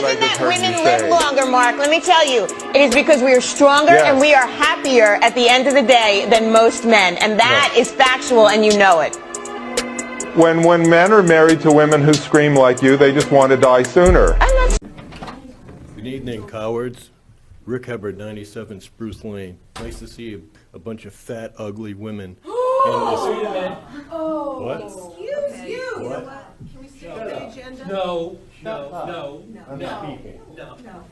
what I just heard you women say. live longer, Mark, let me tell you, it is because we are stronger and we are happier at the end of the day than most men. And that is factual, and you know it. When men are married to women who scream like you, they just want to die sooner. Good evening, cowards. Rick Hubbard, 97 Spruce Lane. Nice to see a bunch of fat, ugly women in this. What? Excuse you. What? Can we stick with the agenda? No. I'm speaking.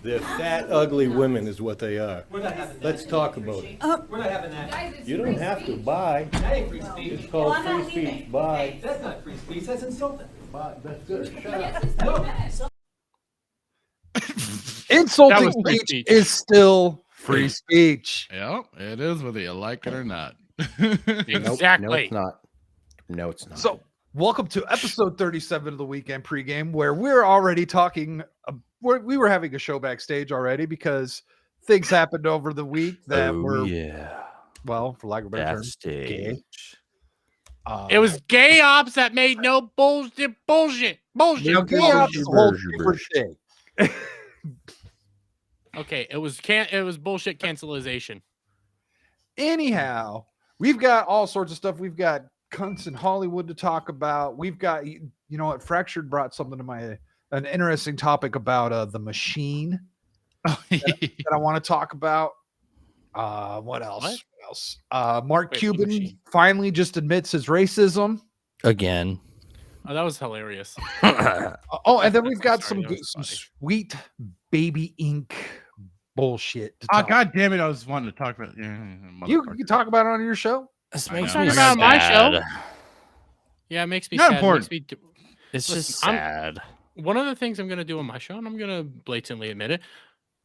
They're fat, ugly women is what they are. We're not having that. Let's talk about it. We're not having that. You don't have to. Bye. That ain't free speech. It's called free speech. Bye. That's not free speech. That's insulting. Bye. That's good. Shut up. Insulting free speech speech. is still free speech. Yep, it is whether you like it or not. No, Exactly. it's not. No, it's not. So, welcome to episode 37 of the weekend pregame, where we're already talking. We were having a show backstage already because things happened over the week that were, well, for lack of a better term, gay. Backstage. It was gay ops that made no bullshit. Now, gay ops is a whole different thing. Okay, it was bullshit cancelization. Anyhow, we've got all sorts of stuff. We've got cunts in Hollywood to talk about. We've got, you know what, Fractured brought something to an interesting topic about the machine that I want to talk about. What else? Mark Cuban finally just admits his racism Again. Oh, that was hilarious. And then we've got Sorry, some that was funny. sweet baby ink bullshit to Oh, talk. God damn it. I was wanting to talk about You can talk about it on your show. This I'm makes talking me about my sad. show. Yeah, it makes me Not sad. important. It's Listen, just sad. One of the things I'm going to do on my show, and I'm going to blatantly admit it,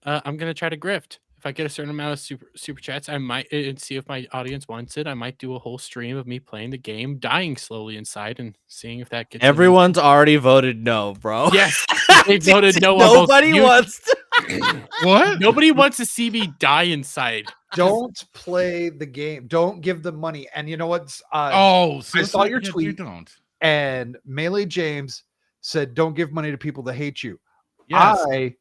I'm going to try to grift. If I get a certain amount of super chats, I might see if my audience wants it. I might do a whole stream of me playing the game, dying slowly inside, and seeing if that gets. Everyone's already voted no, bro. Yes, they voted no. Nobody wants to. What? Nobody wants to see me die inside. Don't play the game. Don't give them money. And you know what? I saw your tweet. You don't. And Melee James said, "Don't give money to people that hate you." Yes. I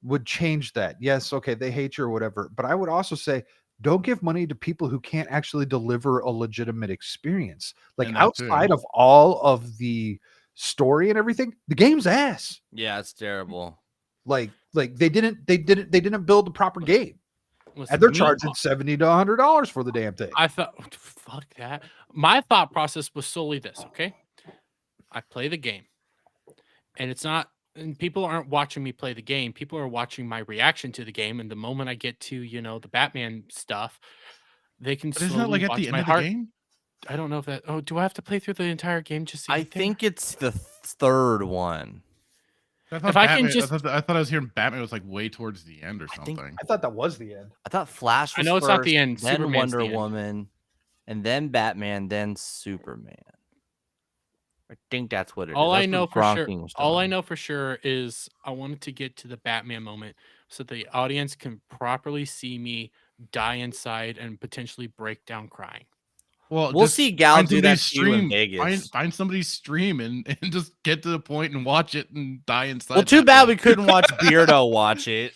would change that. Yes, okay, they hate you or whatever. But I would also say, don't give money to people who can't actually deliver a legitimate experience. Like And that outside too. of all of the story and everything, the game's ass. Yeah, it's terrible. Like they didn't build the proper game. Listen, And they're me- charging $70 to $100 for the damn thing. I thought, fuck that. My thought process was solely this, okay? I play the game, and it's not, and people aren't watching me play the game. People are watching my reaction to the game. And the moment I get to, the Batman stuff, they can But isn't that slowly like at watch the end my of the heart. game? I don't know if that. Oh, do I have to play through the entire game just? I think it's the third one. I thought If I can Batman- just- I thought I was hearing Batman was like way towards the end or I think- something. I thought that was the end. I thought Flash I was know it's not the first, end. then Superman's Wonder the end. Woman, and then Batman, then Superman. I think that's what it is. All I That's know what for sure. Gronking was All I telling me. know for sure is I wanted to get to the Batman moment so the audience can properly see me die inside and potentially break down crying. Well, We'll just see Gal find do that somebody's to you in Vegas. Find somebody's stream and just get to the point and watch it and die inside. Well, too that bad thing. we couldn't watch Beardo watch it.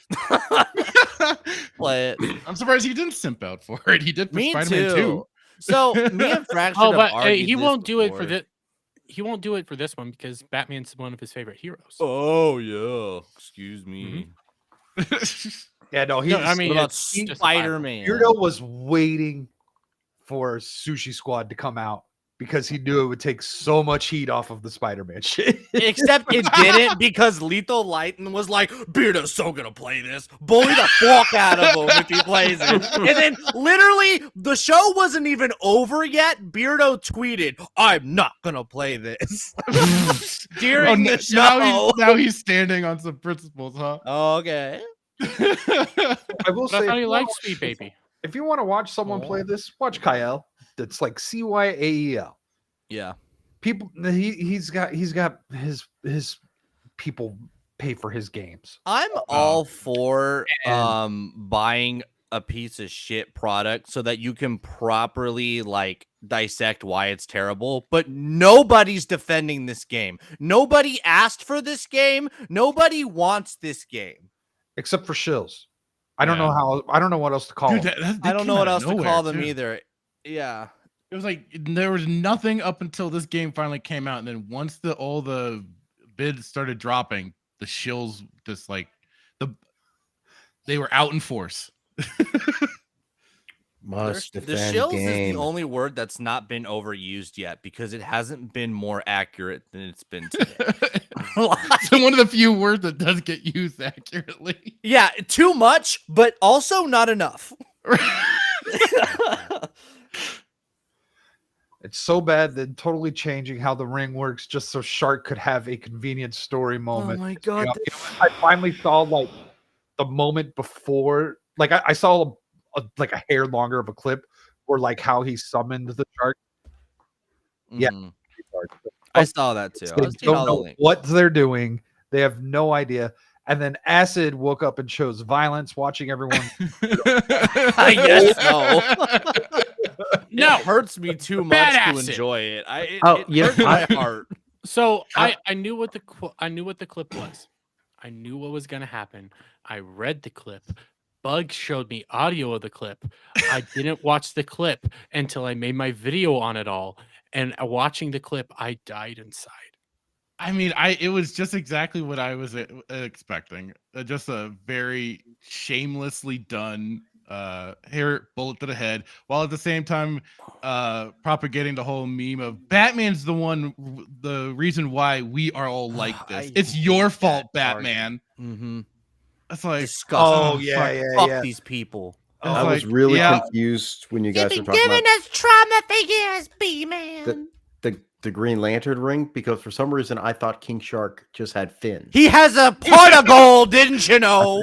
Play it. I'm surprised he didn't simp out for it. He did for Me Spider-Man 2. too. So me and Fractured Oh, have but argued he this won't do it for before. this. He won't do it for this one because Batman's one of his favorite heroes. Oh yeah. Excuse me. Yeah, no, No, I mean, What about it's just Spider-Man? Beardo was waiting for Sushi Squad to come out because he knew it would take so much heat off of the Spider-Man shit. Except it didn't because Lethal Lightning was like, Beardo's so gonna play this. Bully the fuck out of him if he plays it. And then literally the show wasn't even over yet. Beardo tweeted, I'm not gonna play this. During the show. Now he's standing on some principles, huh? Okay. I will But I say, thought he if liked Sweet Baby. if you want to watch someone play this, watch Kyle. That's like CYAEL. Yeah. People, he's got his people pay for his games. I'm all for buying a piece of shit product so that you can properly like dissect why it's terrible, but nobody's defending this game. Nobody asked for this game. Nobody wants this game. Except for Shills. I don't know how. I don't know what else to call Dude, them. I don't know what else to call them either. Yeah. It was like there was nothing up until this game finally came out, and then once all the bids started dropping, the shills just like they were out in force. Must The defend shills game. is the only word that's not been overused yet because it hasn't been more accurate than it's been today. It's one of the few words that does get used accurately. Yeah, too much, but also not enough. It's so bad that totally changing how the ring works just so Shark could have a convenient story moment. Oh my god. I finally saw like the moment before, like I saw like a hair longer of a clip where like how he summoned the shark. Yeah. I saw that too. I They was seeing all don't the know links. what they're doing. They have no idea. And then Acid woke up and chose violence, watching everyone. I guess so. No. It hurts me too much Bad to acid. enjoy it. It yeah, hurts my heart. So I knew what the clip was. I knew what was gonna happen. I read the clip. Bug showed me audio of the clip. I didn't watch the clip until I made my video on it all. And watching the clip, I died inside. I mean, it was just exactly what I was expecting. Just a very shamelessly done hair bullet to the head, while at the same time propagating the whole meme of Batman's the reason why we are all like this. It's your fault, Batman. Mm-hmm. It's like, disgusting. yeah, Fuck these people. I was really confused when you guys were talking about us trauma for years, B-Man. the Green Lantern ring, because for some reason I thought King Shark just had fins. He has a pot of gold, didn't you know?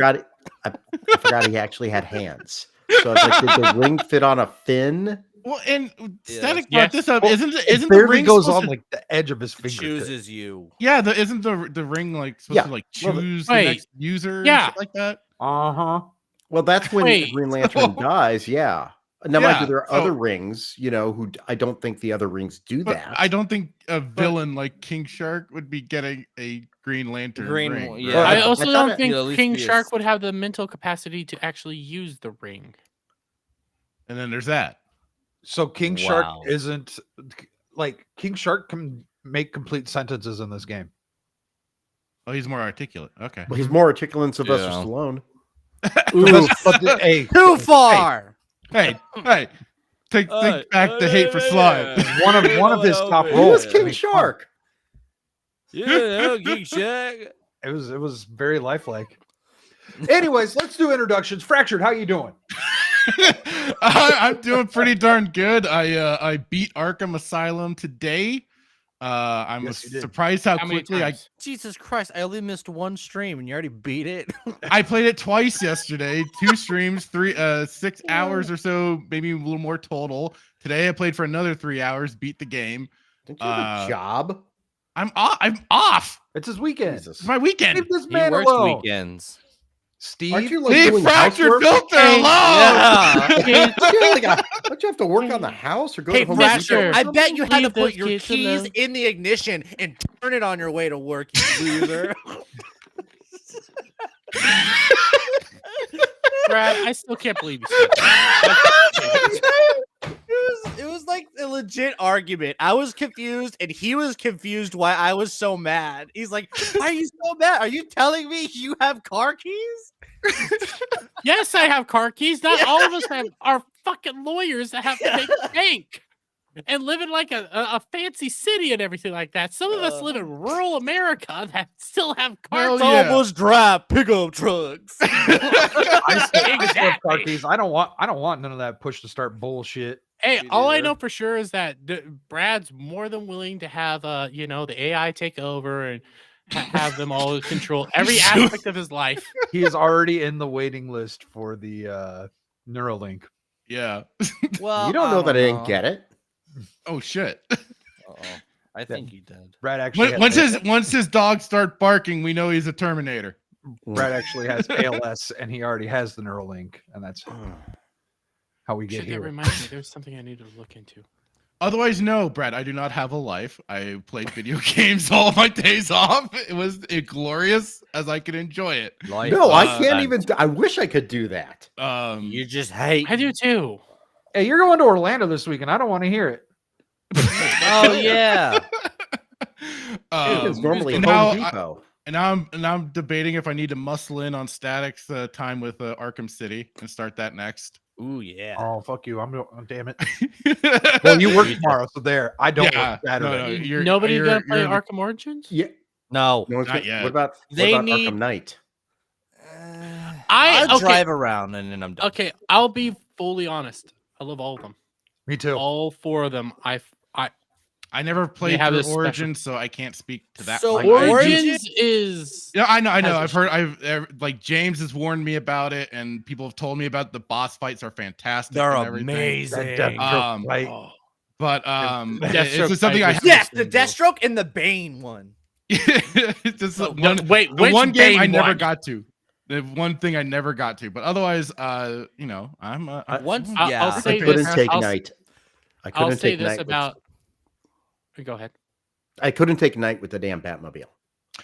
I forgot he actually had hands. So I was like, did the ring fit on a fin? well, and Static Yes. brought this up. Isn't It the barely ring goes supposed on to- like the edge of his finger. Chooses you. Yeah, isn't the ring like supposed to like Well, choose the Wait. next user? And Yeah. shit like that. Well, that's when the Wait. Green Lantern dies. Yeah. Now, mind you, Yeah, there are so- other rings, who I don't think the other rings do But that. I don't think a villain like King Shark would be getting a Green Lantern ring. Yeah. I I also thought don't it- think at least King be a Shark would have the mental capacity to actually use the ring. And then there's that. So King Shark Wow. isn't like King Shark can make complete sentences in this game. Oh, he's more articulate. Okay. Well, he's more articulate than Sylvester Yeah. Stallone. Hey, Too far. Hey, think back the hate for slime. one of his top He roles. was King Shark. Yeah, King Shark. It was very lifelike. Anyways, let's do introductions. Fractured, how you doing? I'm doing pretty darn good. I beat Arkham Asylum today. I'm Yes, you did. surprised how How many quickly times? Jesus Christ, I only missed one stream and you already beat it. I played it twice yesterday. 2 streams, 6 hours or so, maybe a little more total. Today I played for another 3 hours, beat the game. Don't you have a job? I'm off. It's his weekend. Jesus. It's my weekend. Leave this He man works alone. weekends. Steve, Aren't you like Leave doing Fractured housework? Filter alone. Yeah. Don't you have to work on the house or go Hey, to Home Fracture, Depot or I something? bet you had to Leave put those your kids keys alone. in the ignition and turn it on your way to work, you loser. Brad, I still can't believe you said that. It was like a legit argument. I was confused and he was confused why I was so mad. He's like, why are you so mad? Are you telling me you have car keys? Yes, I have car keys. Not all of us are fucking lawyers that have to make a bank and live in like a fancy city and everything like that. Some of us live in rural America that still have car Hell keys. yeah. Almost drive pickup trucks. I still have car Exactly. keys. I don't want none of that push to start bullshit. Hey, Me all I neither. know for sure is that Brad's more than willing to have the AI take over and have them all control every aspect of his life. He is already in the waiting list for the Neuralink. Yeah. Well, You don't know that I didn't get it. Oh shit. Uh-oh. I think he did. Brad actually Once his dogs start barking, we know he's a Terminator. Brad actually has ALS, and he already has the Neuralink, and that's how we get Shit, that here. reminds me, there's something I need to look into. Otherwise, no, Brad, I do not have a life. I played video games all my days off. It was glorious as I could enjoy it. No, I can't even. I wish I could do that. You just hate. I do too. Hey, you're going to Orlando this week, and I don't want to hear it. Oh yeah. It's normally and Home now Depot. And I'm debating if I need to muscle in on Static's time with Arkham City and start that next. Ooh yeah. Oh, fuck you. Damn it. Well, you work tomorrow, so there. I don't work Saturday. Nobody gonna play Arkham Origins? Yeah. No. Not yet. What about need- Arkham Knight? I'll okay. drive around and then I'm done. Okay, I'll be fully honest. I love all of them. Me too. All 4 of them. I never played have through this special- Origins, so I can't speak to that. So Like, Origins is. Yeah, I know. has I've like James has warned me about it, and people have told me about the boss fights are fantastic. They're and everything. amazing. Right. But Deathstroke it's just something I fight have. was- Yes, the Deathstroke and the Bane one. It's just No, one, wait, the which one game I Bane never one? got to. The one thing I never got to, but otherwise, I'm. Once, I'll yeah. say I couldn't this- take I'll- Knight. I I'll couldn't say take this Knight. about. Go ahead. I couldn't take Knight with the damn Batmobile.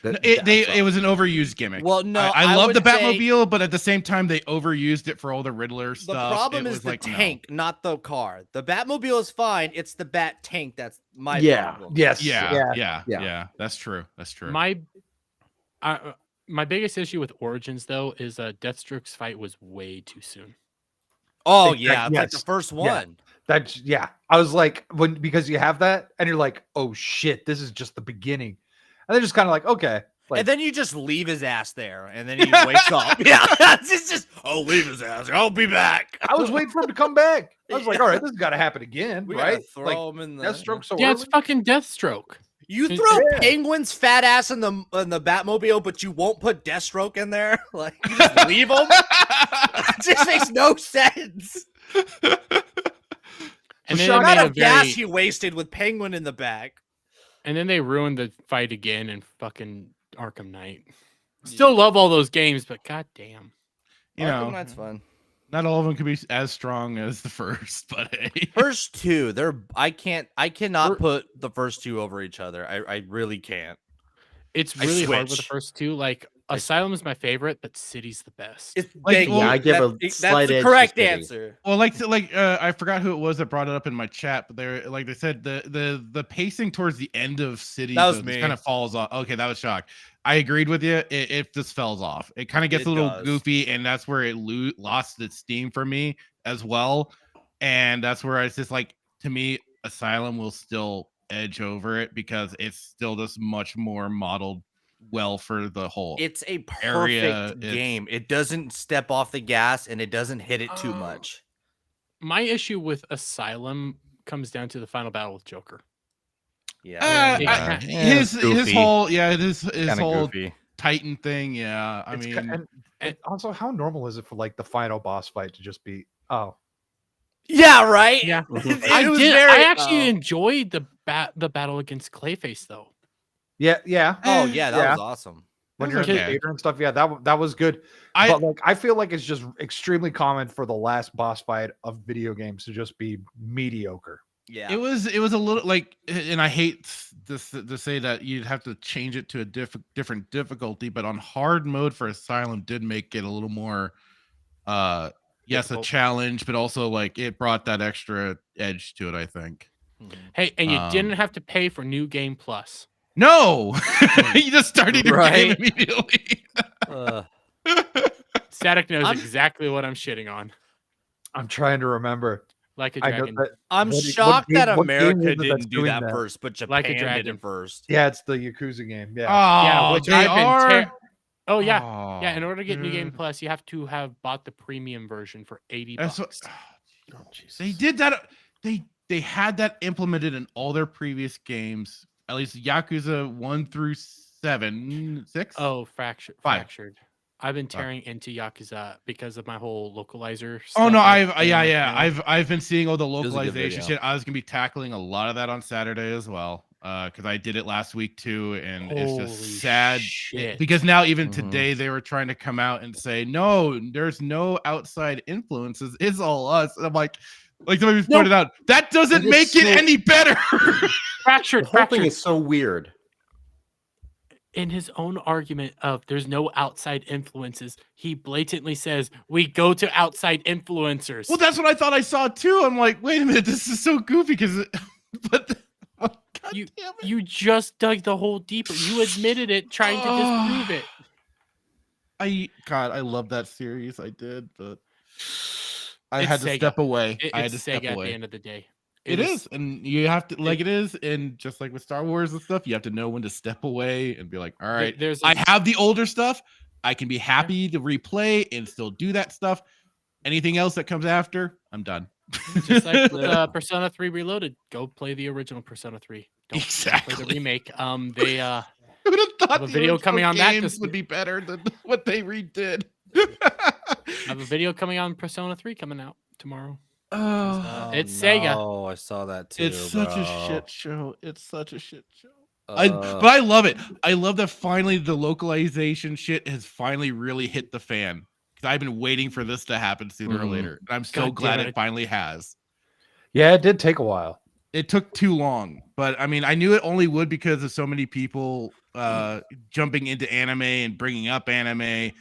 It was an overused gimmick. Well, no, I love the would say Batmobile, but at the same time, they overused it for all the Riddler The stuff. problem It is was the like, no. tank, not the car. The Batmobile is fine. It's the Bat tank that's my Yeah. problem. Yes. Yeah. That's true. That's true. My biggest issue with Origins though is Deathstroke's fight was way too soon. Oh Exactly. yeah, it's like Yes. the first Yeah. one. That's I was like, because you have that, and you're like, oh shit, this is just the beginning, and then just kind of like, okay, like, And then you just leave his ass there, and then he wakes up. Yeah, it's just, I'll leave his ass. I'll be back. I was waiting for him to come back. I was like, all right, this has got to happen again, We gotta right? throw Like him in the Deathstroke so Yeah, early? it's fucking Deathstroke. You Yeah. throw Penguin's fat ass in the Batmobile, but you won't put Deathstroke in there. Like you just leave him. It just makes no sense. And The then, they amount made of a gas very, he wasted with Penguin in the back. and then they ruined the fight again in fucking Arkham Knight. Still love all those games, but goddamn. You know, That's fun. not all of them can be as strong as the first, but hey. First two, I cannot put the first two over each other. I really can't. It's I really hard with the switch. first 2. Like Asylum is my favorite, but City's the best. It's Like, big. well, I give a that's slight the edge correct to City. answer. Well, I forgot who it was that brought it up in my chat, but they said the pacing towards the end of City That was me. kind of falls off. Okay, that was Shock. I agreed with you. It just falls off. It kind of gets It a little does. goofy, and that's where it lost its steam for me as well. And that's where it's just like, to me, Asylum will still edge over it because it's still just much more modeled well for the whole. It's a perfect area, it's- game. It doesn't step off the gas and it doesn't hit it too Oh. much. My issue with Asylum comes down to the final battle with Joker. Yeah. His goofy. whole his Kinda whole goofy. Titan thing. Yeah, I It's mean, and also, how normal is it for like the final boss fight to just be, oh, Yeah, right. Yeah. It I was did. very- I actually enjoyed the battle against Clayface though. yeah. Oh yeah, that was awesome. When It you're was in the okay. theater and stuff, yeah, that was good. But like, I feel like it's just extremely common for the last boss fight of video games to just be mediocre. Yeah. it was a little like, and I hate this to say that you'd have to change it to a different difficulty, but on hard mode for Asylum did make it a little more, yes, a Difficult. challenge, but also like it brought that extra edge to it. I think. Hey, and you didn't Um, have to pay for New Game Plus. No, you just started your game Right. immediately. Static knows I'm- exactly what I'm shitting on. I'm trying to remember. Like a I know dragon. that. I'm What- shocked what that game- what game is America it that's didn't do doing that that? first, but Japan Like a did dragon. it first. Yeah, it's the Yakuza game. Yeah. Oh, which they I've been are. Oh yeah, Oh, yeah. In order to get New Game dude. Plus, you have to have bought the premium version for $80. That's what- Oh, Jesus. They did that. They had that implemented in all their previous games. At least Yakuza 1 through 7, 6. Oh, fractured. Five. Fractured. I've been tearing into Yakuza because of my whole localizer. Oh stuff no, I've I've been yeah. doing. I've been seeing all the was a good localization video. shit. I was gonna be tackling a lot of that on Saturday as well. because I did it last week too, and it's Holy just sad shit. because now even today they were trying to come out and say no, there's no outside influences, it's all us. And I'm like somebody pointed out, that doesn't make it any better. Fractured. The whole thing is so weird. In his own argument of there's no outside influences, he blatantly says we go to outside influencers. Well, that's what I thought I saw too. I'm like, wait a minute, this is so goofy because, but God damn it. You just dug the hole deeper. You admitted it, trying to disprove it. I love that series. I did, but I It's had to Sega. step away. I had It's to step Sega away. at the end of the day. It is, and you have to it is, and just like with Star Wars and stuff, you have to know when to step away and be like, all right, I have the older stuff. I can be happy to replay and still do that stuff. Anything else that comes after, I'm done. Just like with Persona 3 Reloaded. Go play the original Persona 3. Don't play the remake. They I would have thought have a video coming on that games would be better than what they redid. I have a video coming on Persona 3 coming out tomorrow. It's Sega. Oh, I saw that too. It's such a shit show. It's such a shit show. But I love it. I love that finally the localization shit has finally really hit the fan. Because I've been waiting for this to happen sooner or later. And I'm so glad it finally has. Yeah, it did take a while. It took too long, but I mean, I knew it only would because of so many people jumping into anime and bringing up anime.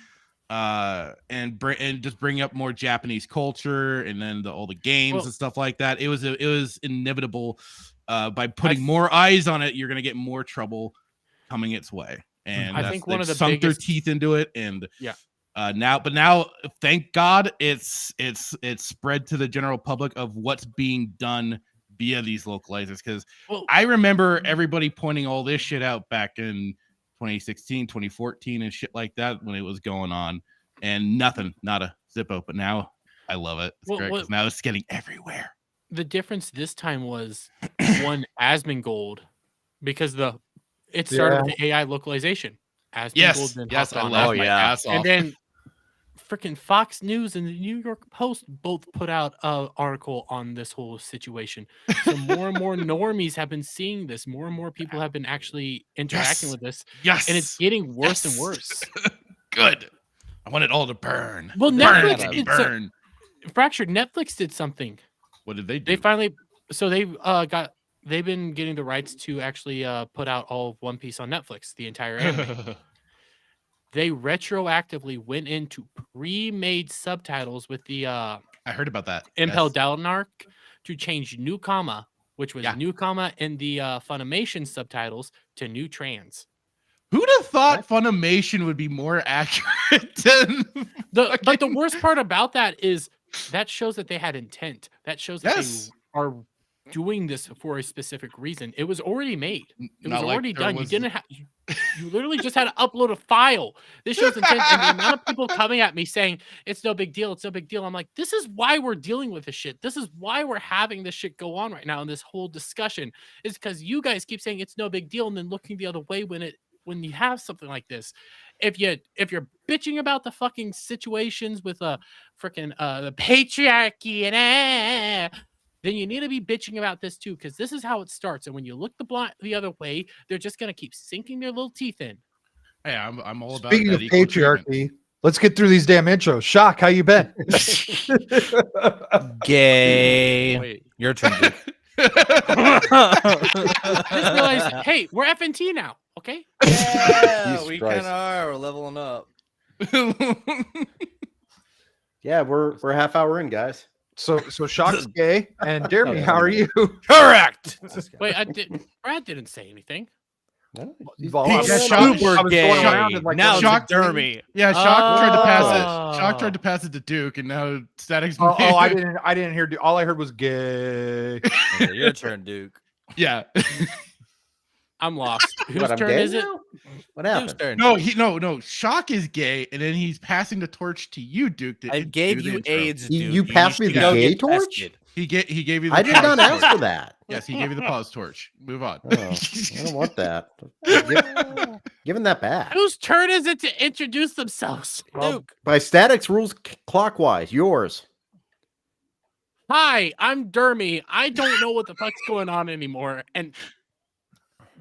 And just bring up more Japanese culture, and then all the games and stuff like that. It was inevitable. By putting more eyes on it, you're gonna get more trouble coming its way. And I think one of the sunk biggest their teeth into it, and yeah. Now, thank God, it's spread to the general public of what's being done via these localizers. Because I remember everybody pointing all this shit out back in 2016, 2014 and shit like that when it was going on, and nothing, not a Zippo. But now I love it. It's great because now it's getting everywhere. The difference this time was one Asmongold, because it started with the AI localization. Asmongold then yes, hopped I on laughed it. my ass off. And then freaking Fox News and the New York Post both put out an article on this whole situation. So more and more normies have been seeing this. More and more people have been actually interacting with this. Yes. And it's getting worse and worse. Good. I want it all to burn. Well, Netflix did burn. Fractured. Netflix did something. What did they do? They finally, so they've been getting the rights to actually put out all of One Piece on Netflix, the entire anime. They retroactively went into pre-made subtitles with the I heard about that. Impel Downark to change New Comma, which was New Comma in the Funimation subtitles, to New Trans. Who'd have thought Funimation would be more accurate than but the worst part about that is that shows that they had intent. That shows that they are doing this for a specific reason. It was already made. It was already done. You didn't have. You literally just had to upload a file. This shows intent, and the amount of people coming at me saying it's no big deal. It's no big deal. I'm like, this is why we're dealing with this shit. This is why we're having this shit go on right now. And this whole discussion is because you guys keep saying it's no big deal, and then looking the other way when you have something like this. If you're bitching about the fucking situations with freaking the patriarchy and then you need to be bitching about this too, because this is how it starts. And when you look the other way, they're just gonna keep sinking their little teeth in. Hey, I'm all about. Speaking of patriarchy, let's get through these damn intros. Shock, how you been? Gay. Wait. Your turn. I just realized, hey, we're FNT now, okay? Yeah, Jesus we Christ. kind of are. We're leveling up. Yeah, we're a half hour in, guys. So Shock's gay, and Jeremy, how are you? Correct. Wait, Brad didn't say anything. No, Well, I was Super going gay. around and, like, Now it's Shock- a Dermy. Yeah, Shock tried to pass it. Oh. Shock tried to pass it to Duke, and now Static's. I didn't hear. All I heard was gay. Okay, your turn, Duke. Yeah. I'm lost. Whose What, I'm turn gay is it? now? What Duke's happened? turn. No. Shock is gay, and then he's passing the torch to you, Duke. I gave do the you intro. AIDS, You- Duke. you passed me need the to go gay get torch? tested. He gave you. The I did pause not ask torch. for that. Yes, he gave you the pause torch. Move on. Oh, I don't want that. Giving that back. Whose turn is it to introduce themselves? Duke. By statics rules clockwise. Yours. Hi, I'm Dermy. I don't know what the fuck's going on anymore. And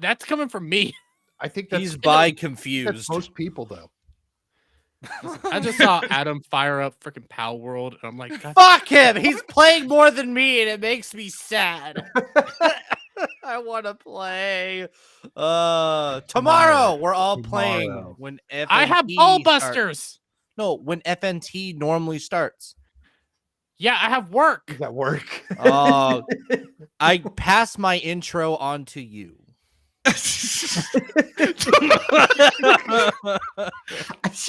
That's coming from me. I think that's He's bi that's confused. most people though. I just saw Adam fire up freaking Pow World, and I'm like, God, Fuck him. He's playing more than me, and it makes me sad. I want to play. Tomorrow we're all playing Tomorrow. when FNT I have Ball starts. Busters. No, when FNT normally starts. Yeah, I have work. Does that work? I pass my intro on to you.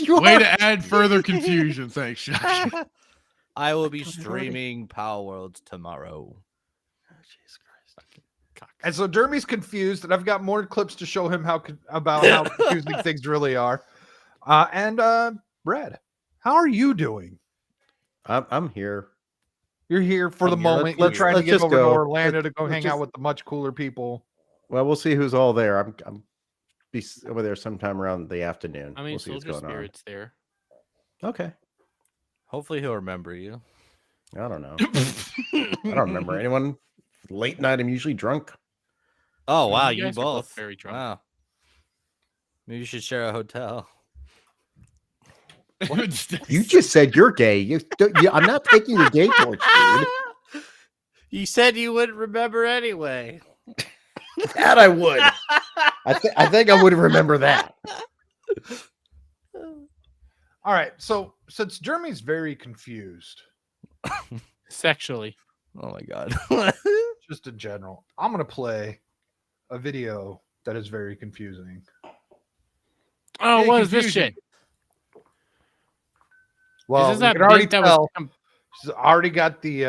Way to add further confusion. Thanks, Shock. I will be streaming Power Worlds tomorrow. And so Jeremy's confused, and I've got more clips to show him about how confusing things really are. Brad, how are you doing? I'm here. You're here for the I'm here. moment. Let's- You're trying to let's get just over go. to Orlando to go Let's hang just- out with the much cooler people. Well, we'll see who's all there. I'm be over there sometime around the afternoon. I mean, we'll see what's Soldier going Spirit's there. on. Okay. Hopefully he'll remember you. I don't know. I don't remember anyone. Late night. I'm usually drunk. Oh wow, You you guys are both both. very drunk. Wow. Maybe you should share a hotel. You just said you're gay. I'm not taking your gay torch, dude. You said you wouldn't remember anyway. That I would. I think I would remember that. All right. So since Jeremy's very confused, Sexually. Oh my god. just in general, I'm gonna play a video that is very confusing. Oh, Hey, what is this confusion. shit? Well, is this we that can already bit that tell. was She's already got the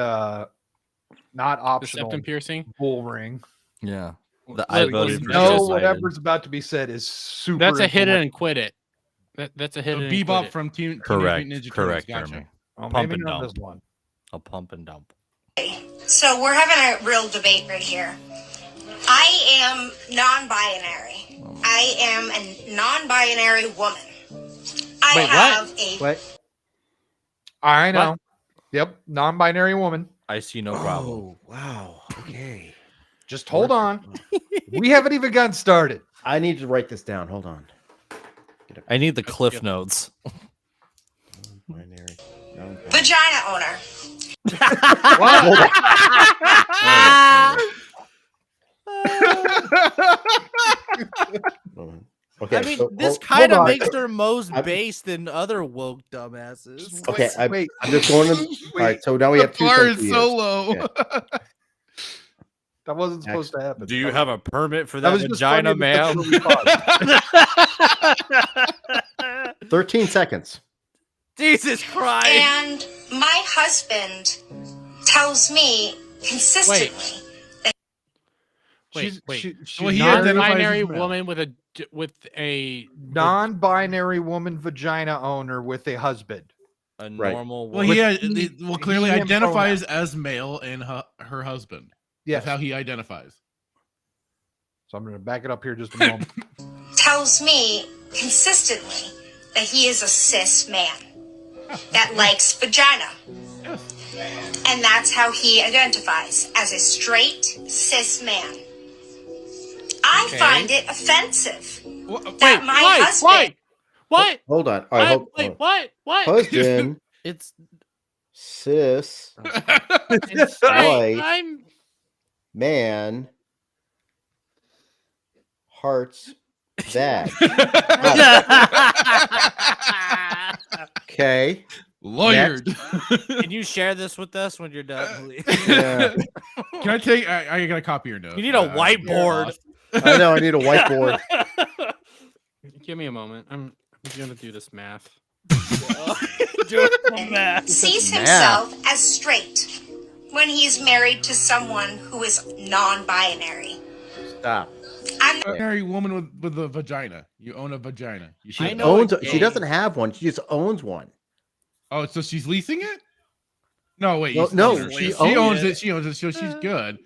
not the optional septum piercing? bull ring. Yeah. Look, I look, voted look, for No, Joe Biden. whatever's about to be said is super. That's a hit it influential. and quit it. That's a hit it and quit Bebop it. from Teenage Correct. Mutant Ninja Correct, Turtles. Gotcha. Jeremy. Oh, Pump maybe and not dump. this one. I'll pump and dump. So we're having a real debate right here. I am non-binary. I am a non-binary woman. I Wait, what? have a What? I know. Yep, non-binary woman. I see no problem. Oh, wow. Okay. Just hold on. We haven't even gotten started. I need to write this down. Hold on. I need the cliff notes. Binary. vagina owner. Okay. I mean, so this hold kind of on. makes her most I'm- based than other woke dumbasses. Okay, Wait. I'm just going to. All right, so now we The have two bar things is to so use. low. Yeah. That wasn't supposed to happen. Do you have a permit for That that was just vagina, funny because ma'am? that's 13 seconds. Jesus Christ! And my husband tells me consistently Wait, wait. She's Well, he identifies as Non-binary male. woman with a non-binary woman vagina owner with a husband. A Right. normal Well, woman. he clearly he, him identifies as male and her husband. Yes. That's how he identifies. So I'm going to back it up here just a moment. tells me consistently that he is a cis man that likes vagina. And that's how he identifies, as a straight cis man. I Okay. find it offensive wait, that my why? husband What? Hold on. All right, hold, Wait, hold. what? What? Husband, It's cis, It's- Why? I'm man, hearts, bag. Okay. Lawyered. Can you share this with us when you're done, please? Yeah. Can I take? I got to copy your note. You need a whiteboard. I know. I need a whiteboard. give me a moment. I'm gonna do this math. Do it math. sees math. himself as straight when he's married to someone who is non-binary. Stop. I'm Binary woman with a vagina. You own a vagina. You She should. know owns. a She gay. doesn't have one. She just owns one. Oh, so she's leasing it? No, wait. No, you no, still- she she owns owns it. it. She owns it. So she's good.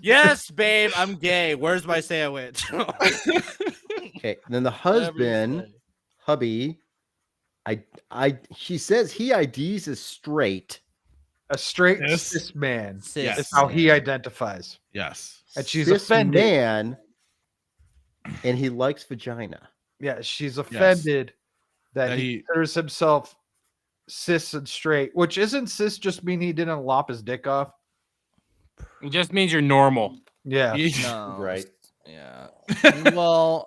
Yes, babe, I'm gay. Where's my sandwich? Okay. And then the husband, hubby, she says he IDs as straight. A straight Cis. cis man Yes. is how he identifies. Yes. And she's Cis offended. man, and he likes vagina. Yeah, she's offended that That he he- considers himself cis and straight, which isn't cis just mean he didn't lop his dick off? It just means you're normal. Yeah. No. Right. Yeah. Well,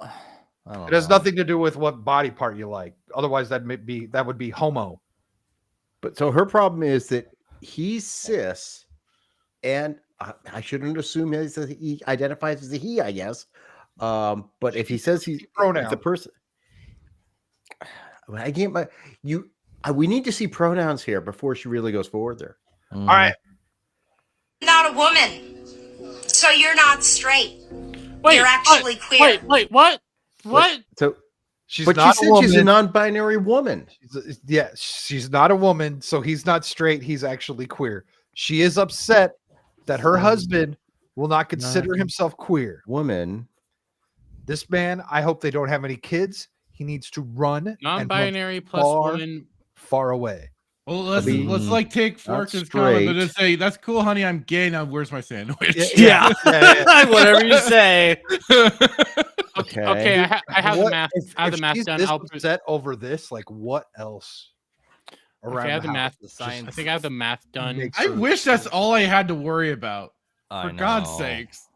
I don't It has know. nothing to do with what body part you like. Otherwise, that would be homo. But so her problem is that he's cis, and I shouldn't assume he identifies as a he, I guess. But if he says he's pronoun, the person, I can't. We need to see pronouns here before she really goes forward there. All right. Not a woman. So you're not straight. Wait, you're actually queer. Wait, what? What? So she's but not she a said woman. she's a non-binary woman. She's not a woman, so he's not straight. He's actually queer. She is upset that her husband will not consider himself queer. Woman. This man, I hope they don't have any kids. He needs to run Non-binary and run plus far, woman. far away. Well, let's Be like take not Fork's comment and straight. just say, "That's cool, honey. I'm gay now. Where's my sandwich?" Yeah. Whatever you say. Okay, I have the What- math. if- I have if the math she's done. this I'll upset over this, like what else? Around I have the house math. The just science. I think I have the math done. makes I her- wish that's all I had to worry about. I For God's know. sakes.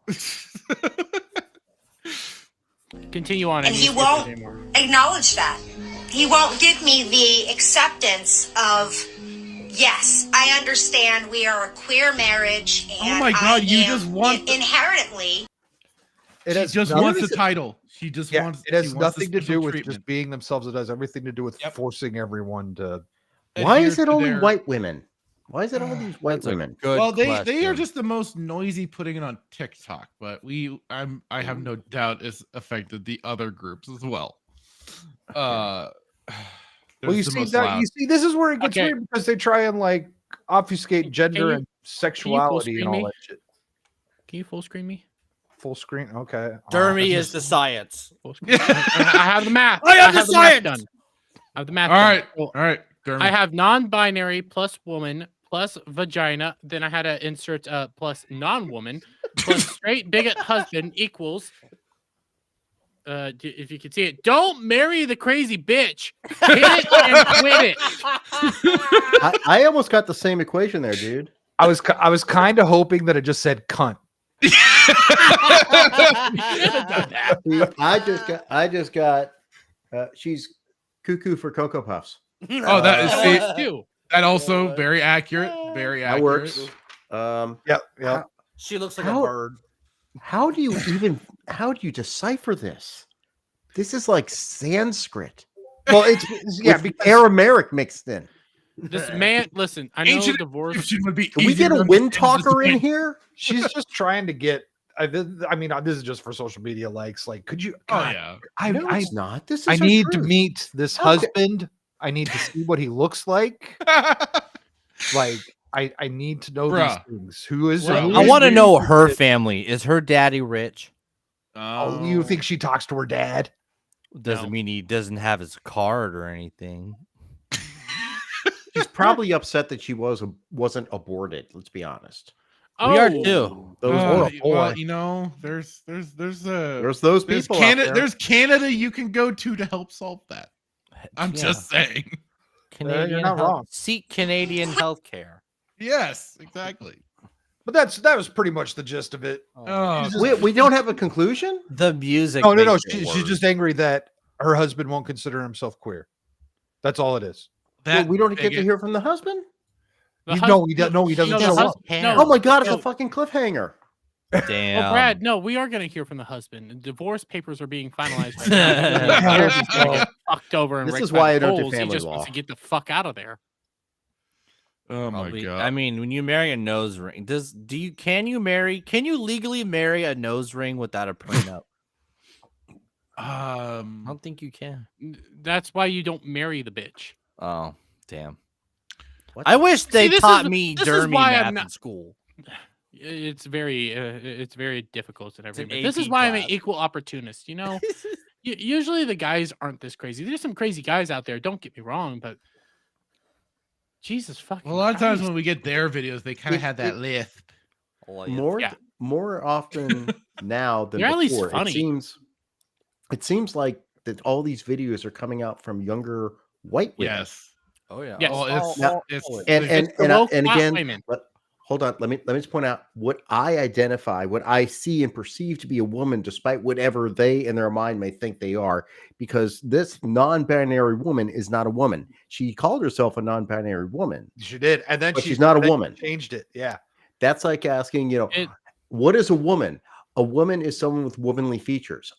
Continue on. I And need he to skip won't it anymore. acknowledge that. He won't give me the acceptance of, yes, I understand we are a queer marriage. And Oh my God, you I am just want- inherently. It She has just nothing- wants the title. She just Yeah, wants. it has she wants the nothing to special do with treatment. just being themselves. It has everything to do with Yep. forcing everyone to. Why Adhere is it to only their- white women? Why is it all these white That's a women? good Well, they are question. just the most noisy putting it on TikTok, but I have no doubt it's affected the other groups as well. Well, there's you the see most that. loud. You see, this is where it gets Okay. weird because they try and like obfuscate gender you- and sexuality screen and all me? that shit. Can you full screen me? Full screen. Okay. Dermy is the science. Full screen. I have the math. I have the math science! done. I have the math. All done. right, Well, all right. Dermy. I have non-binary plus woman plus vagina. Then I had to insert plus non-woman plus straight bigot husband equals. If you can see it, don't marry the crazy bitch. Hit it and quit it. I almost got the same equation there, dude. I was kind of hoping that it just said cunt. I just got. She's cuckoo for Cocoa Puffs. Oh, that is see, Two. that also very accurate. Very That accurate. works. Yep. Yep. She looks like How- a bird. How do you decipher this? This is like Sanskrit. Well, it's yeah. With Because Aramaic mixed in. This man, listen, I know Ancient divorce. Egyptian would be. Can we easier get a to wind understand talker in this way. here? she's just trying to get. I mean, this is just for social media likes. Like, could you? Oh God, yeah. No, it's not. This is I her need to truth. meet this How ca- husband. I need to see what he looks like. Like, I need to know Bruh. these things. Who is? Bruh, who I is want to this? know her family. Is her daddy rich? Oh, you think she talks to her dad? Doesn't No. mean he doesn't have his card or anything. She's probably upset that she wasn't aborted. Let's be honest. We are Oh. too. Those Oh, were boy. Well, you know, there's there's those there's people. out Canada there. there's Canada you can go to help solve that. I'm Yeah. just saying. Canadian not health- wrong. Seek Canadian health care. Yes, exactly. But that was pretty much the gist of it. Oh, We don't have a conclusion. The music. No. makes it She's worse. just angry that her husband won't consider himself queer. That's all it is. Well, we don't get to bigot. hear from the husband. The He hus- doesn't no, the show hus- up. no, Oh my god, it's no. a fucking cliffhanger. Damn. Well, Brad, no, we are going to hear from the husband. The divorce papers are being finalized right now. He's gonna get fucked over and This raked is by why the I don't do coals. He family just wants law. to get the fuck out of there. Oh my Probably- god. I mean, when you marry a nose ring, can you legally marry a nose ring without a prenup? I don't think you can. That's why you don't marry the bitch. Oh, damn. What I wish they this taught is- me this is Dermy why math I'm in not- school. It's very difficult and It's an everything. But this is AP why I'm an class. equal opportunist. You know, usually the guys aren't this crazy. There's some crazy guys out there. Don't get me wrong, but Jesus fucking. Well, a lot of times Christ. when we get their videos, they kind of It- have that it- lisp. more Yeah. more often now than They're at least before. funny. It seems like that all these videos are coming out from younger white women. Yes. Oh yeah. Yes. Oh, Now- it's And It's the and woke and fat again, women. hold on. Let me just point out what I identify, what I see and perceive to be a woman, despite whatever they in their mind may think they are. Because this non-binary woman is not a woman. She called herself a non-binary woman. She did, and then But she's not a woman. Changed it. Yeah. That's like asking, It- what is a woman? A woman is someone with womanly features.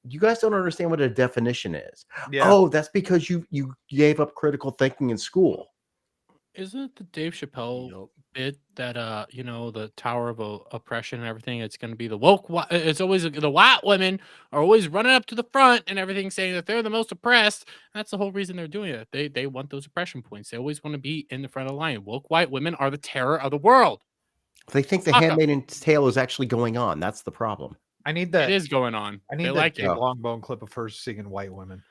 You guys don't understand what a definition is. Yeah. Oh, that's because you gave up critical thinking in school. Isn't it the Dave Chappelle bit that you know, the Tower of Oppression and everything? It's going to be the woke. It's always the white women are always running up to the front and everything, saying that they're the most oppressed. That's the whole reason they're doing it. They want those oppression points. They always want to be in the front of the line. Woke white women are the terror of the world. They think the Fuck 'em. Handmaid's Tale is actually going on. That's the problem. I need It that. is going on. I need They that like Dave it. Longbone clip of her singing "White Women."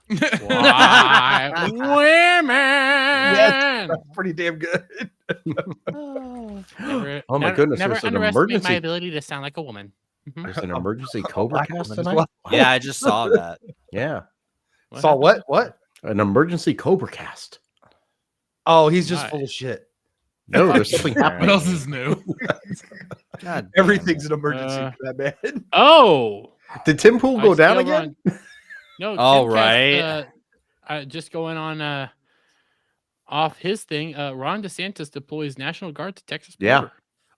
White women. That's pretty damn good. Never, Oh my never- goodness, Never there's an underestimate emergency. my ability to sound like a woman. Mhm. There's an emergency Cobra Black cast woman as tonight. well. Yeah, I just saw that. Yeah, Saw happened? what? an emergency Cobra cast. Oh, he's just Nice. full of shit. No, there's something What happening. else is new? God damn Everything's it. an emergency Uh, for that man. Oh. Did Tim Pool go I down still again? run- No. All Timcast, right. Just going on off his thing. Ron DeSantis deploys National Guard to Texas Yeah. border.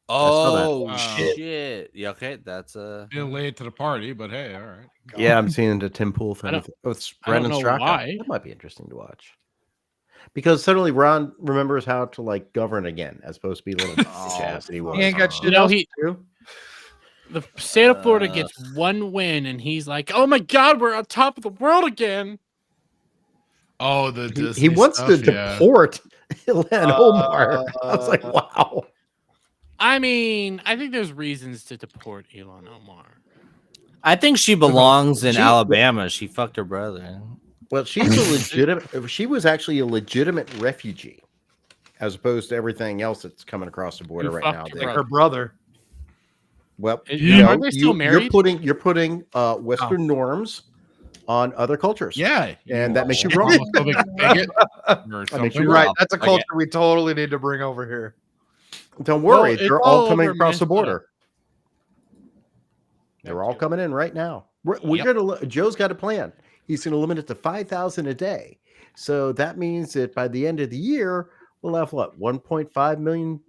saw that. Oh Shit. shit. Yeah, okay, that's Didn't lay it to the party, but hey, all right. Yeah, I'm seeing the Tim Pool thing. don't- With I don't Brendan know Straka. why. That might be interesting to watch. Because suddenly Ron remembers how to like govern again, as opposed to be little bitch ass that he was. He ain't got shit You know, else he- to do. The state of Florida gets one win, and he's like, "Oh my God, we're on top of the world again." Oh, the He Disney wants to stuff, yeah. deport Ilan Omar. I was like, wow. I mean, I think there's reasons to deport Elon Omar. I think she belongs in She- Alabama. She fucked her brother. Well, she's a legitimate. She was actually a legitimate refugee, as opposed to everything else that's coming across the border Who right fucked now. her They- Like her brother. Well, Yeah. no, Are they still married? You're putting Western norms on other cultures. Yeah, And that makes you you're wrong. homophobic bigot or makes something. you You're right. Well, That's a okay. culture we totally need to bring over here. Don't worry, Well, it's they're all all coming over across the Minnesota. border. They're all coming in right now. We're Yep. gonna. Joe's got a plan. He's going to limit it to 5,000 a day. So that means that by the end of the year, we'll have what 1.5 million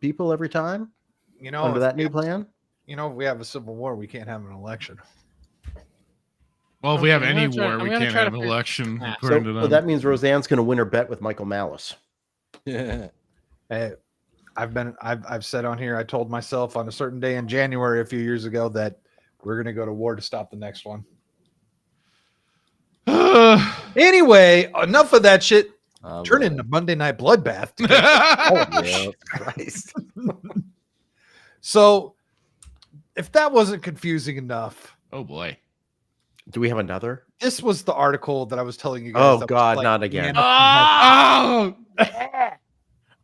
people every time You know, under if that we new have- plan. You know, if we have a civil war, we can't have an election. Well, if we have Okay, I'm any gonna try- war, I'm we gonna can't try to have an figure- election, Ah. according So to well, them. that means Roseanne's going to win her bet with Michael Malice. Hey, I've said on here. I told myself on a certain day in January a few years ago that we're going to go to war to stop the next one. Anyway, enough of that shit. Turn into Monday Night Bloodbath. Oh, yeah, Christ. So, if that wasn't confusing enough, Oh boy. Do we have another? this was the article that I was telling you guys. Oh, that was God, like, not again. man, Oh,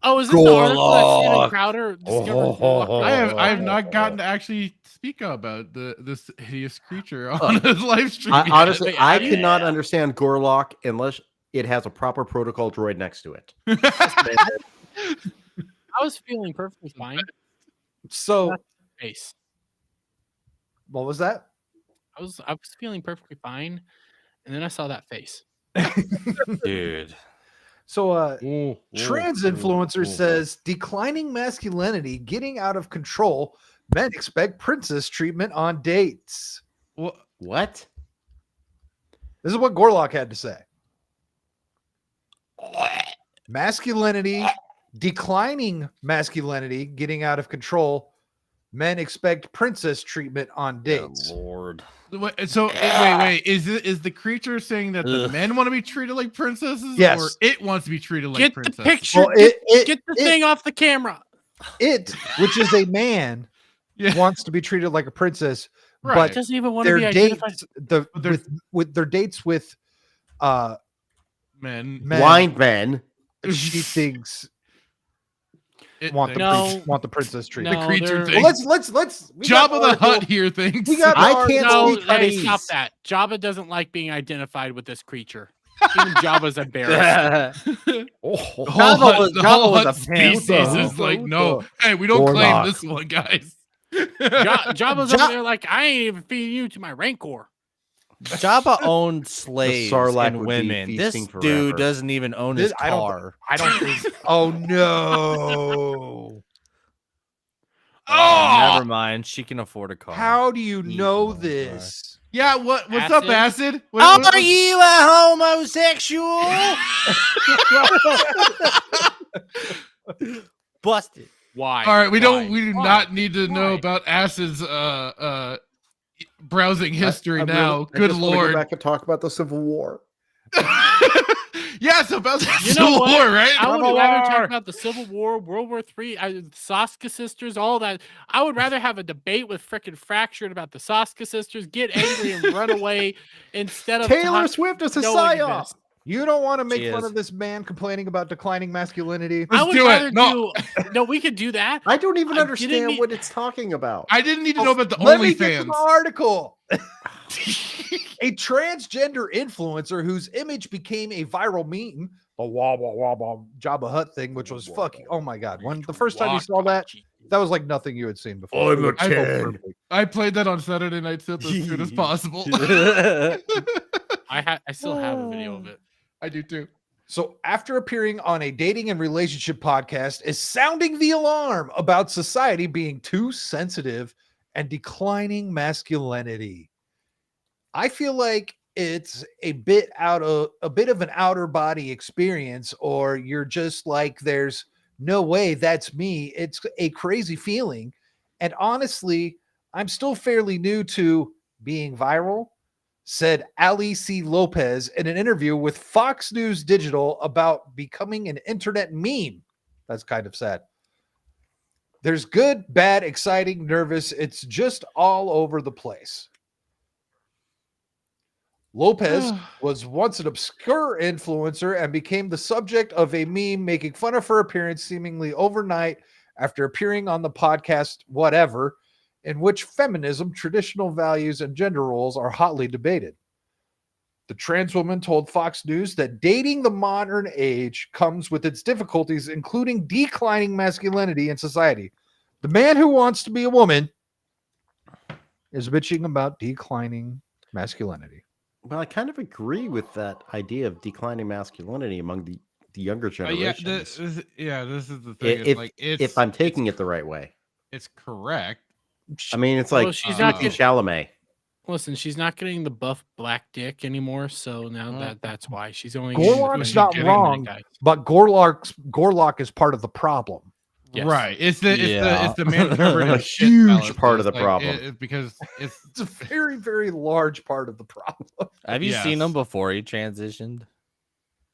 Oh, is this the article that Steven Gorlock. Crowder discovered? Oh. I have not gotten to actually speak about this hideous creature on his live stream. I, yet. honestly, Wait, I have you- cannot understand Gorlock unless it has a proper protocol droid next to it. I was feeling perfectly fine. So, Face. what was that? I was feeling perfectly fine, and then I saw that face. Dude. So, Ooh, trans ooh, influencer ooh. says declining masculinity getting out of control. Men expect princess treatment on dates. What? This is what Gorlock had to say. Masculinity, declining masculinity getting out of control. Men expect princess treatment on dates. Lord. So wait. Is the creature saying that the Ugh. men want to be treated like princesses, Yes. or it wants to be treated like Get princesses? the picture. Well, Get the thing off the camera. It, which is a man, Yeah. wants to be treated like a princess, Right. but Doesn't even want to be their identified. dates, with their dates with Men. men Blind men. she thinks It want the thinks- want the princess tree. No, the creature they're- thing. Well, let's we got Jabba the article. Hutt here thinks. We got the I article. can't No, speak hey, stop Huttese. that. Jabba doesn't like being identified with this creature. Even Jabba's embarrassed. Oh, The whole Jabba Hutt, was- the Jabba whole was Hutt a pimp. species is like, no, hey, we don't claim Warlock. this one, guys. Jabba's over there like, I ain't even feeding you to my Rancor. Jabba owned slaves Sarlacc and would be women. This feasting dude forever. doesn't even own This- his car. I don't think. Oh no! Oh, Never mind. She can afford a car. How do you He know owns this? yeah. What's up, Acid? Acid? What- Are you a homosexual? Busted. Why? All right, we Why? do Why? not need to know Why? about Acid's browsing history I now. really- I Good just wanna lord. Go back and talk about the Civil War. Yeah, so about the You Civil know what? War, right? I would Civil rather talk War. about the Civil War, World War III, Saska sisters, all that. I would rather have a debate with frickin' Fractured about the Saska sisters, get angry and run away instead of Taylor talk- Swift is a knowing psyop. this. You don't want to make She fun is. of this man complaining about declining masculinity. I Let's would do it. rather No. do. No, we could do that. I don't even I understand didn't what it's talking about. I didn't need to know about the Let me get to OnlyFans. the article. A transgender influencer whose image became a viral meme, the wah wah wah wah Jabba Hutt thing, which was fucking. Oh my god! When the first time you saw that, that was like nothing you had seen before. I'm a It was so 10. perfect. I played that on Saturday Night Sith as soon as possible. I still have a video of it. I do too. So, after appearing on a dating and relationship podcast, is sounding the alarm about society being too sensitive and declining masculinity. I feel like it's a bit of an outer body experience, or you're just like, there's no way that's me. It's a crazy feeling. And honestly, I'm still fairly new to being viral, said Ali C. Lopez in an interview with Fox News Digital about becoming an internet meme. That's kind of sad. There's good, bad, exciting, nervous. It's just all over the place. Lopez was once an obscure influencer and became the subject of a meme making fun of her appearance seemingly overnight after appearing on the podcast Whatever, in which feminism, traditional values, and gender roles are hotly debated. The trans woman told Fox News that dating the modern age comes with its difficulties, including declining masculinity in society. The man who wants to be a woman is bitching about declining masculinity. Well, I kind of agree with that idea of declining masculinity among the younger Yeah, generations. this is the thing. if, It's if I'm taking it the right way. it's correct. I mean, it's Well, like she's not Timothy getting- Chalamet. Listen, she's not getting the buff black dick anymore, so now that's why she's only. Gorlock's getting not the wrong, guys. but Gorlock is part of the problem. Yes. Right. It's the A man shit huge fallacy. part of It's the problem. because it's It's a very, very large part of the problem. Have you Yes. seen him before he transitioned?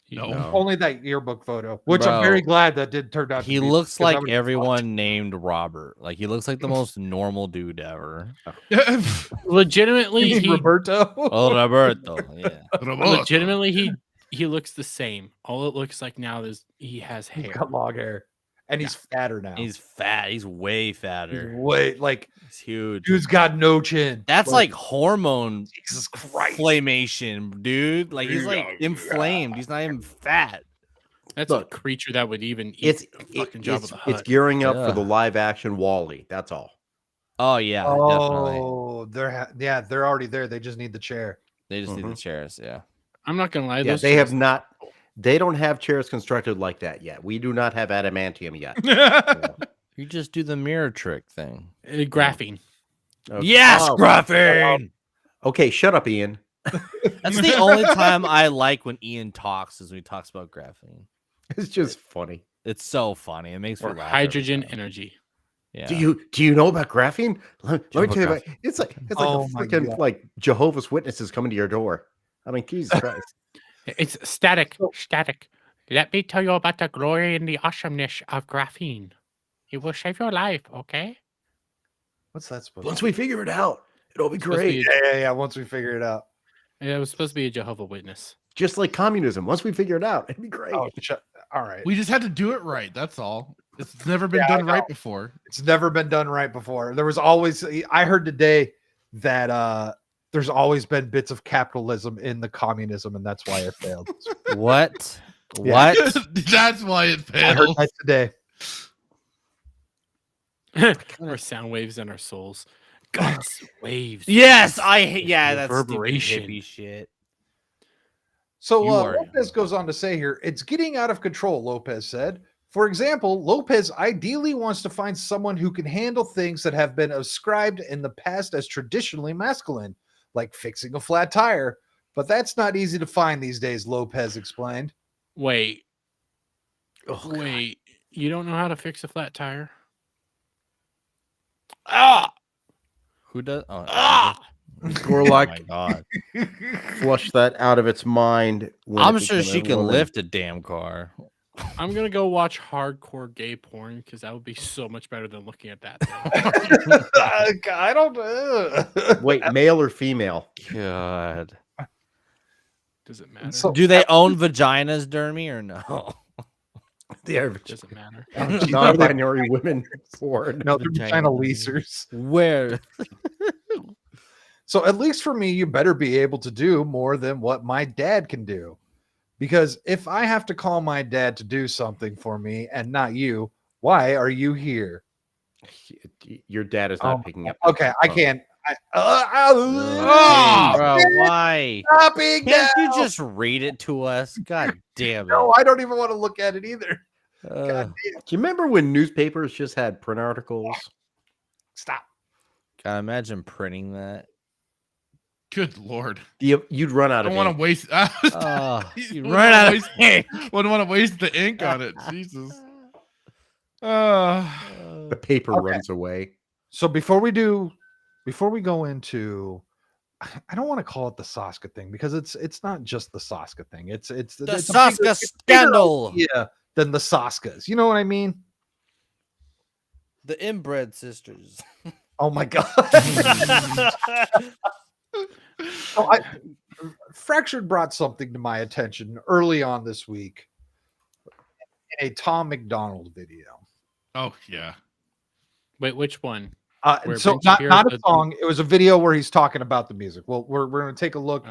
no. Only that yearbook photo, which I'm very Bro, glad that did turn out. He to be, looks 'cause I like would- everyone named Robert. Like he looks like the most normal dude ever. Legitimately, You mean he Roberto? Oh, Roberto. Yeah. legitimately he looks the same. All it looks like now is he has He's hair. got long hair, and he's fatter now. He's fat. He's way He's fatter. way like He's huge. dude's got no chin. That's like hormone Jesus Christ. inflammation, dude. Like he's like inflamed. He's not even fat. That's Look, a creature that would even eat It's the fucking Jabba it's, the it's Hutt. gearing up for Yeah. the live action Wall-E. That's all. Oh yeah, definitely. Oh, they're already there. They just need the chair. They just need the chairs. Yeah. I'm not gonna lie. Yeah, those they have chairs- not. They don't have chairs constructed like that yet. We do not have adamantium yet. You just do the mirror trick thing. graphene. Okay. Yes, Oh, graphene. Okay, shut up, Ian. That's the only time I like when Ian talks is when he talks about graphene. It's just funny. It's so funny. It makes me Or laugh. hydrogen every time. energy. Yeah. Do you know about graphene? Let me about tell you about it's like Oh a my freaking God. like Jehovah's Witnesses coming to your door. I mean, Jesus Christ. It's static. Static. Let me tell you about the glory and the awesomeness of graphene. It will save your life, okay? What's that supposed Once to we figure it out, it'll be Supposed to be great. Yeah. Once we figure it out. Yeah, it was supposed to be a Jehovah Witness. Just like communism. Once we figure it out, it'd be great. Oh, All right. We just had to do it right. That's all. It's never been done right before. It's never been done right before. There was always, I heard today that there's always been bits of capitalism in the communism, and that's why it failed. What? Yeah. What? That's why it I heard failed. that today. Our sound waves and our souls. Guts, waves. Yes, that's stupid reverberation. hippie shit. So You are- Lopez goes on to say here, it's getting out of control, Lopez said. For example, Lopez ideally wants to find someone who can handle things that have been ascribed in the past as traditionally masculine, like fixing a flat tire. But that's not easy to find these days, Lopez explained. Wait. Wait. You don't know how to fix a flat tire? Ah! Who does? Oh, Ah! Gorlak, oh my god! flush that out of its mind. when I'm it sure became she a can woman. lift a damn car. I'm gonna go watch hardcore gay porn because that would be so much better than looking at that thing. I don't. Wait, male or female? God. Does it matter? So- Do they own vaginas, Dermy, or no? They are Doesn't matter. non-binary women porn. No, they're vagina leasers. Where? So at least for me, you better be able to do more than what my dad can do. Because if I have to call my dad to do something for me and not you, why are you here? Your dad is not picking up. Okay, I phone. can't. Bro, why? Stopping Can't you now! just read it to us? God damn it. No, I don't even want to look at it either. Do you remember when newspapers just had print articles? Stop. God, imagine printing that. Good lord. You'd run out I of don't want ink. to waste. You Wouldn't run wanna out of waste- ink. Wouldn't want to waste the ink on it. Jesus. The paper Okay. runs away. So before we go into, I don't want to call it the Saska thing because it's not just the Saska thing. It's The it's a bigger- Saska it's a bigger scandal. idea than the Saskas. You know what I mean? The inbred sisters. Oh my god. So Fractured brought something to my attention early on this week in a Tom McDonald video. Oh yeah. Wait, which one? Where So Ben not Shapiro a said- song. It was a video where he's talking about the music. Well, we're going to take a look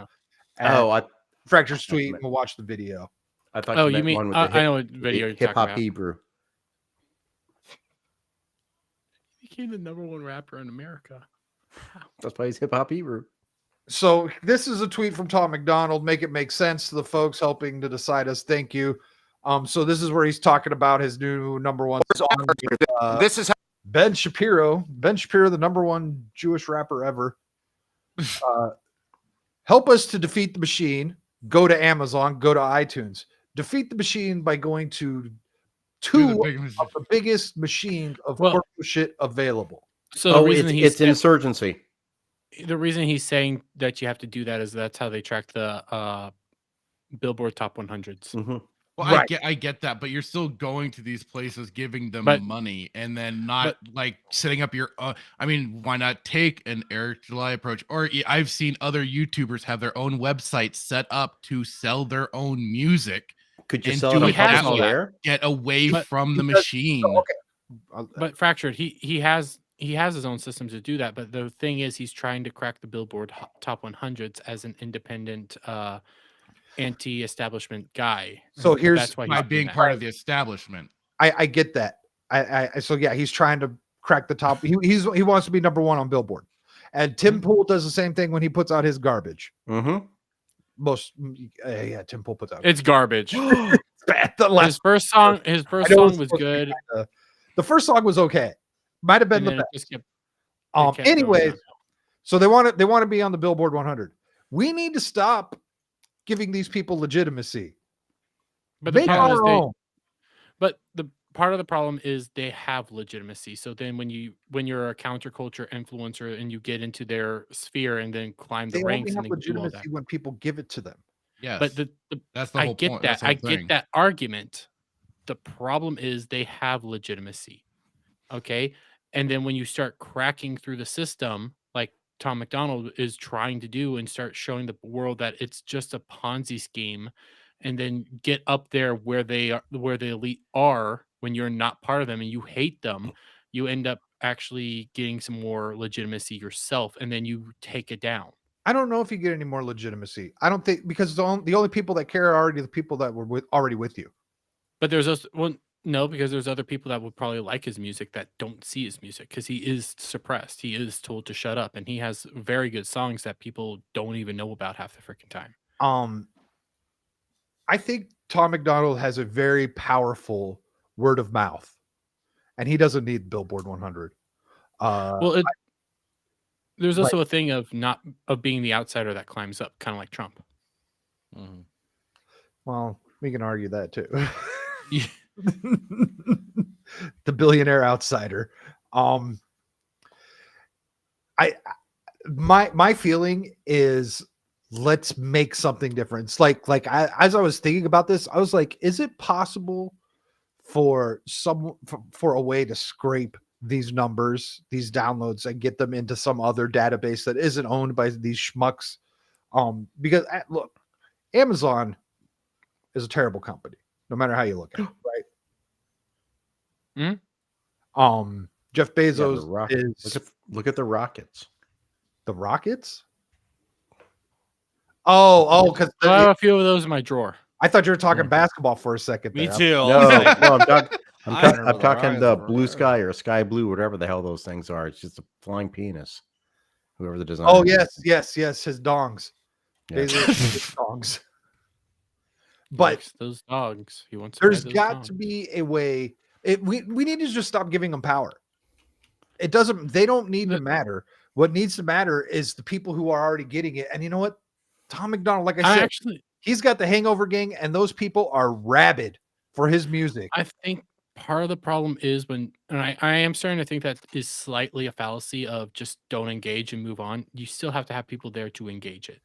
at Fractured's tweet and we'll watch the video. I thought Oh, you you meant mean one with I the know what video you're hip talking hop about. Hebrew. He became the #1 rapper in America. That's why he's hip hop Hebrew. So this is a tweet from Tom McDonald. Make it make sense to the folks helping to decide us. Thank you. So this is where he's talking about his new #1 song. This is how Ben Shapiro, the #1 Jewish rapper ever. Help us to defeat the machine. Go to Amazon, go to iTunes. Defeat the machine by going to two of the biggest machines of corporate shit available. So the reason it's insurgency. The reason he's saying that you have to do that is that's how they track the Billboard Top 100s. Well, I get that, but you're still going to these places, giving them money, and then not like setting up your. I mean, why not take an Eric July approach? Or I've seen other YouTubers have their own websites set up to sell their own music. Could you and sell do it it on that public way? air? Get away But- from the because- machine. But Fractured, he has his own system to do that. But the thing is, he's trying to crack the Billboard Top 100s as an independent, anti-establishment guy. So here's that's why By he's being doing part that. of the establishment. I get that. So yeah, he's trying to crack the top. He wants to be #1 on Billboard. And Tim Pool does the same thing when he puts out his garbage. Mm-hmm. Tim Pool puts out. It's garbage. It's bad. His first song was good. The first song was okay. Might have been And the then it best. just kept going Anyways, down. so they want to be on the Billboard 100. We need to stop giving these people legitimacy. But the Make problem is our own. but the part of the problem is they have legitimacy. So then when you're a counterculture influencer and you get into their sphere and then climb the They ranks only and have then do all that. legitimacy when people give it to them. Yes. But that's the I whole get point. that. That's the whole I get thing. that argument. The problem is they have legitimacy. Okay. And then when you start cracking through the system, like Tom McDonald is trying to do and start showing the world that it's just a Ponzi scheme and then get up there where they are, where the elite are, when you're not part of them and you hate them, you end up actually getting some more legitimacy yourself, and then you take it down. I don't know if you get any more legitimacy. I don't think, because the only people that care are already the people that were already with you. But there's also, well, no, because there's other people that would probably like his music that don't see his music because he is suppressed. He is told to shut up, and he has very good songs that people don't even know about half the freaking time. I think Tom McDonald has a very powerful word of mouth, and he doesn't need Billboard 100. Well, there's also a thing of being the outsider that climbs up, kind of like Trump. Well, we can argue that too. The billionaire outsider. My feeling is, let's make something different. It's as I was thinking about this, I was like, is it possible for a way to scrape these numbers, these downloads, and get them into some other database that isn't owned by these schmucks? Because look, Amazon is a terrible company, no matter how you look at it, right? Jeff Bezos is. Look at the Rockets. The Rockets? Oh, because I have a few of those in my drawer. I thought you were talking basketball for a second. Me there. too. No, I'm talking the blue are. sky or sky blue, whatever the hell those things are. It's just a flying penis. Whoever the designer. Oh yes, his dongs. Yeah. His dongs. But those dogs, he wants. There's got to be a way. We need to just stop giving them power. It doesn't. They don't need to matter. What needs to matter is the people who are already getting it. And you know what? Tom McDonald, like I said, he's got the Hangover gang, and those people are rabid for his music. I think part of the problem is when, and I am starting to think that is slightly a fallacy of just don't engage and move on. You still have to have people there to engage it.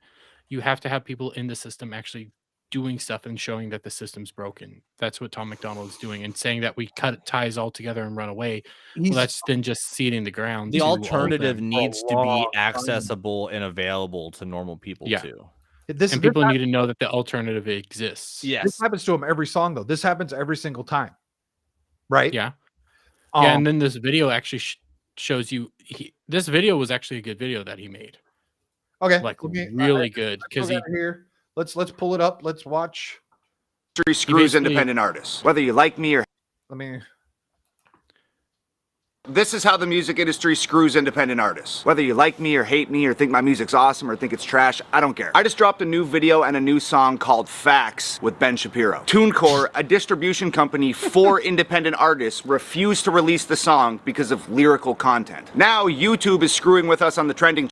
You have to have people in the system actually doing stuff and showing that the system's broken. That's what Tom McDonald is doing, and saying that we cut ties all together and run away. Well, that's then just seeding the ground. The to alternative open. needs to be accessible and available to normal people too. And people need to know that the alternative exists. Yes. This happens to him every song, though. This happens every single time. Right? Yeah. Yeah, and then this video actually shows you. This video was actually a good video that he made. Okay. Like really good. Because here. Let's pull it up. Let's watch. Screws independent artists. Whether you like me or this is how the music industry screws independent artists. Whether you like me or hate me or think my music's awesome or think it's trash, I don't care. I just dropped a new video and a new song called Facts with Ben Shapiro. TuneCore, a distribution company for independent artists, refused to release the song because of lyrical content. Now YouTube is screwing with us on the trending.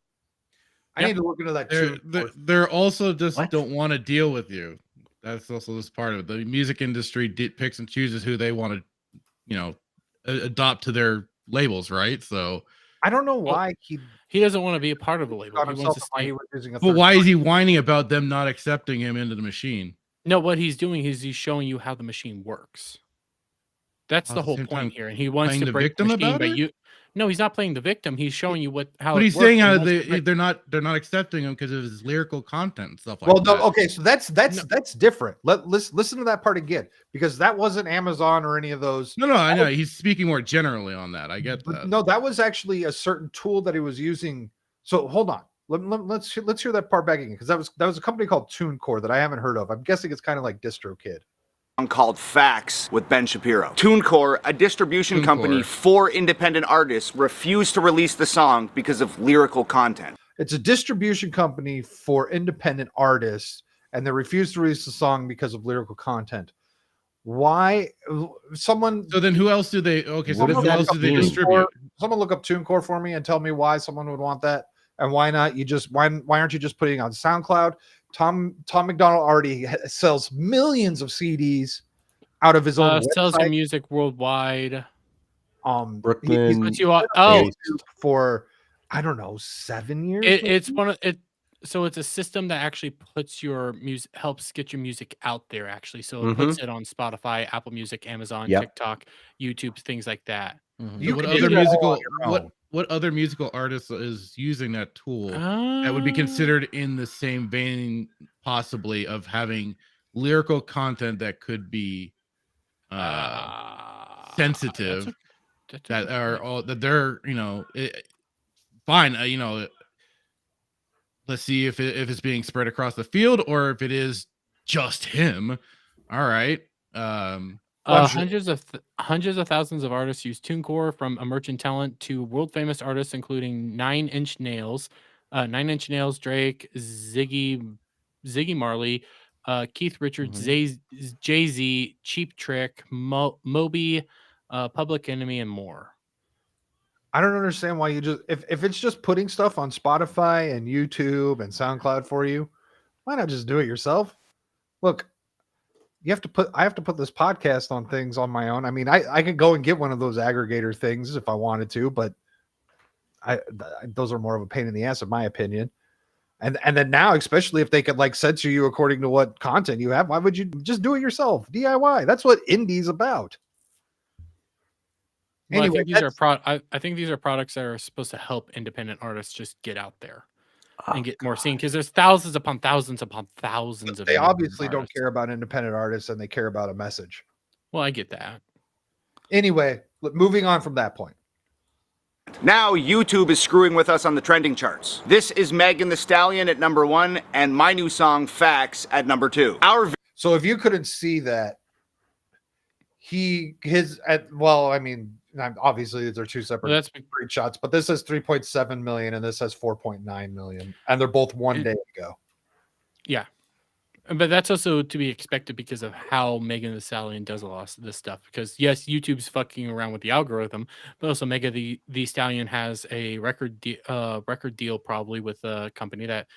I need to look into that. They're also just don't want to deal with you. That's also this part of it. The music industry picks and chooses who they want to, adopt to their labels, right? So I don't know why he doesn't want to be a part of the label. He wants to stay. But why is he whining about them not accepting him into the machine? No, what he's doing is he's showing you how the machine works. That's the whole point here, and he wants to break the machine. But no, he's not playing the victim. He's showing you how. But he's saying how they're not accepting him because of his lyrical content and stuff like that. Well, no, okay, so that's different. Let's listen to that part again, because that wasn't Amazon or any of those. No, I know he's speaking more generally on that. I get that. No, that was actually a certain tool that he was using. So hold on, let's hear that part back again, because that was a company called TuneCore that I haven't heard of. I'm guessing it's kind of like DistroKid. Called Facts with Ben Shapiro. TuneCore, a distribution company for independent artists, refused to release the song because of lyrical content. It's a distribution company for independent artists, and they refused to release the song because of lyrical content. Why? So then who else do they? Okay, so who else do they distribute? Someone look up TuneCore for me and tell me why someone would want that, and why not? Why aren't you just putting it on SoundCloud? Tom McDonald already sells millions of CDs out of his own website. Sells your music worldwide. Brooklyn. He puts you on for I don't know 7 years. It's one of it. So it's a system that actually puts your music, helps get your music out there. Actually, so it puts it on Spotify, Apple Music, Amazon, TikTok, YouTube, things like that. What other musical artist is using that tool that would be considered in the same vein, possibly, of having lyrical content that could be sensitive, that are all that they're fine. Let's see if it's being spread across the field or if it is just him. All right. Hundreds of thousands of artists use TuneCore, from emerging talent to world famous artists, including Nine Inch Nails, Drake, Ziggy Marley, Keith Richards, Jay Z, Cheap Trick, Moby, Public Enemy, and more. I don't understand why you just if it's just putting stuff on Spotify and YouTube and SoundCloud for you, why not just do it yourself? Look, I have to put this podcast on things on my own. I mean, I could go and get one of those aggregator things if I wanted to, but those are more of a pain in the ass, in my opinion. And then now, especially if they could like censor you according to what content you have, why would you just do it yourself? DIY. That's what indie's about. Well, Anyway, I think these are products that are supposed to help independent artists just get out there and get more seen, because there's thousands upon thousands upon thousands of. They obviously don't care about independent artists, and they care about a message. Well, I get that. Anyway, moving on from that point. Now YouTube is screwing with us on the trending charts. This is Megan Thee Stallion at number 1 and my new song Facts at number 2. So if you couldn't see that, obviously they're two separate screenshots, but this has 3.7 million and this has 4.9 million, and they're both one day ago. Yeah, but that's also to be expected because of how Megan Thee Stallion does a lot of this stuff. Because yes, YouTube's fucking around with the algorithm, but also Megan Thee Stallion has a record deal probably with a company that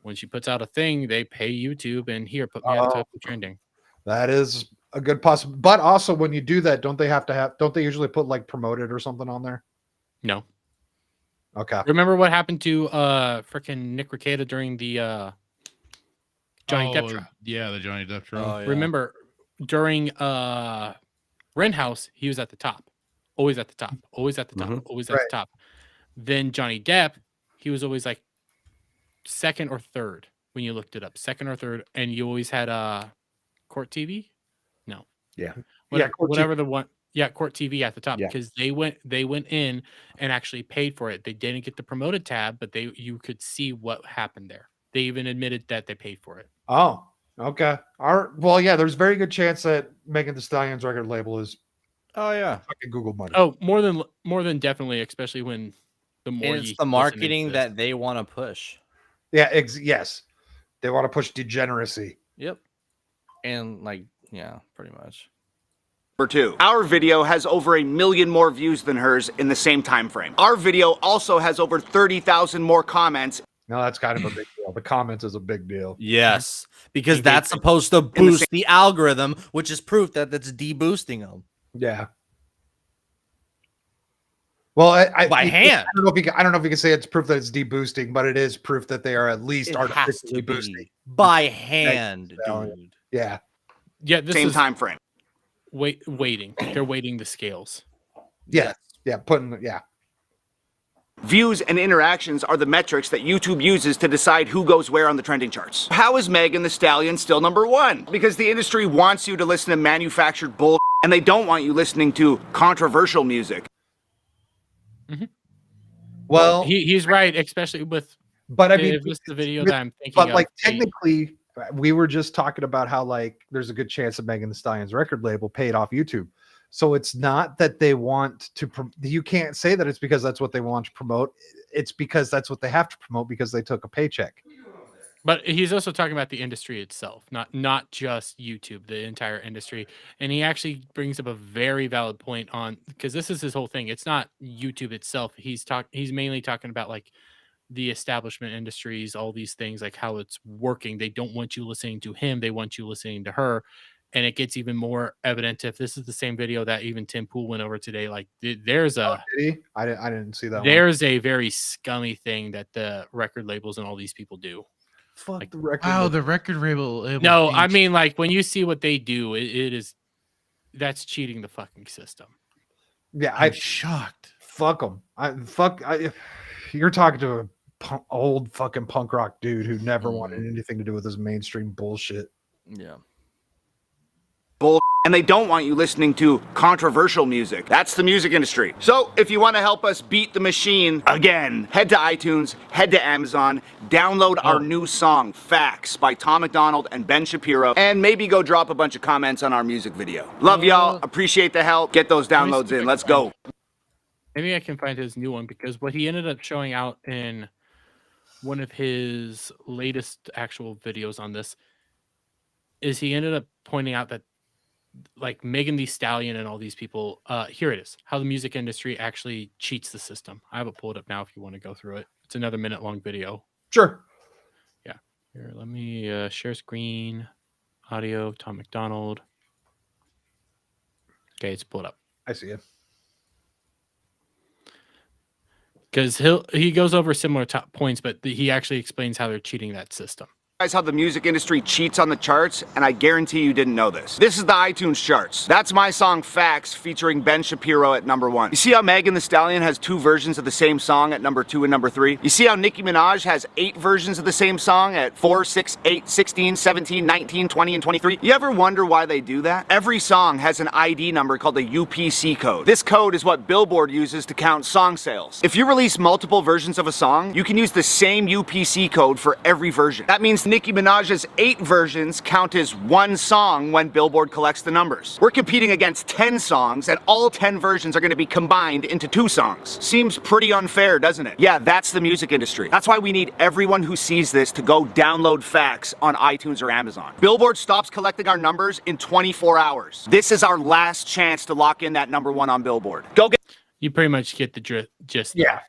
when she puts out a thing, they pay YouTube and here put me at the top of trending. That is a good possibility. But also, when you do that, don't they usually put like promoted or something on there? No. Okay. Remember what happened to freaking Nick Rekieta during the Johnny Depp trial? Yeah, the Johnny Depp trial. Oh, yeah. Remember during Ren House, he was at the top. Always at the top. Always at the top. Always at the top. Then Johnny Depp, he was always like second or third when you looked it up. Second or third, and you always had Court TV? No. Yeah. Whatever the one. Yeah, Court TV at the top, because they went in and actually paid for it. They didn't get the promoted tab, but you could see what happened there. They even admitted that they paid for it. Oh, okay. Well, yeah, there's very good chance that Megan Thee Stallion's record label is fucking Google money. Oh, more than definitely, especially when the more it's the marketing that they want to push. Yeah, yes. They want to push degeneracy. Yep. And pretty much. Number 2. Our video has over 1 million more views than hers in the same time frame. Our video also has over 30,000 more comments. No, that's kind of a big deal. The comments is a big deal. Yes, because that's supposed to boost the algorithm, which is proof that that's deboosting them. Yeah. Well, by hand. I don't know if you can say it's proof that it's deboosting, but it is proof that they are at least artificially boosting by hand, dude. Yeah. Yeah. This same time frame. Waiting. They're weighting the scales. Yeah. Yeah. Views and interactions are the metrics that YouTube uses to decide who goes where on the trending charts. How is Megan Thee Stallion still number 1? Because the industry wants you to listen to manufactured bull, and they don't want you listening to controversial music. Mm-hmm. Well, he's right, especially with. But I mean, this is the video that I'm thinking. But technically, we were just talking about how there's a good chance that Megan Thee Stallion's record label paid off YouTube. So it's not that they want to. You can't say that it's because that's what they want to promote. It's because that's what they have to promote because they took a paycheck. But he's also talking about the industry itself, not just YouTube, the entire industry. And he actually brings up a very valid point on, because this is his whole thing. It's not YouTube itself. He's mainly talking about the establishment industries, all these things, like how it's working. They don't want you listening to him. They want you listening to her. And it gets even more evident if this is the same video that even Tim Pool went over today. There's a. Did he? I didn't see that. There's a very scummy thing that the record labels and all these people do. Fuck the record. Wow, the record label. No, I mean, when you see what they do, that's cheating the fucking system. Yeah, I'm shocked. Fuck them. You're talking to a old fucking punk rock dude who never wanted anything to do with this mainstream bullshit. Yeah. bull, and they don't want you listening to controversial music. That's the music industry. So if you want to help us beat the machine again, head to iTunes, head to Amazon, download our new song, Facts, by Tom McDonald and Ben Shapiro, and maybe go drop a bunch of comments on our music video. Love y'all, appreciate the help, get those downloads in, let's go. Maybe I can find his new one, because what he ended up showing out in one of his latest actual videos on this is he ended up pointing out that, like, Megan Thee Stallion and all these people, here it is, how the music industry actually cheats the system. I have it pulled up now if you want to go through it. It's another minute-long video. Sure. Yeah. Here, let me share screen, audio, Tom McDonald. Okay, it's pulled up. I see it. Because he goes over similar top points, but he actually explains how they're cheating that system. Guys, how the music industry cheats on the charts, and I guarantee you didn't know this. This is the iTunes charts. That's my song Facts featuring Ben Shapiro at #1. You see how Megan Thee Stallion has 2 versions of the same song at #2 and #3? You see how Nicki Minaj has 8 versions of the same song at 4, 6, 8, 16, 17, 19, 20, and 23? You ever wonder why they do that? Every song has an ID number called the UPC code. This code is what Billboard uses to count song sales. If you release multiple versions of a song, you can use the same UPC code for every version. That means Nicki Minaj's 8 versions count as 1 song when Billboard collects the numbers. We're competing against 10 songs, and all 10 versions are going to be combined into 2 songs. Seems pretty unfair, doesn't it? Yeah, that's the music industry. That's why we need everyone who sees this to go download Facts on iTunes or Amazon. Billboard stops collecting our numbers in 24 hours. This is our last chance to lock in that #1 on Billboard. Go get... You pretty much get the gist. Yeah.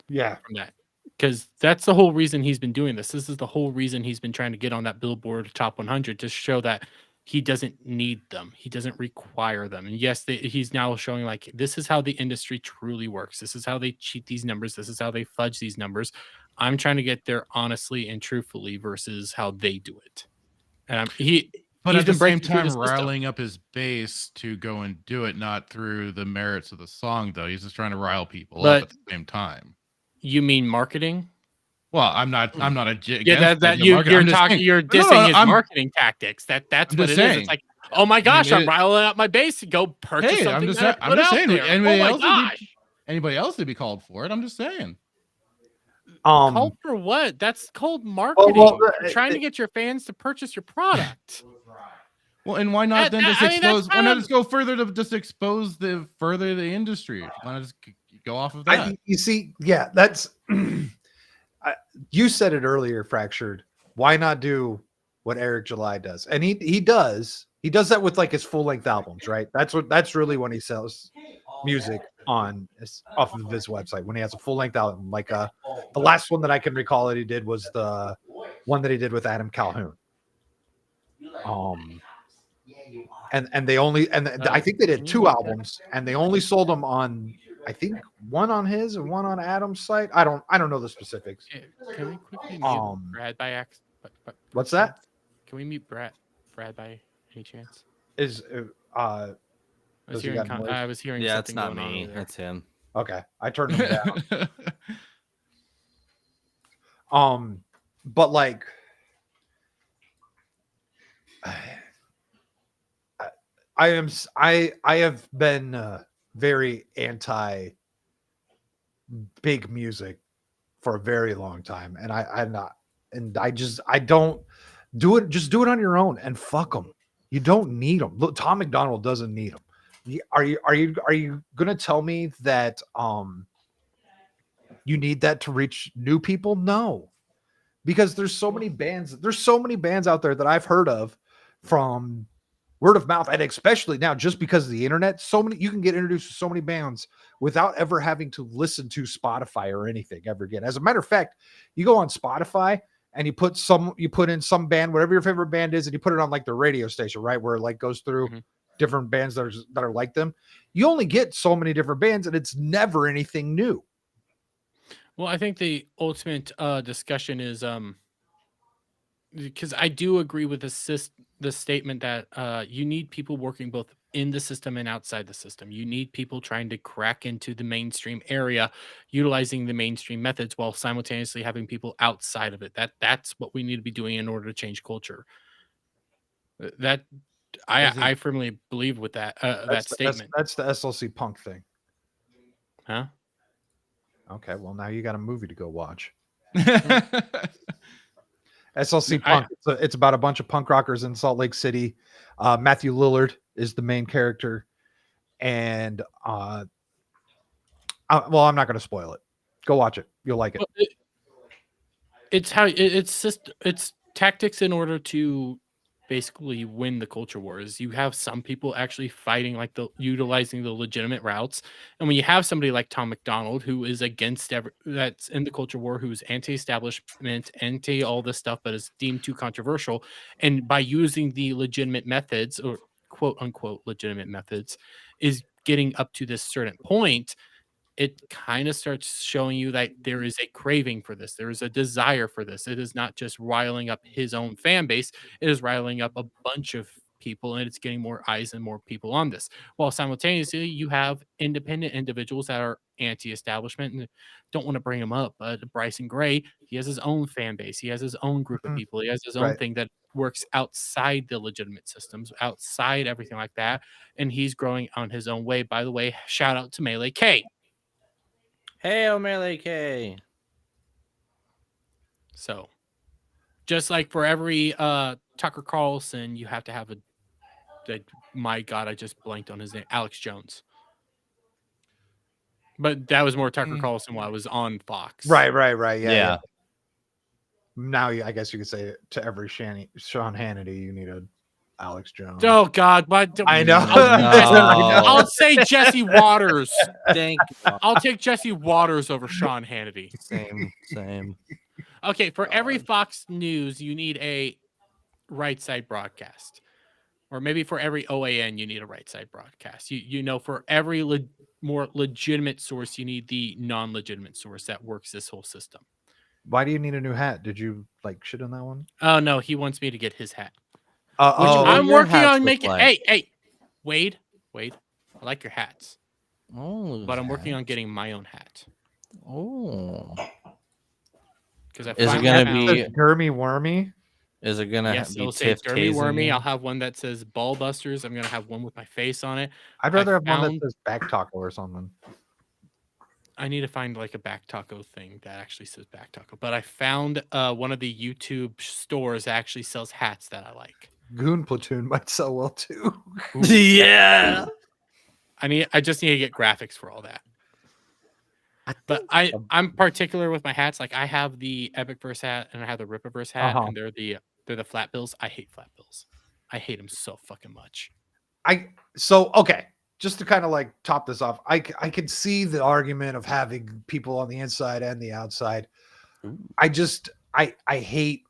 Yeah. From that. Because that's the whole reason he's been doing this. This is the whole reason he's been trying to get on that Billboard Top 100, to show that he doesn't need them. He doesn't require them. And yes, he's now showing, like, this is how the industry truly works. This is how they cheat these numbers. This is how they fudge these numbers. I'm trying to get there honestly and truthfully versus how they do it. And but at the same time, riling up his base to go and do it, not through the merits of the song, though. He's just trying to rile people up at the same time. You mean marketing? Well, I'm not a you're dissing his marketing tactics. That's what it is. It's like, oh my gosh, I'm riling up my base to go purchase something. I'm just saying. Anybody else would be called for it. I'm just saying. Called for what? That's called marketing. You're trying to get your fans to purchase your product. Well, and why not then just expose? Why not just go further to just expose further the industry? Why not just go off of that? You see, yeah, that's you said it earlier, Fractured. Why not do what Eric July does? And he does that with, like, his full-length albums, right? That's really when he sells music off of his website, when he has a full-length album. Like the last one that I can recall that he did was the one that he did with Adam Calhoun. And they only I think they did 2 albums, and they only sold them on, I think, one on his and one on Adam's site. I don't know the specifics. Can we quickly mute Brad by accident? What's that? Can we mute Brad by any chance? I was hearing. Yeah, it's not me. It's him. Okay, I turned him down. But like, I have been very anti big music for a very long time, and I don't do it. Just do it on your own and fuck them. You don't need them. Look, Tom McDonald doesn't need them. Are you gonna tell me that you need that to reach new people? No, because there's so many bands. There's so many bands out there that I've heard of from word of mouth, and especially now just because of the internet. So many, you can get introduced to so many bands without ever having to listen to Spotify or anything ever again. As a matter of fact, you go on Spotify and you put in some band, whatever your favorite band is, and you put it on, like, the radio station, right, where it, like, goes through different bands that are like them. You only get so many different bands, and it's never anything new. Well, I think the ultimate discussion is because I do agree with the statement that you need people working both in the system and outside the system. You need people trying to crack into the mainstream area, utilizing the mainstream methods while simultaneously having people outside of it. That's what we need to be doing in order to change culture. That I firmly believe with that that statement. That's the SLC Punk thing. Huh? Okay, well now you got a movie to go watch. SLC I- Punk. It's about a bunch of punk rockers in Salt Lake City. Matthew Lillard is the main character, and well, I'm not going to spoil it. Go watch it. You'll like it. Well, it's how it's just it's tactics in order to basically win the culture wars. You have some people actually fighting like utilizing the legitimate routes, and when you have somebody like Tom McDonald who is against that's in the culture war, who's anti-establishment, anti all this stuff, but is deemed too controversial, and by using the legitimate methods or quote unquote legitimate methods, is getting up to this certain point. It kind of starts showing you that there is a craving for this. There is a desire for this. It is not just riling up his own fan base. It is riling up a bunch of people, and it's getting more eyes and more people on this. While simultaneously, you have independent individuals that are anti-establishment and don't want to bring him up. But Bryson Gray, he has his own fan base. He has his own group of people. He has his own Right. thing that works outside the legitimate systems, outside everything like that. And he's growing on his own way. By the way, shout out to Melee K. Hey, O'Malley K. So, just like for every Tucker Carlson, you have to have my God, I just blanked on his name, Alex Jones. But that was more Tucker Carlson while I was on Fox. Right. Yeah. Now, I guess you could say to every Sean Hannity, you need a Alex Jones. Oh God, what? I know. I'll say Jesse Waters. Thank you. I'll take Jesse Waters over Sean Hannity. Same. Okay, for every Fox News, you need a right side broadcast, or maybe for every OAN, you need a right side broadcast. You know, for every more legitimate source, you need the non-legitimate source that works this whole system. Why do you need a new hat? Did you like shit on that one? Oh no, he wants me to get his hat. I'm working on making. Hey, Wade, I like your hats. Oh, but I'm working on getting my own hat. Oh, because I is it gonna be Gurmy Wormy? Is it gonna yes, be it'll say Tiff Dermy tasing Wormy. you? I'll have one that says Ball Busters. I'm gonna have one with my face on it. I'd rather have one that says Back Taco or something. I need to find like a Back Taco thing that actually says Back Taco. But I found one of the YouTube stores that actually sells hats that I like. Goon Platoon might sell well too. Yeah. I just need to get graphics for all that. But I'm particular with my hats. Like I have the Epic Verse hat and I have the Rippaverse hat, and they're the flat bills. I hate flat bills. I hate them so fucking much. Okay, just to kind of like top this off, I can see the argument of having people on the inside and the outside. I hate.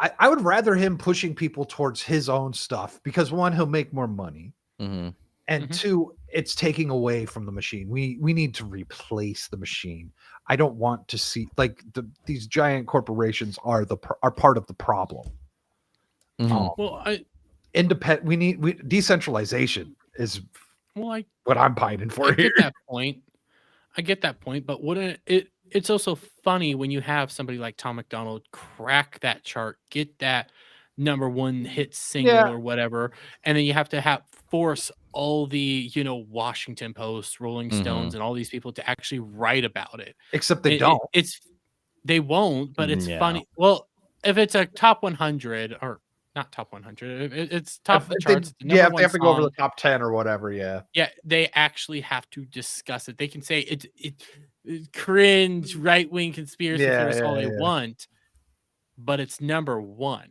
I would rather him pushing people towards his own stuff because one, he'll make more money, and two, it's taking away from the machine. We need to replace the machine. I don't want to see like these giant corporations are part of the problem. Well, independent. We need decentralization is what I'm pining for here. I get that point, but wouldn't it's also funny when you have somebody like Tom McDonald crack that chart, get that #1 hit single or whatever, and then you have to force all the Washington Post, Rolling Stones, and all these people to actually write about it. Except they don't. They won't, but it's funny. Well, if it's a top 100 or not top 100, it's top of the charts. If they have to go over the top 10 or whatever. Yeah, they actually have to discuss it. They can say it's cringe, right wing conspiracy theorists all they want, but it's #1.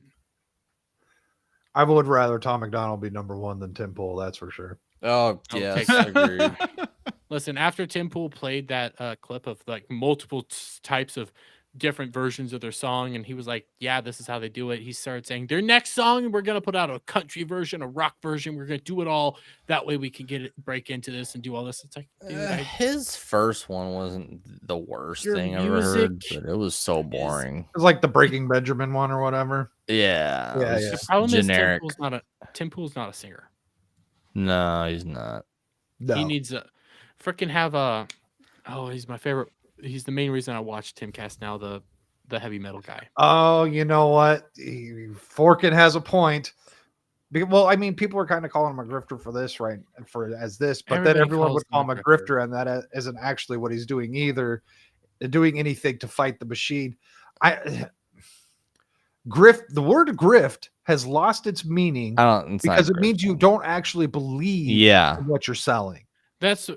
I would rather Tom McDonald be #1 than Tim Pool. That's for sure. Oh yes, agreed. Listen, after Tim Pool played that clip of like multiple types of different versions of their song, and he was like, "Yeah, this is how they do it." He started saying, "Their next song, we're gonna put out a country version, a rock version. We're gonna do it all. That way, we can break into this and do all this." It's like, dude, his first one wasn't the worst thing I've ever heard, but it was so boring. It was like the Breaking Benjamin one or whatever. Yeah, The problem generic. is Tim Pool's not a singer. No, he's not. No. He needs a freaking have a. Oh, he's my favorite. He's the main reason I watch Timcast now. The heavy metal guy. Oh, you know what? Forkin has a point. Well, I mean, people are kind of calling him a grifter for this, right? As this, but Everybody then everyone calls would call him him a a grifter. grifter, and that isn't actually what he's doing either. Doing anything to fight the machine. The word grift has lost its meaning because it means you don't actually believe in what you're selling. That's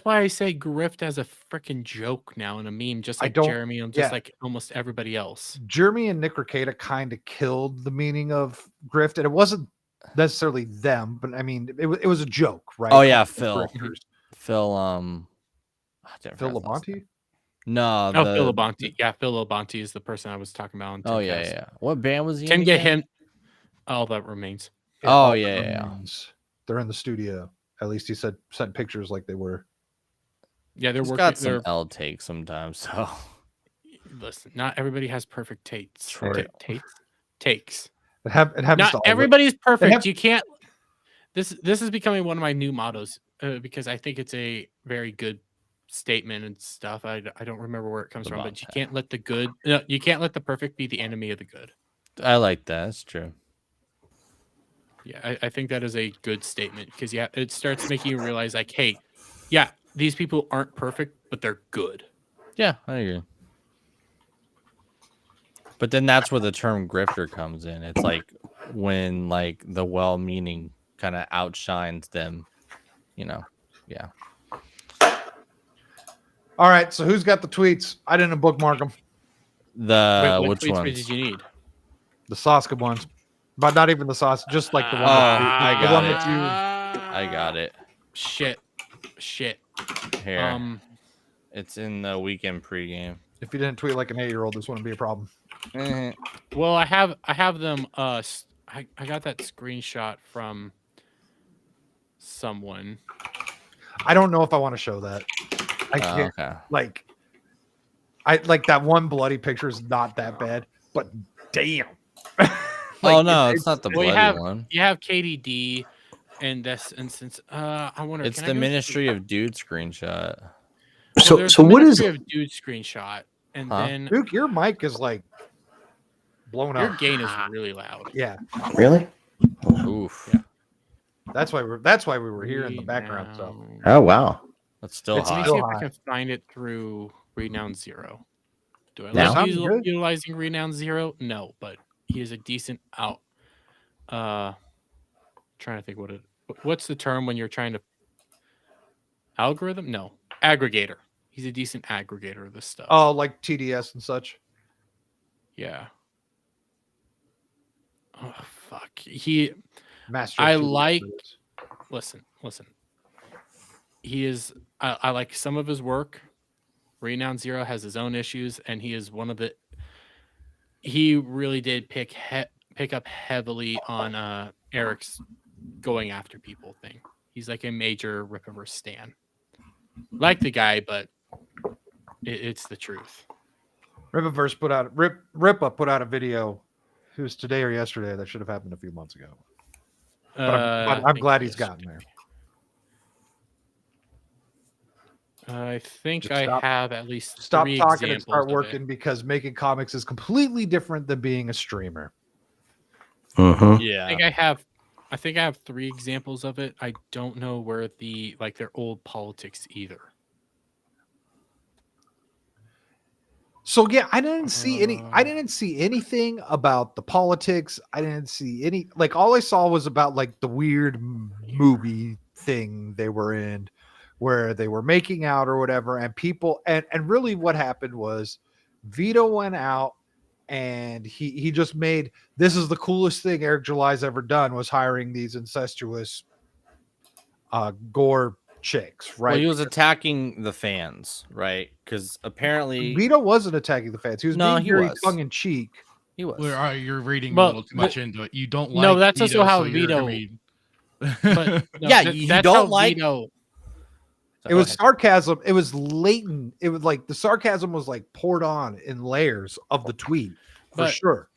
why I say grift as a freaking joke now in a meme, just like Jeremy and just like almost everybody else. Jeremy and Nick Rekieta kind of killed the meaning of grift, and it wasn't necessarily them, but I mean, it was a joke, right? Oh yeah, Phil Labonte. No, Phil Labonte. Yeah, Phil Labonte is the person I was talking about. Oh yeah. What band was he Can in get again? him. All that remains. Oh yeah. They're in the studio. At least he sent pictures like they were. Yeah, they're He's working. got some L takes sometimes. So listen, not everybody has perfect takes. Right. Takes. Not everybody's perfect. You can't. This is becoming one of my new mottos because I think it's a very good statement and stuff. I don't remember where it comes from, but you can't let the good. You can't let the perfect be the enemy of the good. I like that. That's true. Yeah, I think that is a good statement because it starts making you realize like, hey, yeah, these people aren't perfect, but they're good. Yeah, I agree. But then that's where the term grifter comes in. It's like when like the well-meaning kind of outshines them, Yeah. All right, so who's got the tweets? I didn't bookmark them. What Which tweets ones? did you need? The Saska ones, but not even the sauce. Just like the one. I got it. That I got it. Shit. Here. It's in the weekend pregame. If you didn't tweet like an 8-year-old, this wouldn't be a problem. Well, I have them. I got that screenshot from someone. I don't know if I want to show that. I can't. Like that one bloody picture is not that bad, but damn. It's not the bloody one. You have KDD in this instance. I wonder. It's the Ministry of Dude screenshot. So what is Ministry of Dude screenshot? And then Duke, your mic is like blown your up. gain is really loud. Yeah. Really? Oof. Yeah. That's why we were here in the background. So. Oh wow. That's still Let me high. see if I can find it through Renown Zero. Do I Now? like utilizing Renown Zero? No, but he is a decent out. Trying to think what's the term when you're trying to algorithm? No, aggregator. He's a decent aggregator of this stuff. Oh, like TDS and such. Yeah. Oh fuck. Master. I like. Listen. He is. I like some of his work. Renown Zero has his own issues, and he is one of the. He really did pick up heavily on Eric's going after people thing. He's like a major Rippaverse stan. Like the guy, but it's the truth. Rippaverse Rippa put out a video. It was today or yesterday. That should have happened a few months ago. But I'm glad he's gotten there. I think I have at least stop three talking and examples start of working it. because making comics is completely different than being a streamer. Yeah. I think I have 3 examples of it. I don't know where their old politics either. So yeah, I didn't see anything about the politics. I didn't see any, like, all I saw was about like the weird movie thing they were in where they were making out or whatever, and people and really what happened was Vito went out and he just made, this is the coolest thing Eric July's ever done, was hiring these incestuous gore chicks, right? Well, he was attacking the fans, right? Because apparently Vito wasn't attacking the fans. He was being very was. tongue in cheek. He was. You're reading a little too much into it. You don't like. No, that's also how so you're Vito. gonna be- But no, Yeah, you that's don't how like- Vito. It was sarcasm. It was latent. It was like the sarcasm was like poured on in layers of the tweet for But sure.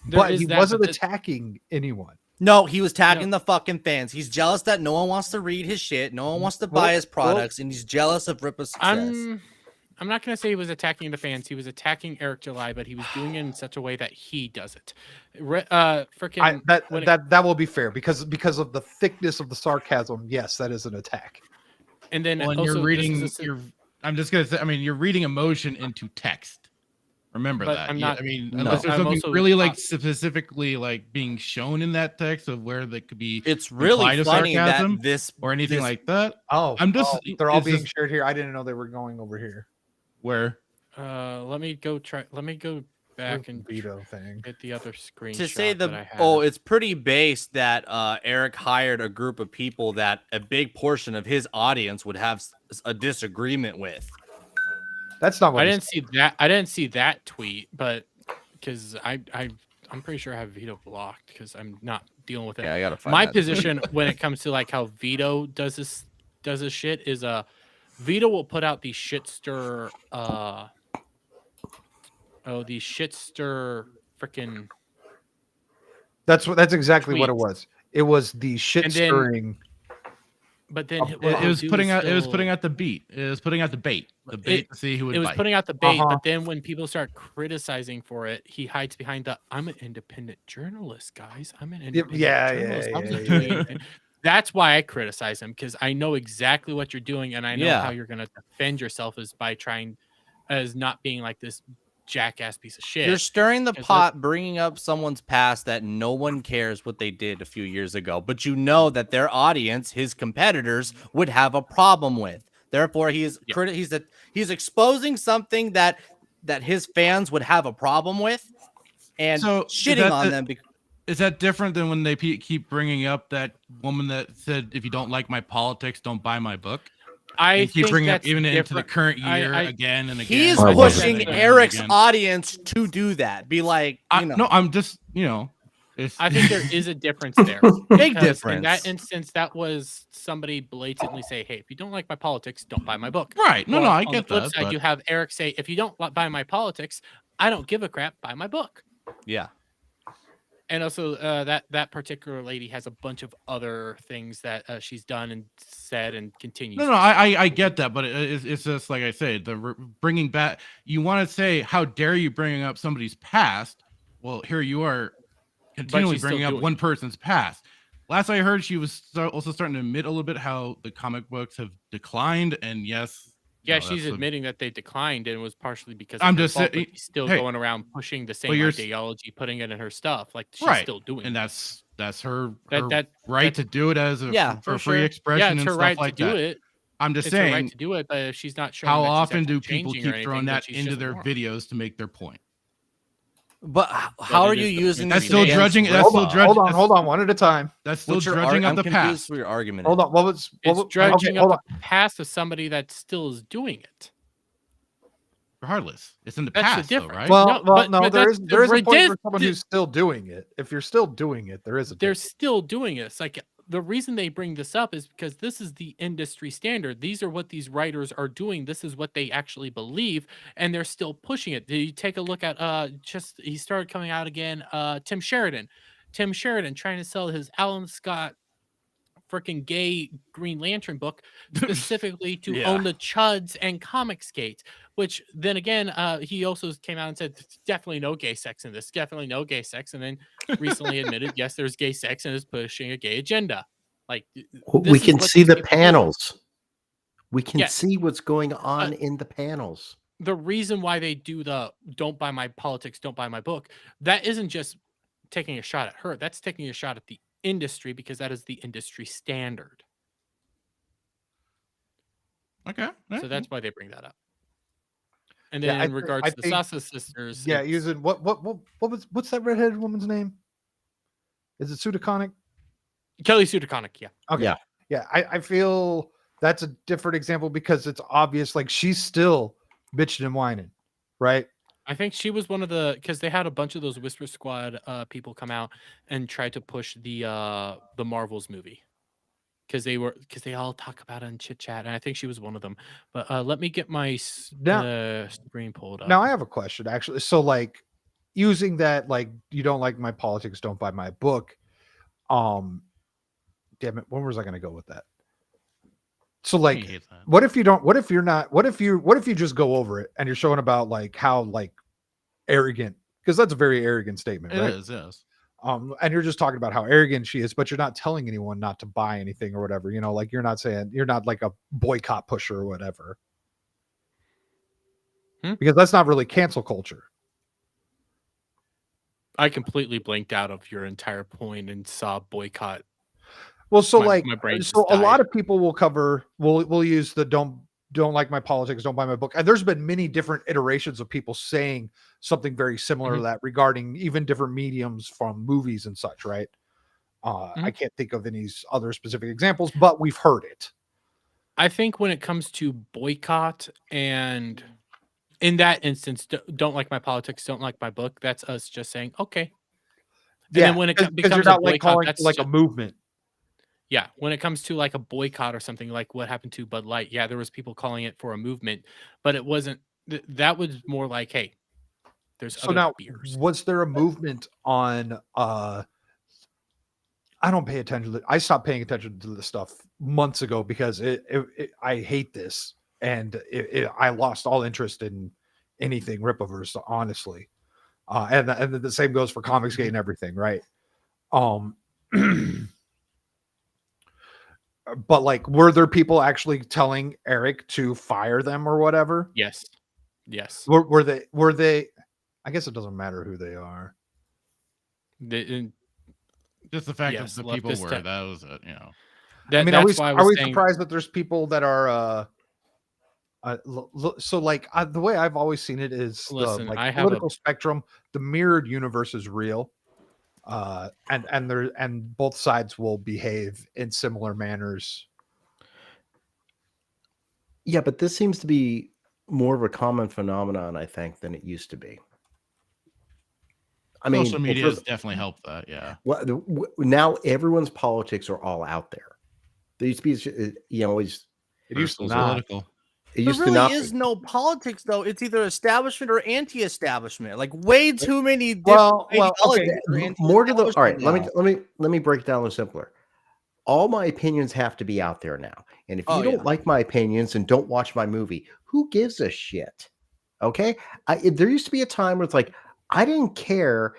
there But is he that, wasn't but attacking anyone. No, he was tagging the fucking fans. He's jealous that no one wants to read his shit. No one wants to buy his products, and he's jealous of Rippa's success. I'm not gonna say he was attacking the fans. He was attacking Eric July, but he was doing it in such a way that he does it. Freaking That will be fair because of the thickness of the sarcasm. Yes, that is an attack. And then When also, you're reading, this is I'm just gonna say, I mean, you're reading emotion into text. Remember But that. I'm not- I mean, No. unless there's I'm something also really like not- specifically like being shown in that text of where that could be. It's really implied of funny sarcasm that this or anything this- like that. Oh, I'm just. they're all it's being just- shared here. I didn't know they were going over here. where. let me go back and veto thing. get the other screen. to say that I the have. it's pretty base that Eric hired a group of people that a big portion of his audience would have a disagreement with. That's not what I he didn't see that. I didn't see that tweet, but because I'm pretty sure I have Vito blocked because I'm not dealing with it. Yeah, I gotta find My that. position when it comes to like how Vito does this shit is Vito will put out these shitster these shitster freaking. That's exactly what it tweets. was. It was the shit And then- stirring. But then It was putting out. It was putting out the beat. It was putting out the bait. The bait to see who would. It was bite. putting out the bait, but then when people start criticizing for it, he hides behind the "I'm an independent journalist, guys. I'm an independent journalist. I'm not doing anything." That's why I criticize him because I know exactly what you're doing, and I know how you're going to defend yourself is by trying as not being like this jackass piece of shit. You're stirring the 'Cause pot, bringing up someone's past that no one cares what they did a few years ago, but you know that their audience, his competitors, would have a problem with. Therefore, he's exposing something that his fans would have a problem with, and shitting on them. Is that different than when they keep bringing up that woman that said, "If you don't like my politics, don't buy my book"? I keep think bringing up that's even into the different. current year I- again and again. He's and pushing again and Eric's again. audience to do that. Be like, No, I'm just, it's, I think there is a difference there. Big Because difference. In that instance, that was somebody blatantly say, "Hey, if you don't like my politics, don't buy my book." Right. No, I on get the flip that, side, but- you have Eric say, "If you don't buy my politics, I don't give a crap. Buy my book." Yeah. And also, that particular lady has a bunch of other things that she's done and said and continues. No, I get that, but it's just like I say, bringing back. You want to say, "How dare you bring up somebody's past?" Well, here you are, continually she's still bringing up doing one it. person's past. Last I heard, she was also starting to admit a little bit how the comic books have declined, and yes. Yeah, no, she's that's admitting that they declined, and it was partially because I'm of her just fault, saying- but she's still hey, going around pushing the same you're ideology, putting it in her stuff. Like she's right, still doing and it. that's her That right to do it as for free expression Yeah, and it's her stuff right like to do that. it. I'm just It's her right saying, to do it, but if she's not showing how that she's often actually do people changing or keep throwing anything, then that she's into just their ignoring. videos to make their point? But how But are it you is the using point That's this still man's judging. That's rip still off? judging. Hold on, one at a time. That's still What's your judging I'm of the confused past. for your argument. Hold on. What was It's okay, judging hold up on. the past of somebody that still is doing it. Regardless, it's in the That's the past, though, difference. right? Well, No, but there that's is the a point for ridic- someone who's still doing it. If you're still doing it, there is a They're difference. still doing it. It's like the reason they bring this up is because this is the industry standard. These are what these writers are doing. This is what they actually believe, and they're still pushing it. Do you take a look at he started coming out again, Tim Sheridan trying to sell his Alan Scott freaking gay Green Lantern book specifically to Yeah. own the chuds and comic skates, which then again he also came out and said definitely no gay sex in this, definitely no gay sex, and then recently admitted yes there's gay sex and is pushing a gay agenda. Like We can see the panels. We can Yes. see what's going on in the panels. The reason why they do the don't buy my politics, don't buy my book, that isn't just taking a shot at her, that's taking a shot at the industry because that is the industry standard. Okay. So that's why they bring that up. And Yeah, then I in think- regards I to the think- Sasa sisters, Yeah, it's- using what's that redheaded woman's name? Is it Sudaconic? Kelly Sudaconic, yeah. Okay. Yeah, I feel that's a different example because it's obvious like she's still bitching and whining, right? I think she was one of the because they had a bunch of those Whisper Squad people come out and try to push the Marvels movie because they all talk about it in chit chat, and I think she was one of them. But let me get my screen pulled up. Now I have a question actually. So like using that like you don't like my politics, don't buy my book. Damn it, when was I going to go with that? So I like, hate that. what if you don't? What if you're not? What if you just go over it and you're showing about like how like arrogant, because that's a very arrogant statement, It right? is, yes. And you're just talking about how arrogant she is, but you're not telling anyone not to buy anything or whatever. You know, like you're not saying, you're not like a boycott pusher or whatever, because that's not really cancel culture. I completely blanked out of your entire point and saw boycott. Well, so My like, brain so just a lot died. of people will use the don't like my politics, don't buy my book. And there's been many different iterations of people saying something very similar to that regarding even different mediums from movies and such, right? I can't think of any other specific examples, but we've heard it. I think when it comes to boycott, and in that instance, don't like my politics, don't like my book, that's us just saying, okay. And then when it because becomes you're a not like boycott, calling it that's like a just, movement. yeah, when it comes to like a boycott or something like what happened to Bud Light, yeah, there was people calling it for a movement, but it wasn't. That was more like, hey, there's So other now, beers. was there a movement on I don't pay attention to I stopped paying attention to this stuff months ago because I hate this, and I lost all interest in anything Rippaverse, honestly. And the same goes for Comicsgate and everything, right? But like, were there people actually telling Eric to fire them or whatever? Yes. Yes. Were they? I guess it doesn't matter who they are. Just the fact yes, that the people leftist were, tech. that was it, you know. I mean, that's why I was are we saying, surprised that there's people that are so like the way I've always seen it is Listen, the I like have a- political spectrum, the mirrored universe is real. And both sides will behave in similar manners. Yeah, but this seems to be more of a common phenomenon, I think, than it used to be. I mean, Social media has definitely helped that, yeah. well, now everyone's politics are all out there. There used to be, always. It used to Personal, not. political. It There used to really not is be. no politics, though. It's either establishment or anti-establishment. Like way too many different Well, okay. ideologies are More to the. All right, anti-establishment let me break it down a little simpler. All my opinions have to be out there now, and if you Oh, don't yeah. like my opinions and don't watch my movie, who gives a shit? Okay, there used to be a time where it's like I didn't care.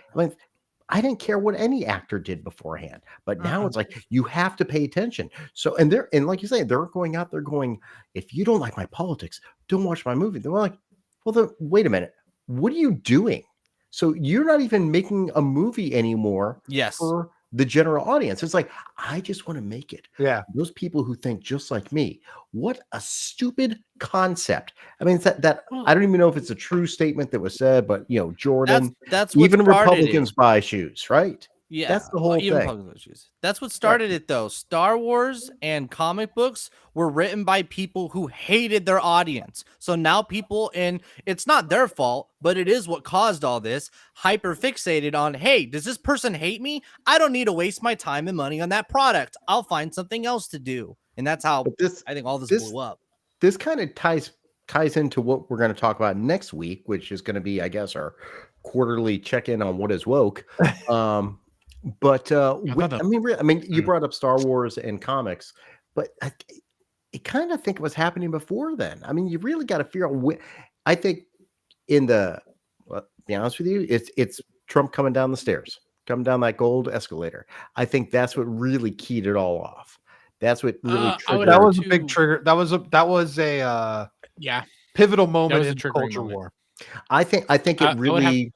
I didn't care what any actor did beforehand, but now it's like you have to pay attention. So, and like you say, they're going out there going, if you don't like my politics, don't watch my movie. They're like, well, then wait a minute, what are you doing? So you're not even making a movie anymore. Yes. For the general audience. It's like, I just want to make it. Yeah. Those people who think just like me, what a stupid concept. I mean, it's that I don't even know if it's a true statement that was said, but Jordan, That's what even started Republicans it. buy shoes, right? Yeah, That's the whole even thing. public issues. That's what started it, though. Star Wars and comic books were written by people who hated their audience. So now people, and it's not their fault, but it is what caused all this, hyper fixated on, hey, does this person hate me? I don't need to waste my time and money on that product. I'll find something else to do. And that's how I think all this blew up. This kind of ties into what we're going to talk about next week, which is going to be, I guess, our quarterly check-in on what is woke. But I mean, you brought up Star Wars and comics, but I kind of think it was happening before then. I mean, you really got to figure out. I think to be honest with you, it's Trump coming down the stairs, coming down that gold escalator. I think that's what really keyed it all off. That's what really triggered. That was a big trigger. That was a pivotal moment in the culture war. I think it really.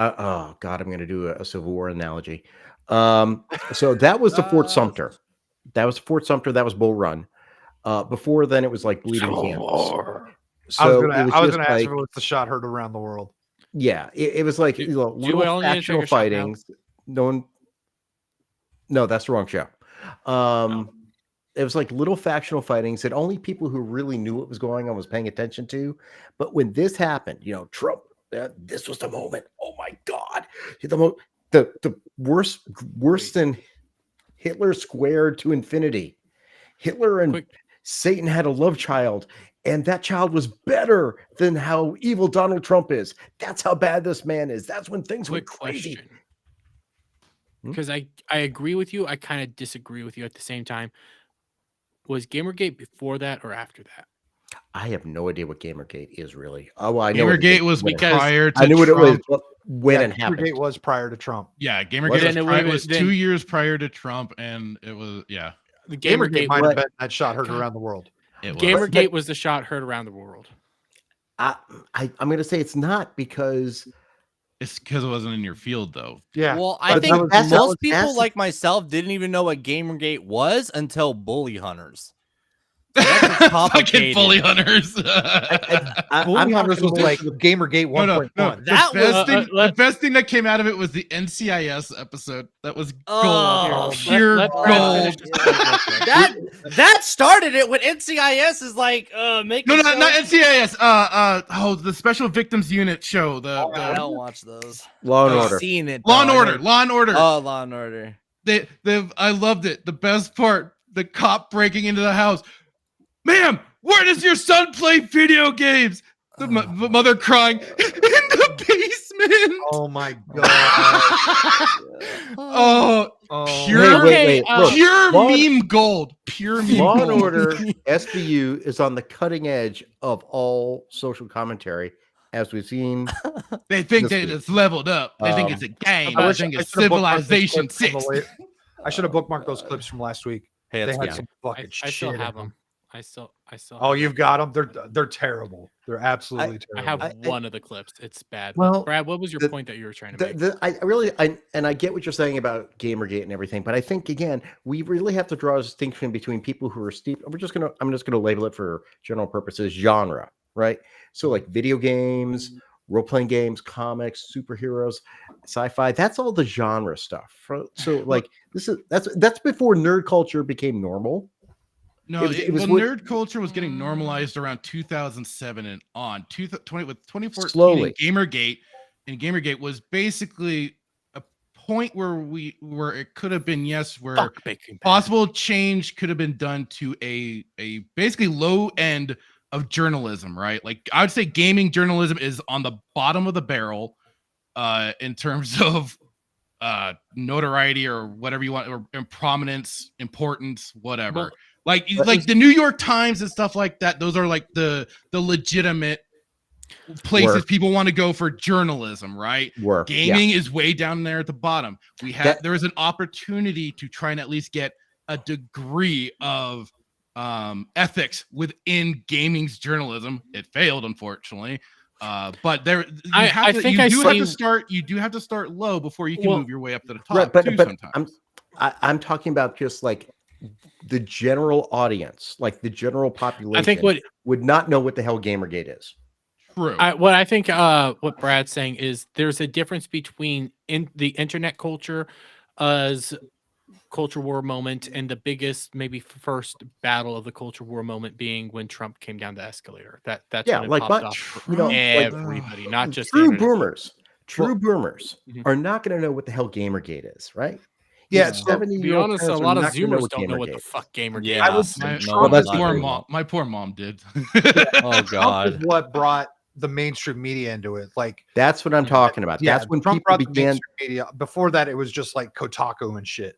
Oh God, I'm going to do a Civil War analogy. So that was the Fort Sumter. That was Fort Sumter. That was Bull Run. Before then, it was like Bleeding Kansas. So I was going to ask if it was the shot heard around the world. Yeah, it was like little factional fightings. No, that's the wrong show. It was like little factional fightings that only people who really knew what was going on was paying attention to. But when this happened, Trump. This was the moment. Oh my God, the worse than Hitler squared to infinity. Hitler and Satan had a love child, and that child was better than how evil Donald Trump is. That's how bad this man is. That's when things went crazy. Because I agree with you. I kind of disagree with you at the same time. Was Gamergate before that or after that? I have no idea what Gamergate is really. Oh, well, I know what it Gamergate is. was because prior to I knew what it was, Trump. but when Yeah, it happened. Gamergate was prior to Trump. Yeah, Then Gamergate it was then- 2 years prior to Trump, and it was The Gamergate Gamergate might was, have been that shot heard around the world. it was. Gamergate was the shot heard around the world. I'm going to say it's not because It's because it wasn't in your field, though. Yeah. Well, I But think that's- most people that's- like myself didn't even know what Gamergate was until Bully Hunters. So that's Fucking complicated. bully hunters. Bully Hunters was like Gamergate 1.1. No. That The best thing that came out of it was the NCIS episode. That was gold, Oh, pure let Brad gold. that started it when NCIS is like making. No, shows. not NCIS. The Special Victims Unit show. I don't watch those. Law and I've Order. seen it. Law and though. I Order. know- Law and Order. Oh, Law and Order. I loved it. The best part, the cop breaking into the house. Ma'am, where does your son play video games? The mother crying in the basement. Oh my god. Oh, Oh. pure, Wait, look, pure Law- meme gold. Pure meme Law and gold. Order SVU is on the cutting edge of all social commentary, as we've seen. They think this that week. it's leveled up. They think Um, it's a game. I I wish think I it's should have bookmarked those Civilization clips from 6. the I should have bookmarked those clips from last week. Hey, They that's had good. some fucking I shit. still in have them. I still. Oh, you've got them. They're terrible. They're absolutely I terrible. have one of the clips. It's bad. Well, Brad, what was your point that you were trying to make? I get what you're saying about Gamergate and everything, but I think again we really have to draw a distinction between people who are steep. I'm just gonna label it for general purposes genre, right? So like video games, role-playing games, comics, superheroes, sci-fi. That's all the genre stuff. So like that's before nerd culture became normal. No, nerd culture was getting normalized around 2007 and on. 2014 Slowly. Gamergate was basically a point where it could have been where possible change could have been done to a basically low end of journalism, right? Like I would say gaming journalism is on the bottom of the barrel in terms of notoriety or whatever you want, or prominence, importance, whatever. Well, like the New York Times and stuff like that. Those are like the legitimate places people want to go for journalism, right? Gaming is way down there at the bottom. There is an opportunity to try and at least get a degree of ethics within gaming's journalism. It failed, unfortunately. But you do have to start low before you can move your way up to the top. Right, but sometimes. I'm talking about just like the general audience, like the general population. I think would not know what the hell Gamergate is. True. I think what Brad's saying is there's a difference between the internet culture as culture war moment and the biggest, maybe first battle of the culture war moment being when Trump came down the escalator. That's when it popped off for everybody, not just the true internet. boomers. True boomers are not going to know what the hell Gamergate is, right? Yeah, to be honest, a lot of Zoomers don't know what the fuck Gamergate is. My poor mom did. Oh God! Trump is what brought the mainstream media into it. Like that's what I'm talking about. Yeah, that's when Trump people brought the began. mainstream media. Before that, it was just like Kotaku and shit.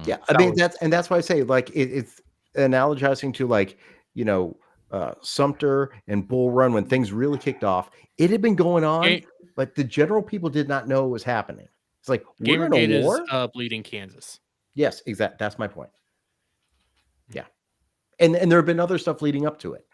Yeah, I mean that's why I say like it's analogizing to like Sumter and Bull Run when things really kicked off. It had been going on, but the general people did not know what was happening. It's like we're in a war. Is bleeding Kansas. Yes, exactly. That's my point. Yeah, and there have been other stuff leading up to it.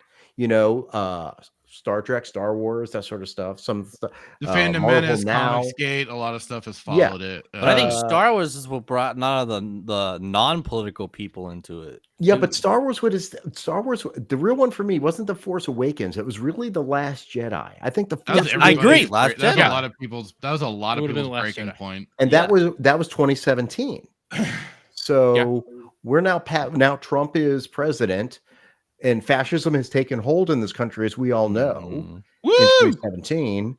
Star Trek, Star Wars, that sort of stuff. Some the Phantom Menace, Comicsgate, a lot of stuff has followed it. But I think Star Wars is what brought none of the non-political people into it. Yeah, but Star Wars, the real one for me wasn't The Force Awakens. It was really The Last Jedi. I think I agree. Last Jedi. That was a lot of people's breaking point. And that was 2017. So we're now Trump is president. And fascism has taken hold in this country, as we all know, in 2017.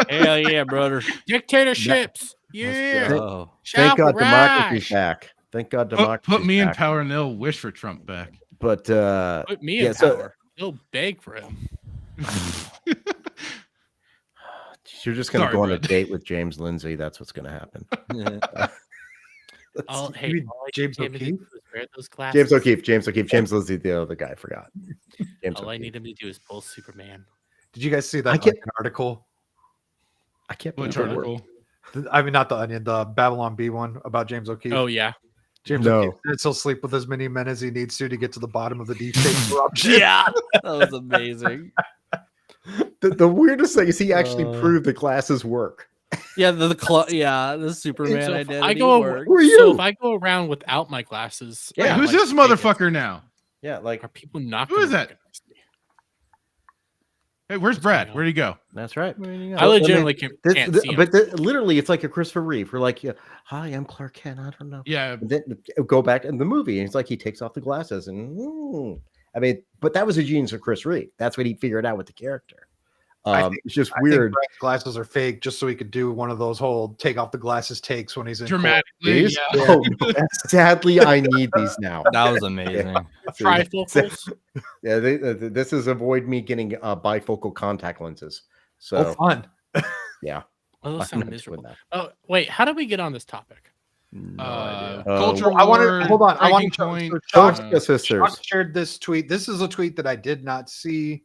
Hell yeah, brother. Dictatorships. Yeah. Thank God democracy's back. Thank God democracy. Put me in power and they'll wish for Trump back. But put me in power. They'll beg for him. You're just going to go on a date with James Lindsay. That's what's going to happen. James O'Keefe. wear those James glasses. O'Keefe. James Lizzie, the other guy. I forgot. James All I O'Keefe. need him to do is pull Superman. Did you guys see I that can't- article? I can't Which believe it worked. article? I mean, not the Onion, the Babylon B one about James O'Keefe. Oh yeah. James No. O'Keefe says he'll sleep with as many men as he needs to get to the bottom of the deep state corruption. Yeah, that was amazing. The weirdest thing is he actually proved the glasses work. Yeah, the Superman So if identity I go, works. Who are so you? if I go around without my glasses, Yeah, I'm Who's like, this motherfucker now? Yeah, like Are people not? Who gonna is that? recognize me? Hey, where's Brad? going on? Where'd he go? that's right. I legitimately can't see him. But literally, it's like a Christopher Reeve. We're like, hi, I'm Clark Kent. I don't know. Yeah, And then go back in the movie, and it's like he takes off the glasses, and I mean, but that was a genius of Chris Reeve. That's what he figured out with the character. It's just I weird. think Brad's glasses are fake just so he could do one of those whole take off the glasses takes when he's in court. dramatically. These? Yeah. Oh, sadly, I need these now. That was amazing. Trifocals. Yeah, this is avoid me getting bifocal contact lenses. So Oh, fun. yeah, Oh, those I'm sound not miserable. doing Oh wait, how did we get on this topic? Culture I wanted. war, Hold on. I breaking wanted. point. Jessica sisters. Sean shared this tweet. This is a tweet that I did not see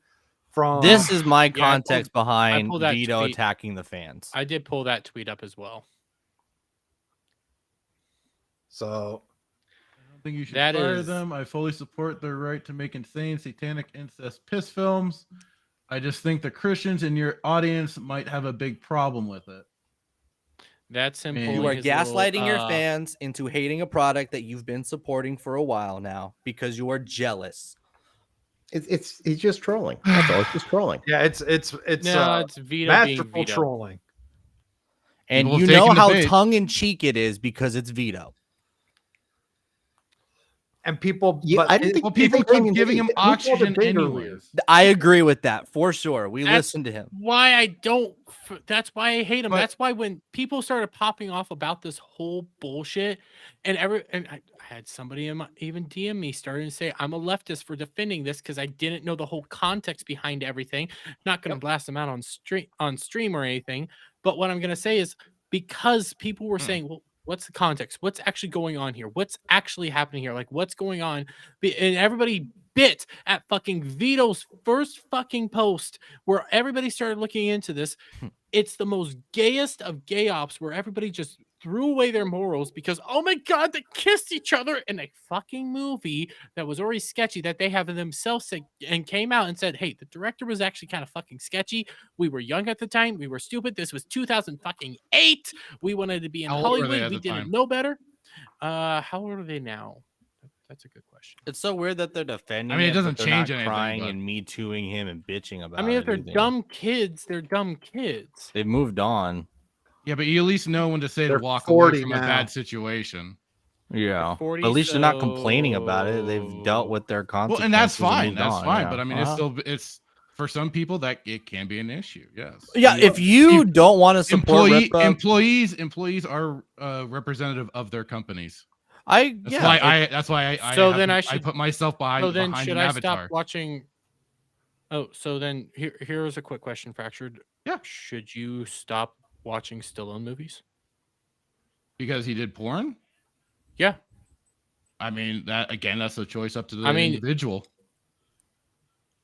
from. This is my Yeah, context I behind pulled that Vito tweet. attacking the fans. I did pull that tweet up as well. So I don't think you should That fire is- them. I fully support their right to make insane, satanic, incest piss films. I just think the Christians in your audience might have a big problem with it. That's him. Man. pulling You are his little, gaslighting your fans into hating a product that you've been supporting for a while now because you are jealous. It's he's just trolling. That's all. It's just trolling. yeah, it's No, it's it's Vito being masterful Vito. trolling. And People you have know taken the how bait. tongue in cheek it is because it's Vito. And people, Yeah, but I didn't think Well, people they came keep in giving bait. him Who called oxygen it bait anyways. earlier? I agree with that for sure. We That's listened to him. Why I don't. That's why I hate him. But- That's why when people started popping off about this whole bullshit, and I had somebody even DM me starting to say I'm a leftist for defending this because I didn't know the whole context behind everything. Not going to blast them out on stream or anything. But what I'm going to say is because people were saying, well, what's the context? What's actually going on here? What's actually happening here? Like, what's going on? And everybody bit at fucking Vito's first fucking post where everybody started looking into this. It's the most gayest of gay ops where everybody just threw away their morals because, oh my God, they kissed each other in a fucking movie that was already sketchy that they have themselves said, and came out and said, hey, the director was actually kind of fucking sketchy. We were young at the time. We were stupid. This was 2008. We wanted to be in How old were they Hollywood. at We the didn't time? know better. How old are they now? That's a good question. It's so weird that they're defending. I mean, it but doesn't they're change not anything, crying but- and me tooing him and bitching about. I mean, if it they're either. dumb kids, they're dumb kids. They've moved on. Yeah, but you at least know when to say They're to walk 40 away from a now. bad situation. Yeah, 40, but at least they're not complaining about it. They've so- dealt with their Well, consequences. and that's fine. moved That's on, fine. yeah. But I mean, it's for some people that it can be an issue. Yes. Yeah, if you don't want to support employees are representative of their companies. That's why I So have then to- I I should- put myself behind. So then, behind should an I avatar. stop watching? Oh, so then here's a quick question, Fractured. Yeah. Should you stop watching Stallone movies? Because he did porn? Yeah. I mean, that's a choice up to the I mean- individual.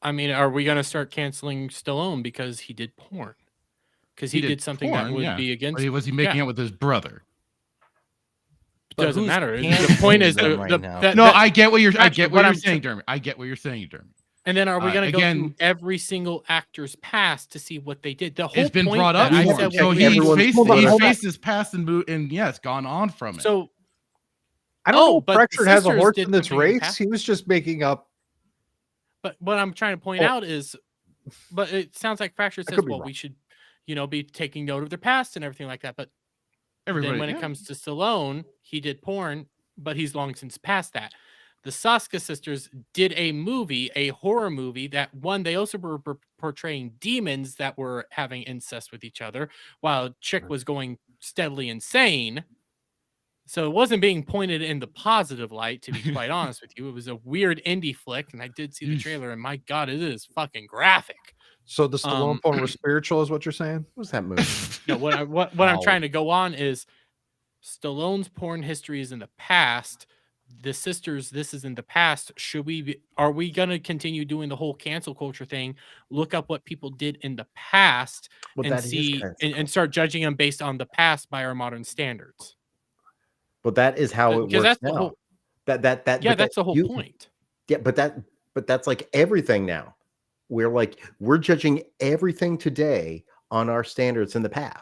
I mean, are we gonna start canceling Stallone because he did porn? Because he did something that porn, would yeah. be against. Or was he making yeah. out with his brother? But Doesn't who's matter. The canceling point is them the, right the, now? that, No, that- I get what you're. I Fractured, get what what you're I'm saying, Jeremy. I get what you're saying, Jeremy. And then are we gonna go again- through every single actor's past to see what they did? The whole It's been point brought up. that I before. said So when he everyone's- faced hold on, hold on. his past and yes, gone on from it. So I don't know. If but the Fractured has a sisters horse did in this something in the race. past. He was just making up. But what I'm trying to point Oh. out is, but it sounds like Fracture I says, could be well, wrong. we should, be taking note of their past and everything like that. But everybody, then when it comes to Stallone, he did porn, but he's long since passed that. The Saska sisters did a horror movie that they also were portraying demons that were having incest with each other while Chick was going steadily insane. So it wasn't being pointed in the positive light, to be quite honest with you. It was a weird indie flick, and I did see the trailer, and my God, it is fucking graphic. So the Stallone porn was spiritual, is what you're saying? What was that movie? No, what I'm trying to go on is Stallone's porn history is in the past. the sisters, this is in the past. Are we going to continue doing the whole cancel culture thing? Look up what people did in the past Well, and that is see cancel and start judging them based on the past by our modern standards. But that is how it Because works that's the now. whole That Yeah, but that that's the whole you point. yeah, but that's like everything now. We're judging everything today on our standards in the past.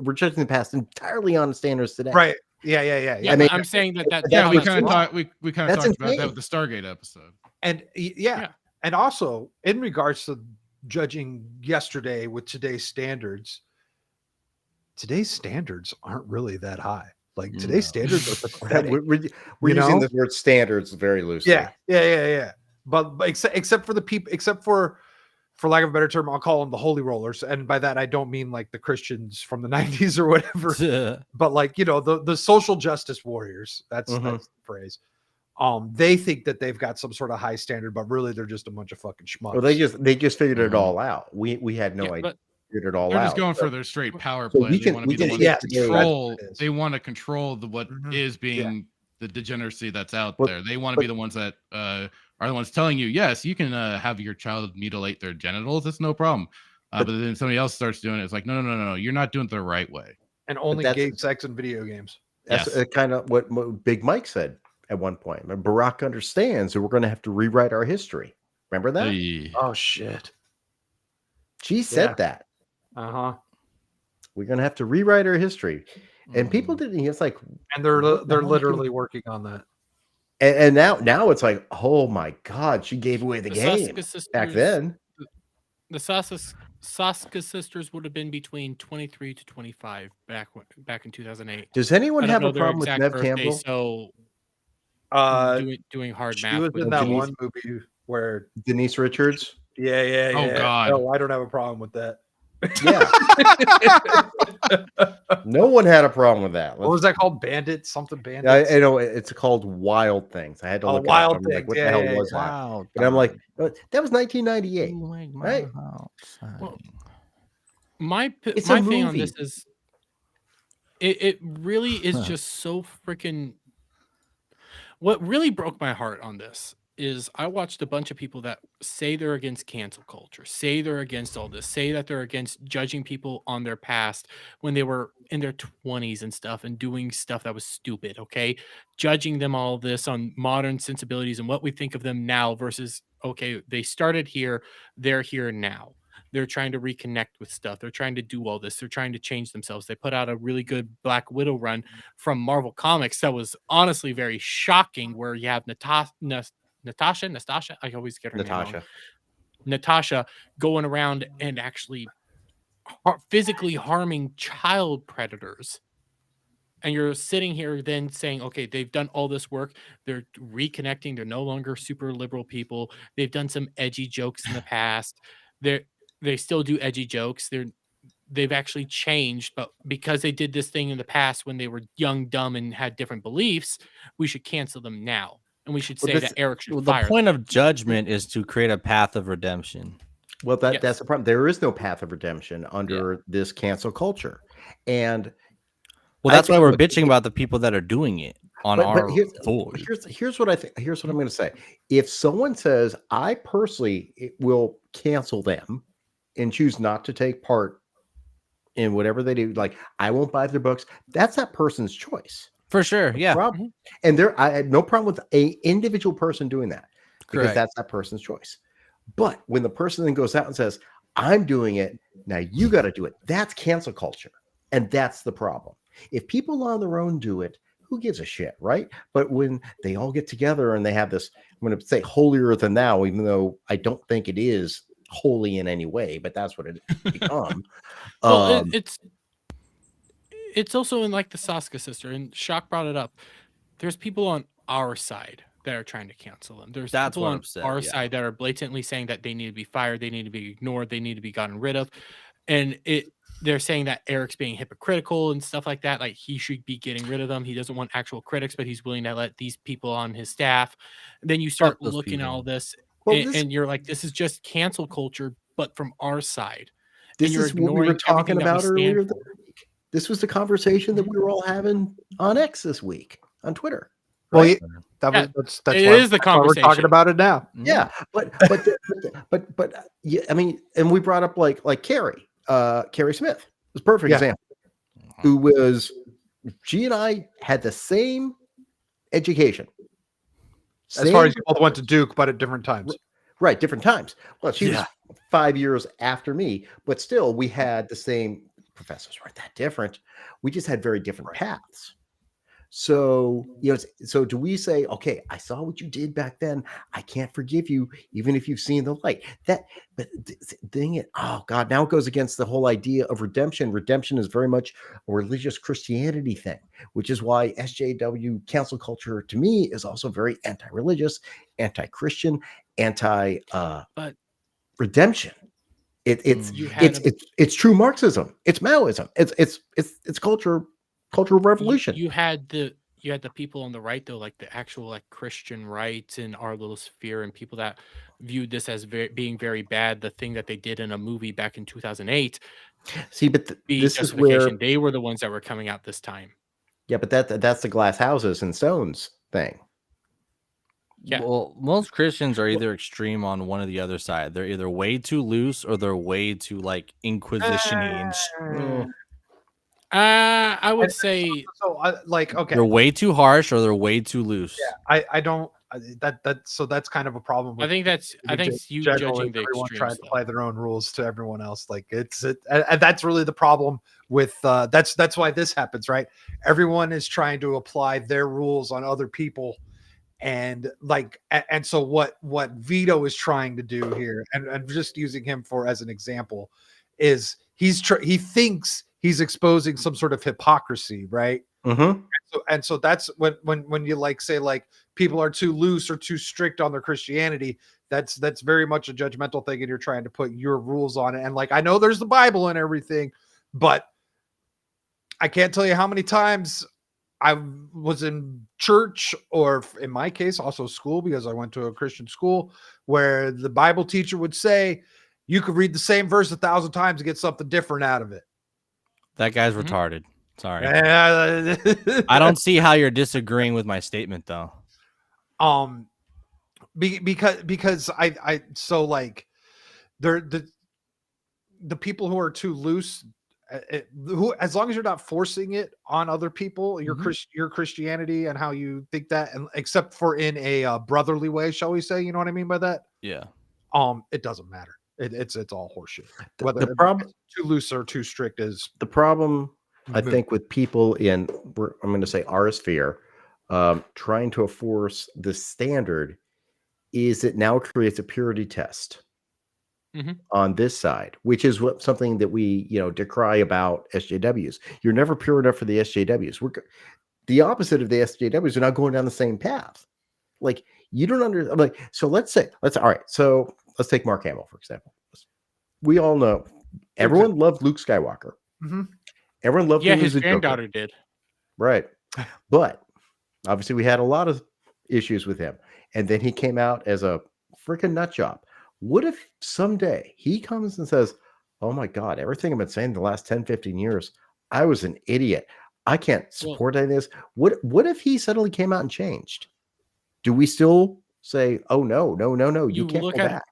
We're judging the past entirely on standards today. Right. Yeah. Yeah, I mean, but I'm saying that's Yeah, how we it's kind of wrong. talked. We kind of That's talked about that insane. with the Stargate episode. And Yeah. and also in regards to judging yesterday with today's standards aren't really that high. Like today's standards are pathetic. We're You using know? the word standards very loosely. Yeah. But except for the people, except for lack of a better term, I'll call them the holy rollers, and by that I don't mean like the Christians from the 90s or whatever, but like the social justice warriors. That's the phrase. They think that they've got some sort of high standard, but really they're just a bunch of fucking schmucks. Well, they just figured it all out. We had no idea. Figured it all They're out. just going So- for their straight power so play. we They can- want to we be the can ones say that today- control. That's They want to control what is being the degeneracy that's out Well, there. They want to be the ones that are the ones telling you, yes, you can have your child mutilate their genitals. It's no problem. But then somebody else starts doing it. It's like, no. You're not doing it the right way. And only that's- gay sex in video games. That's Yes. kind of what Big Mike said at one point. Barack understands that we're going to have to rewrite our history. Remember that? Hey. Oh shit. She said Yeah. that. Uh-huh. We're going to have to rewrite our history. And people didn't. It's like, And they're what the hell literally working on that. and now it's like, oh my God, she gave away the game Saska back sisters- then. The Saska sisters would have been between 23 to 25 back in 2008. Does anyone I don't have know a their problem with exact Nev birthday, Campbell? So doing hard She math. was with in that Denise- one movie where Denise Richards? yeah. Oh, God. No, I don't have a problem with that. Yeah. No one had a problem with that. What was that called? Bandit? Something Bandit? I know it's called Wild Things. I had to Oh, look it up. Wild I'm like, Things. what Yeah, the hell yeah, was yeah. that? Wow. But I'm like, that was 1998. Right? Well, my It's my a thing on movie. this is it really is just so freaking. What really broke my heart on this is I watched a bunch of people that say they're against cancel culture, say they're against all this, say that they're against judging people on their past when they were in their 20s and stuff and doing stuff that was stupid, okay? Judging them all this on modern sensibilities and what we think of them now versus, okay, they started here, they're here now. They're trying to reconnect with stuff. They're trying to do all this. They're trying to change themselves. They put out a really good Black Widow run from Marvel Comics that was honestly very shocking, where you have Natasha, I always get her name wrong. Natasha going around and actually physically harming child predators. And you're sitting here then saying, okay, they've done all this work. They're reconnecting. They're no longer super liberal people. They've done some edgy jokes in the past. They still do edgy jokes. They've actually changed, but because they did this thing in the past when they were young, dumb, and had different beliefs, we should cancel them now. And we should say that Eric should The fire point them. of judgment is to create a path of redemption. Well, Yes. that's the problem. There is no path of redemption under this cancel culture. And Well, that's why we're bitching about the people that are doing it on our board. Here's what I think. Here's what I'm going to say. If someone says, I personally will cancel them and choose not to take part in whatever they do, like I won't buy their books, that's that person's choice. For sure. No Yeah. problem. And I had no problem with a individual person doing that because Correct. that's that person's choice. But when the person then goes out and says, I'm doing it, now you got to do it. That's cancel culture. And that's the problem. If people on their own do it, who gives a shit, right? But when they all get together and they have this, I'm going to say holier than thou, even though I don't think it is holy in any way, but that's what it become. Well, it's also in like the Saska sister, and Shock brought it up. There's people on our side that are trying to cancel them. There's That's people what on I'm saying, our yeah. side that are blatantly saying that they need to be fired, they need to be ignored, they need to be gotten rid of. And they're saying that Eric's being hypocritical and stuff like that. Like he should be getting rid of them. He doesn't want actual critics, but he's willing to let these people on his staff. Then you start those looking at people. all this, Well, and you're like, this is just cancel culture, but from our side. This And you're is what we were ignoring talking everything that we about stand earlier for. this week. This was the conversation that we were all having on X this week, on Twitter. Well, right? that's It why, is the that's why we're talking conversation. about it now. Yeah, but yeah, I mean, and we brought up like Carrie Smith was a perfect Yeah. example, who was she and I had the same education. As far as you both went to Duke, but at different times. Right, different times. Well, she was 5 years after me, but still we had the same professors weren't that different. We just had very different paths. So, so do we say, okay, I saw what you did back then. I can't forgive you, even if you've seen the light. But dang it. Oh God, now it goes against the whole idea of redemption. Redemption is very much a religious Christianity thing, which is why SJW cancel culture to me is also very anti-religious, anti-Christian, anti-redemption. It's true Marxism. It's Maoism. It's cultural revolution. You had the people on the right though, like the actual like Christian right in our little sphere, and people that viewed this as being very bad. The thing that they did in a movie back in 2008. See, but this is where they were the ones that were coming out this time. Yeah, but that's the glass houses and stones thing. Yeah. Well, most Christians are either extreme on one or the other side. They're either way too loose or they're way too like inquisition-y and I would say okay, they're way too harsh or they're way too loose. Yeah, I don't that's kind of a problem. I think that's you judging the everyone extremes, trying to apply their own rules to everyone else. Like and that's really the problem with that's why this happens, right? Everyone is trying to apply their rules on other people. And so what Vito is trying to do here, and just using him as an example, is he thinks he's exposing some sort of hypocrisy, right? Mm-hmm. And so that's when you say people are too loose or too strict on their Christianity. That's very much a judgmental thing, and you're trying to put your rules on it. And I know there's the Bible and everything, but I can't tell you how many times I was in church, or in my case, also school, because I went to a Christian school, where the Bible teacher would say, you could read the same verse 1,000 times and get something different out of it. That guy's retarded. Sorry. I don't see how you're disagreeing with my statement though. Because I they're the people who are too loose, who, as long as you're not forcing it on other people, your Christianity and how you think that, and except for in a brotherly way, shall we say? You know what I mean by that? Yeah. It doesn't matter. It's all horseshit. Whether the problem too loose or too strict is the problem. I think with people I'm going to say our sphere, trying to enforce the standard, is it now creates a purity test on this side, which is something that we decry about SJWs. You're never pure enough for the SJWs. We're the opposite of the SJWs. Are not going down the same path. Like you don't understand. So let's take Mark Hamill for example. We all know everyone loved Luke Skywalker. Mm-hmm. Everyone loved him. His granddaughter did. Right. But obviously we had a lot of issues with him. And then he came out as a freaking nut job. What if someday he comes and says, oh my God, everything I've been saying the last 10, 15 years, I was an idiot. I can't support any of this. What if he suddenly came out and changed? Do we still say, oh no, you can't go back?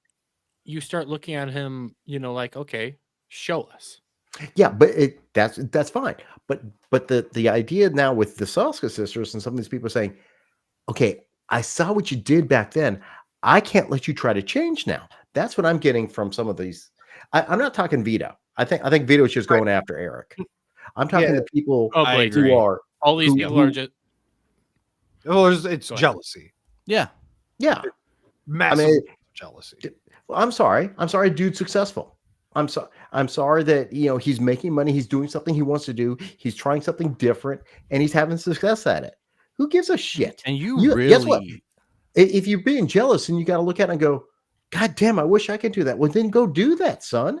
You start looking at him, okay, show us. Yeah, but that's fine. But the idea now with the Salska sisters and some of these people saying, okay, I saw what you did back then. I can't let you try to change now. That's what I'm getting from some of these. I'm not talking Vito. I think Vito is just going after Eric. I'm talking to people who are all these people are just. Well, it's jealousy. Yeah. Massive jealousy. Well, I'm sorry, dude's successful. I'm sorry that he's making money, he's doing something he wants to do, he's trying something different, and he's having success at it. Who gives a shit? And you really guess what? If you're being jealous and you got to look at it and go, God damn, I wish I could do that. Well, then go do that, son.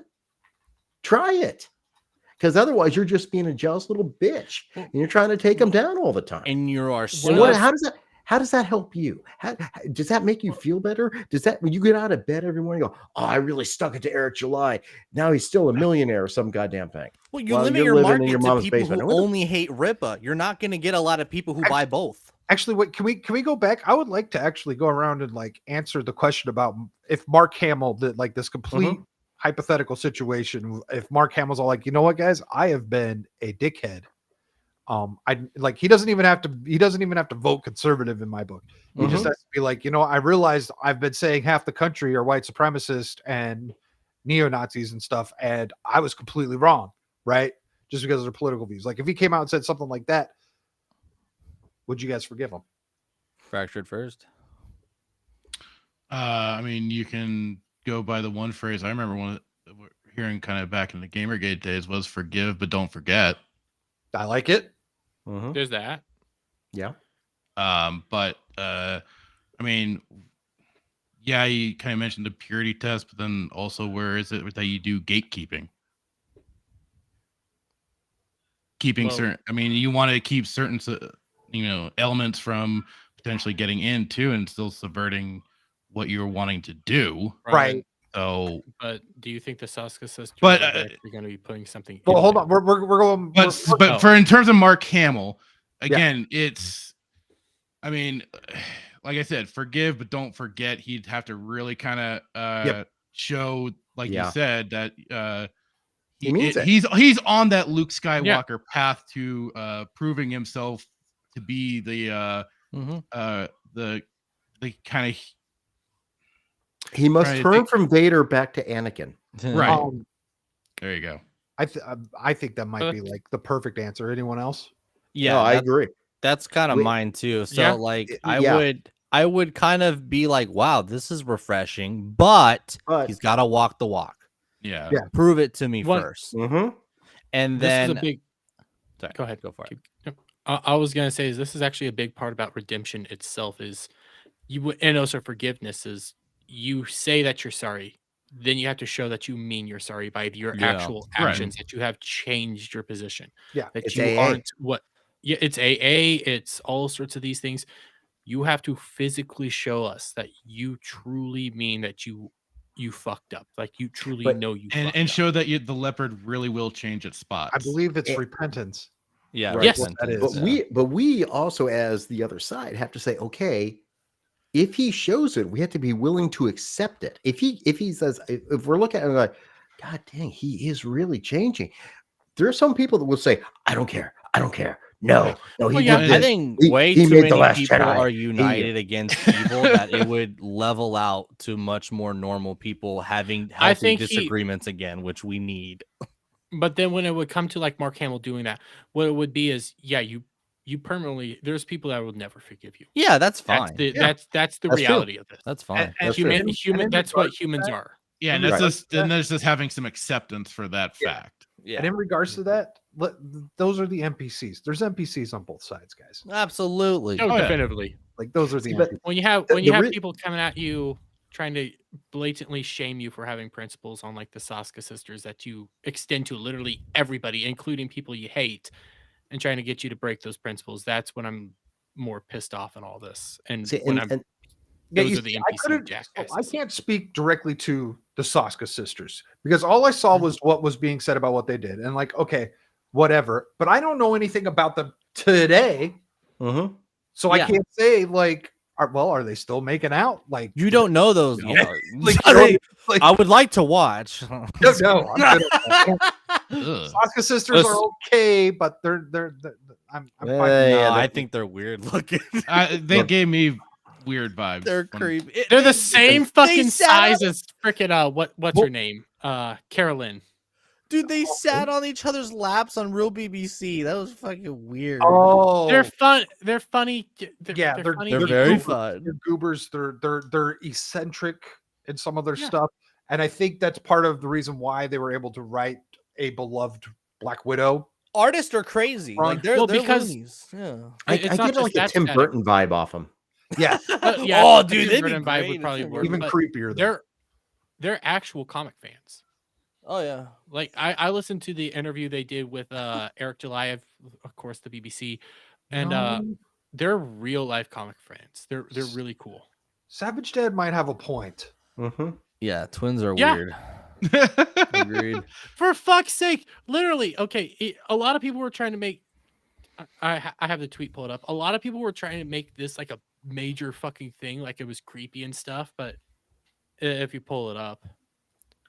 Try it. Because otherwise you're just being a jealous little bitch and you're trying to take them down all the time. And you are how does that help you? Does that make you feel better? Does that, when you get out of bed every morning, go, oh, I really stuck it to Eric July. Now he's still a millionaire or some goddamn thing. Well, you limit your market to people who only hate Ripa. You're not going to get a lot of people who buy both. Actually, what can we go back? I would like to actually go around and like answer the question about if Mark Hamill did like this complete hypothetical situation. If Mark Hamill's all like, you know what, guys, I have been a dickhead. I like he doesn't even have to vote conservative in my book. He just has to be like, you know, I realized I've been saying half the country are white supremacist and neo-Nazis and stuff, and I was completely wrong, right? Just because of their political views. Like if he came out and said something like that, would you guys forgive him? Fractured first. I mean, you can go by the one phrase I remember hearing kind of back in the Gamergate days was "forgive but don't forget." I like it. There's that. Yeah. But I mean, yeah, you kind of mentioned the purity test, but then also where is it that you do gatekeeping? Keeping certain, I mean, you want to keep certain, elements from potentially getting in too, and still subverting what you're wanting to do. Right. So, but do you think the Saska sisters But, are actually going to be putting something? Well, in hold there? on. We're going. But for in terms of Mark Hamill, again, it's. I mean, like I said, forgive but don't forget. He'd have to really kind of show, like you said, that he means it. He's on that Luke Skywalker path to proving himself to be the kind of. He must turn from Vader back to Anakin. Right. There you go. I think that might be like the perfect answer. Anyone else? Yeah, no, I agree. That's kind of mine too. So like I would kind of be like, wow, this is refreshing, but he's got to walk the walk. Yeah. Prove it to me first. And then this is a big. Sorry, go ahead. Go for it. I was gonna say this is actually a big part about redemption itself. Is you and also forgiveness is you say that you're sorry, then you have to show that you mean you're sorry by your actual actions, that you have changed your position. Yeah, that it's you AA. aren't what. Yeah, it's AA. It's all sorts of these things. You have to physically show us that you truly mean that you fucked up, like you truly know you fucked and up. show that the leopard really will change its spots. I believe it's repentance. Yeah. Right, Yes. that is. But we also, as the other side, have to say, okay, if he shows it, we have to be willing to accept it. If he says, if we're looking at it like, God dang, he is really changing. There are some people that will say, I don't care. No, he did this. I think way too many people are united against evil that it would level out to much more normal people having healthy disagreements again, which we need. But then when it would come to like Mark Hamill doing that, what it would be is, you permanently, there's people that will never forgive you. Yeah, that's fine. That's the reality of this. That's fine. That's what humans are. Yeah, and that's just having some acceptance for that fact. Yeah. And in regards to that, those are the NPCs. There's NPCs on both sides, guys. Absolutely. Oh, definitively. Like those are the NPCs. When you have people coming at you trying to blatantly shame you for having principles on like the Saska sisters that you extend to literally everybody, including people you hate, and trying to get you to break those principles, that's when I'm more pissed off in all this. And those are the NPC jackasses. I can't speak directly to the Saska sisters because all I saw was what was being said about what they did. And like, okay, whatever. But I don't know anything about them today. So I can't say like, are they still making out? Like you don't know those. I would like to watch. No. Saska sisters are okay, but they're I'm I think they're weird looking. They gave me weird vibes. They're creepy. They're the same fucking size as freaking what's her name? Carolyn. Dude, they sat on each other's laps on Real BBC. That was fucking weird. Oh, they're fun. They're funny. They're very fun. They're goobers. They're eccentric in some of their stuff, and I think that's part of the reason why they were able to write a beloved Black Widow. Artists are crazy. Like they're because loonies. Yeah. I get like a Tim Burton vibe off them. Yeah. Oh, dude, they'd be great. Would probably work, even creepier. They're actual comic fans. Oh yeah. Like I listened to the interview they did with Eric July of course, the BBC, and they're real life comic fans. They're really cool. Savage Dad might have a point. Yeah, twins are weird. Agreed. For fuck's sake, literally. Okay, a lot of people were trying to make I have the tweet pulled up. A lot of people were trying to make this like a major fucking thing, like it was creepy and stuff. But if you pull it up,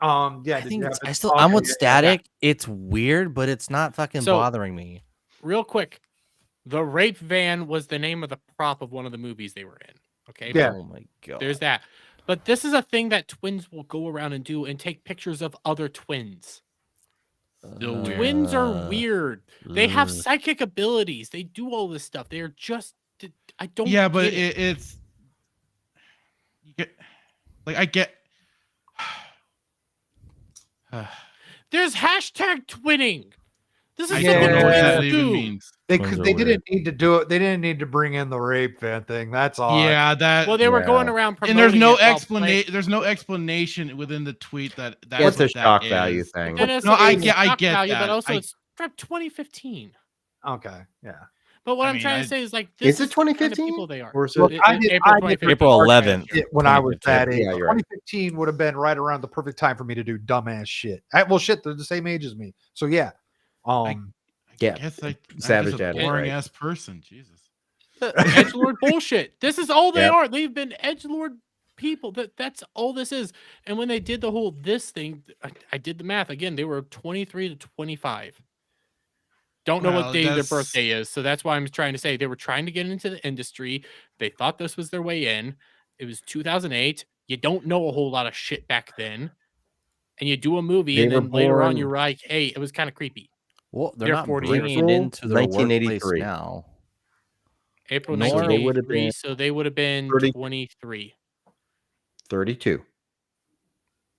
Yeah, I did think you it's, have I it? still Okay, I'm with yeah, Static. It's weird, but it's not fucking So- bothering me. real quick, the rape van was the name of the prop of one of the movies they were in. Okay. Yeah. Oh my god. There's that. But this is a thing that twins will go around and do and take pictures of other twins. Still weird. Twins are weird. They have ugh. psychic abilities. They do all this stuff. They are just. I don't. Yeah, but get it. it's you get like I get. There's hashtag twinning. This is I Yeah. don't know what what that twins even do. means. They Twins could, are they weird. didn't need to do it. They didn't need to bring in the rape van thing. That's all. Yeah, that. Well, they were Yeah. going around and there's promoting no it while playing- explanation. There's no explanation within the tweet that that's It's a what that shock value is. thing. Then it's No, I it's get shock that. but also I- it's from 2015. Okay. Yeah. But what I I'm mean, trying I- to say is like, Is this it the kind of 2015? people they are. Or is Look, it? I did April 2015. April 11th. it when I was that age. Yeah, you're right. 2015 would have been right around the perfect time for me to do dumbass shit. Well, shit, they're the same age as me. So yeah. Yeah. Guess I'm Savage just a Adam, boring right. ass person. Jesus. Edgelord bullshit. This is all they Yep. are. They've been edgelord people. That's all this is. And when they did the whole this thing, I did the math again. They were 23 to 25. Don't know Well, what day their that's- birthday is, so that's why I'm trying to say they were trying to get into the industry. They thought this was their way in. It was 2008. You don't know a whole lot of shit back then, and you do a movie, They and were then later on born- you're like, hey, it was kind of creepy. Well, they're They're not 40 years bringing it old. into their workplace 1983. now. April Nor- So they 1983, been so they would have been 30 23. 32.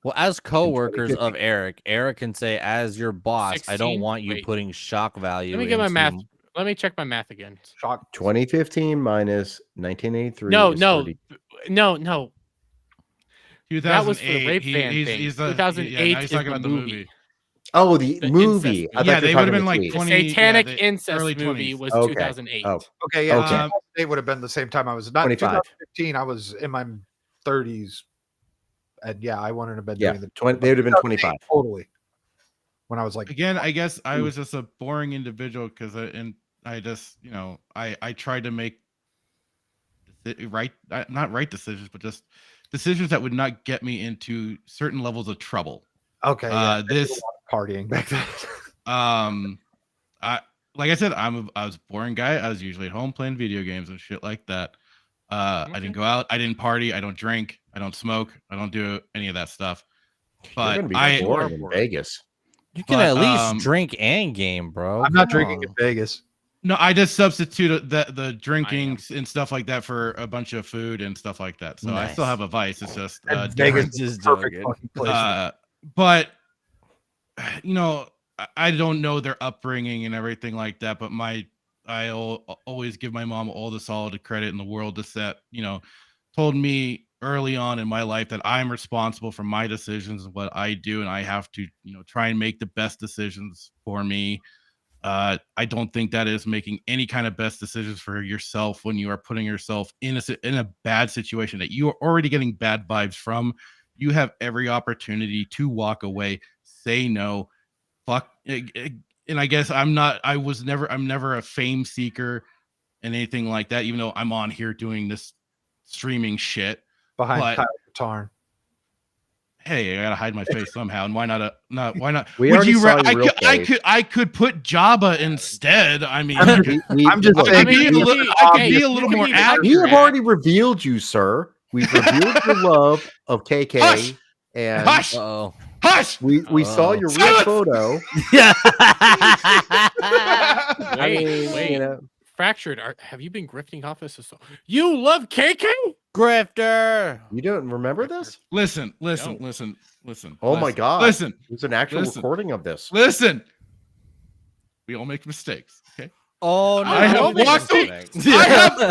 Well, as co-workers of Eric can say, as your boss, I don't 16? want you Wait. putting shock value. Let me get my math. into- Let me check my math again. Shock. 2015 minus 1983. No, is no, 30. no. 2008. That was for the rape van thing. He's 2008 now he's is talking the about the movie. movie. Oh, the The movie. incest I thought Yeah, you they were would have talking been the like tweet. 20. Satanic the incest early movie 20s. was Okay. 2008. Oh, Okay, yeah. Okay. 2008 would have been the same time I was not 25. 2015. I was in my 30s, and yeah, I wouldn't have been Yeah, doing the 20, they would have been 25. totally. When I was like, Again, I guess I was just a boring individual because I just, I tried to make not right decisions, but just decisions that would not get me into certain levels of trouble. okay, yeah, I did a This, lot of partying back then. I like I said, I was a boring guy. I was usually at home playing video games and shit like that. I didn't go out. I didn't party. I don't drink. I don't smoke. I don't do any of that stuff. You're But gonna be I, boring in Vegas. You can But, at least drink and game, bro. I'm not Come drinking on. in Vegas. no, I just substitute the drinking and stuff like that for a bunch of food and stuff like that. So I still Nice. have a vice. It's just And different. Vegas is Just the perfect joking. fucking place. But I don't know their upbringing and everything like that. But always give my mom all the solid credit in the world. Just that told me early on in my life that I'm responsible for my decisions and what I do, and I have to try and make the best decisions for me. I don't think that is making any kind of best decisions for yourself when you are putting yourself in a bad situation that you are already getting bad vibes from. You have every opportunity to walk away, say no, fuck. And I guess I'm never a fame seeker and anything like that, even though I'm on here doing this streaming shit. Behind but- Kyle Katarn. Hey, I gotta hide my face somehow, and why not? Why not? We Would already you? saw your real I could put Jabba instead. I mean, I'm just I'd saying. be a little more accurate. accurate. We have already revealed you, sir. We've revealed your love of KK, Hush! and Hush! Uh-oh. Hush! we saw your real Silence! photo. Yeah. Wait. Fractured. Have you been grifting off this? You love KK? Grifter. You don't remember this? Listen. Oh my God! Listen. There's an actual Listen. recording of this. Listen. We all make mistakes. Okay. Oh no. I have walked away.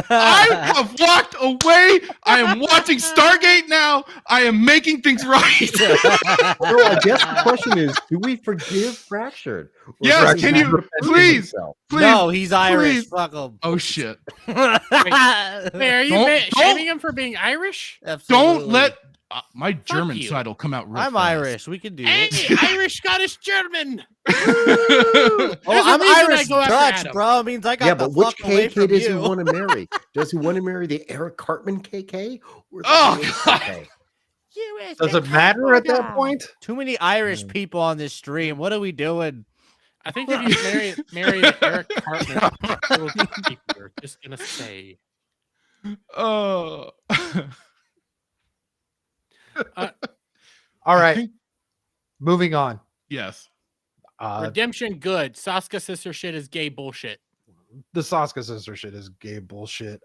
I have walked away. I am watching Stargate now. I am making things right. So I guess the question is, do we forgive Fractured? Or Yes, does he can you repent to please? himself? Please. No, he's Irish. please. Fuck him. Oh shit. Wait, are you Don't- shaming him for being Irish? Don't let my German you. side will come out real I'm fast. Irish. We can do Hey, it. Irish, Scottish, German. Oh, I'm reason I Irish go after Dutch, Adam. bro. It means I got Yeah, the but which fuck away KK from does he you. want to marry? Does he want to marry the Eric Cartman KK or the Oh, real God. KK? Does it matter at that point? Too many Irish people on this stream. What are we doing? I think if you marry the Eric Cartman, it will be cheaper. Just gonna say. Oh. All right. think- Moving on. Yes. Redemption good. Saska sister shit is gay bullshit. The Saska sister shit is gay bullshit.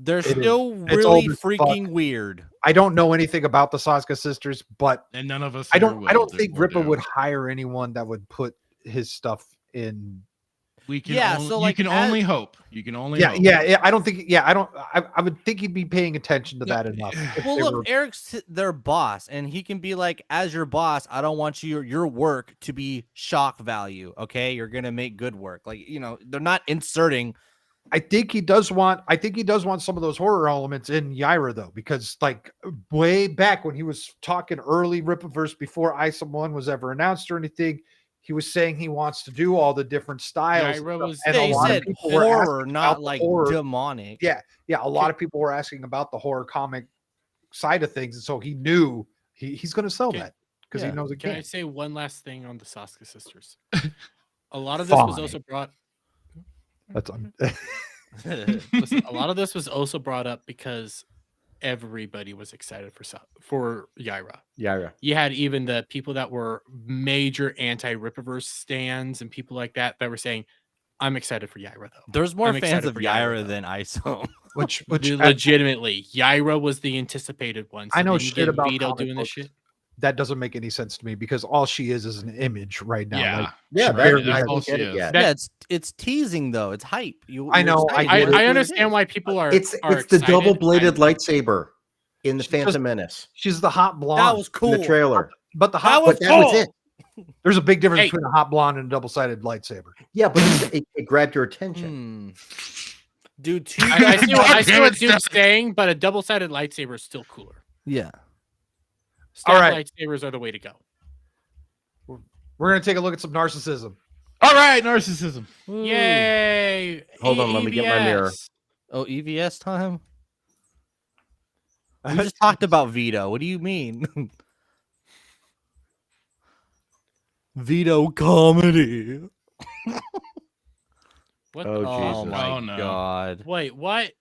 They're it is- still it's really old as freaking fuck. weird. I don't know anything about the Saska sisters, but And none of us. I here don't will, think or Ripper do. would hire anyone that would put his stuff in. We can. Yeah, only, so, you like, can as- only hope. You can only. Yeah, hope. yeah. I don't think. Yeah, I would think he'd be paying attention to that enough. if Well, they look, were- Eric's their boss, and he can be like, as your boss, I don't want your work to be shock value. Okay, you're gonna make good work. Like, you know, they're not inserting. I think he does want some of those horror elements in Yaira though, because like way back when he was talking early Rippaverse before Isom 1 was ever announced or anything, he was saying he wants to do all the different styles. Yaira was- and They a lot of said people were horror, asking not about the like horror. demonic. Yeah, a lot of people were asking about the horror comic side of things, and so he knew he's going to sell Okay. that because he Yeah. knows it Can I can. say one last thing on the Saska sisters? A lot of this was Fine. also brought. That's Listen, a lot of this was also brought up because everybody was excited for Yaira. Yeah. You had even the people that were major anti-Rippaverse stands and people like that were saying, "I'm excited for Yaira though." There's more I'm fans excited of for Yaira though." than ISO. which Legitimately, Yaira was the anticipated one. I know then you shit get about Vito comic doing this books. shit. that doesn't make any sense to me because all she is an image right now. Yeah. Like, Yeah, she that- barely that's has- all don't get she it is. yet. Yeah, it's teasing though. It's hype. I know, I get it. I understand why people are. It's are the excited. double-bladed I- lightsaber in the She's Phantom just- Menace she's the hot blonde. That was in cool. the trailer. but the That hot was But that was cool. it. there's a big difference Hey. between a hot blonde and a double-sided lightsaber. Yeah, but it grabbed your attention. Dude, two I see what damn it, dude's saying, but a double-sided lightsaber is still cooler. Yeah. Staff All right. lightsabers are the way to go. We're gonna take a look at some narcissism. All right, narcissism. Yay! Hold on, let me get my mirror. EVS. Oh, EVS time. We just talked about Vito. What do you mean? Vito comedy. What? Oh, the- Oh Jesus. my Oh, no. god. Wait, what?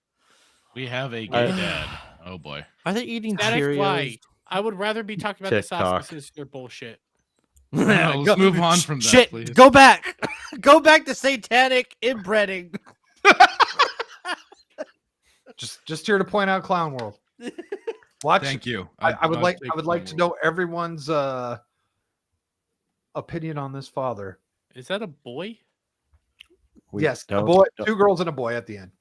We have a gay dad. Oh boy. Are they eating That is Cheerios? why. I would rather be talking about TikTok. the Saska sister bullshit. No, let's move on from that, Shit, please. go back. Go back to satanic inbreeding. Just here to point out Clown World. Watch. Thank you. I would I'll like. take I would like to some. know everyone's opinion on this father. Is that a boy? Yes, a don't- boy, don't- 2 girls and a boy at the end.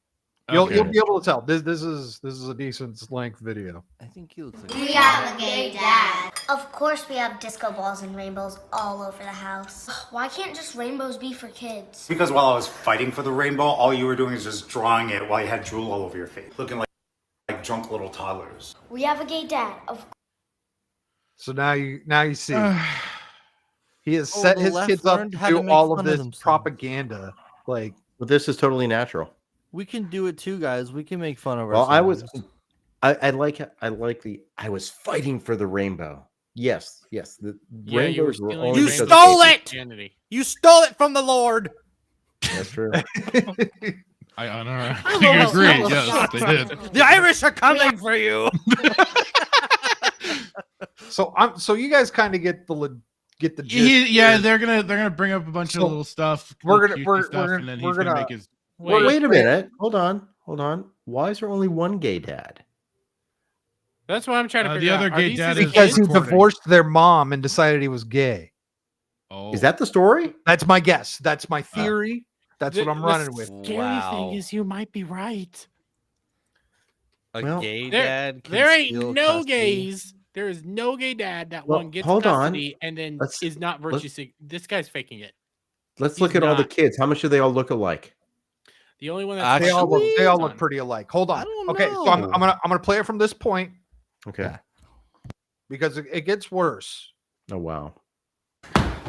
You'll Okay. be able to tell. This is a decent length video. I think he looks like We have a gay dad. Of course we have disco balls and rainbows all over the house. Why can't just rainbows be for kids? Because while I was fighting for the rainbow, all you were doing is just drawing it while you had drool all over your face, looking like drunk little toddlers. We have a gay dad. Of So now you see he has Oh, set the his left kids up learned to how to do make all of fun of this themselves. propaganda. Like But this is totally natural. We can do it too, guys. We can make fun of Well, ourselves. I was fighting for the rainbow. Yes. The Yeah, you were rainbows were stealing only You because of stole Satan. it! Christianity. You stole it from the Lord. That's true. I unironically agree. Yes, they did. The Irish are coming for you. so you guys kind of get the gist. Yeah, here. they're gonna bring up a bunch of So, little stuff. we're little gonna- cutesy we're stuff, gonna- and then we're he's gonna gonna- make his. Wait a minute. Hold on. Why is there only one gay dad? That's what I'm trying to The figure other out. Are gay these dad his is because he recording. divorced their mom and decided he was gay. Oh, Is that the story? That's my guess. That's my theory. That's what The- I'm the running with. Scary Wow. thing is, you might be right. A Well, gay There, dad. Can there ain't steal no custody. gays. There is no gay dad that Well, one gets hold on. custody and then Let's- is not virtue sig- This guy's faking it. Let's He's look at all the not. kids. How much do they all look alike? The only one that's They all look. They all Son. look pretty alike. Hold on. I don't Okay, so I'm know. gonna play it from this point Okay. Yeah. because it gets worse. Oh wow.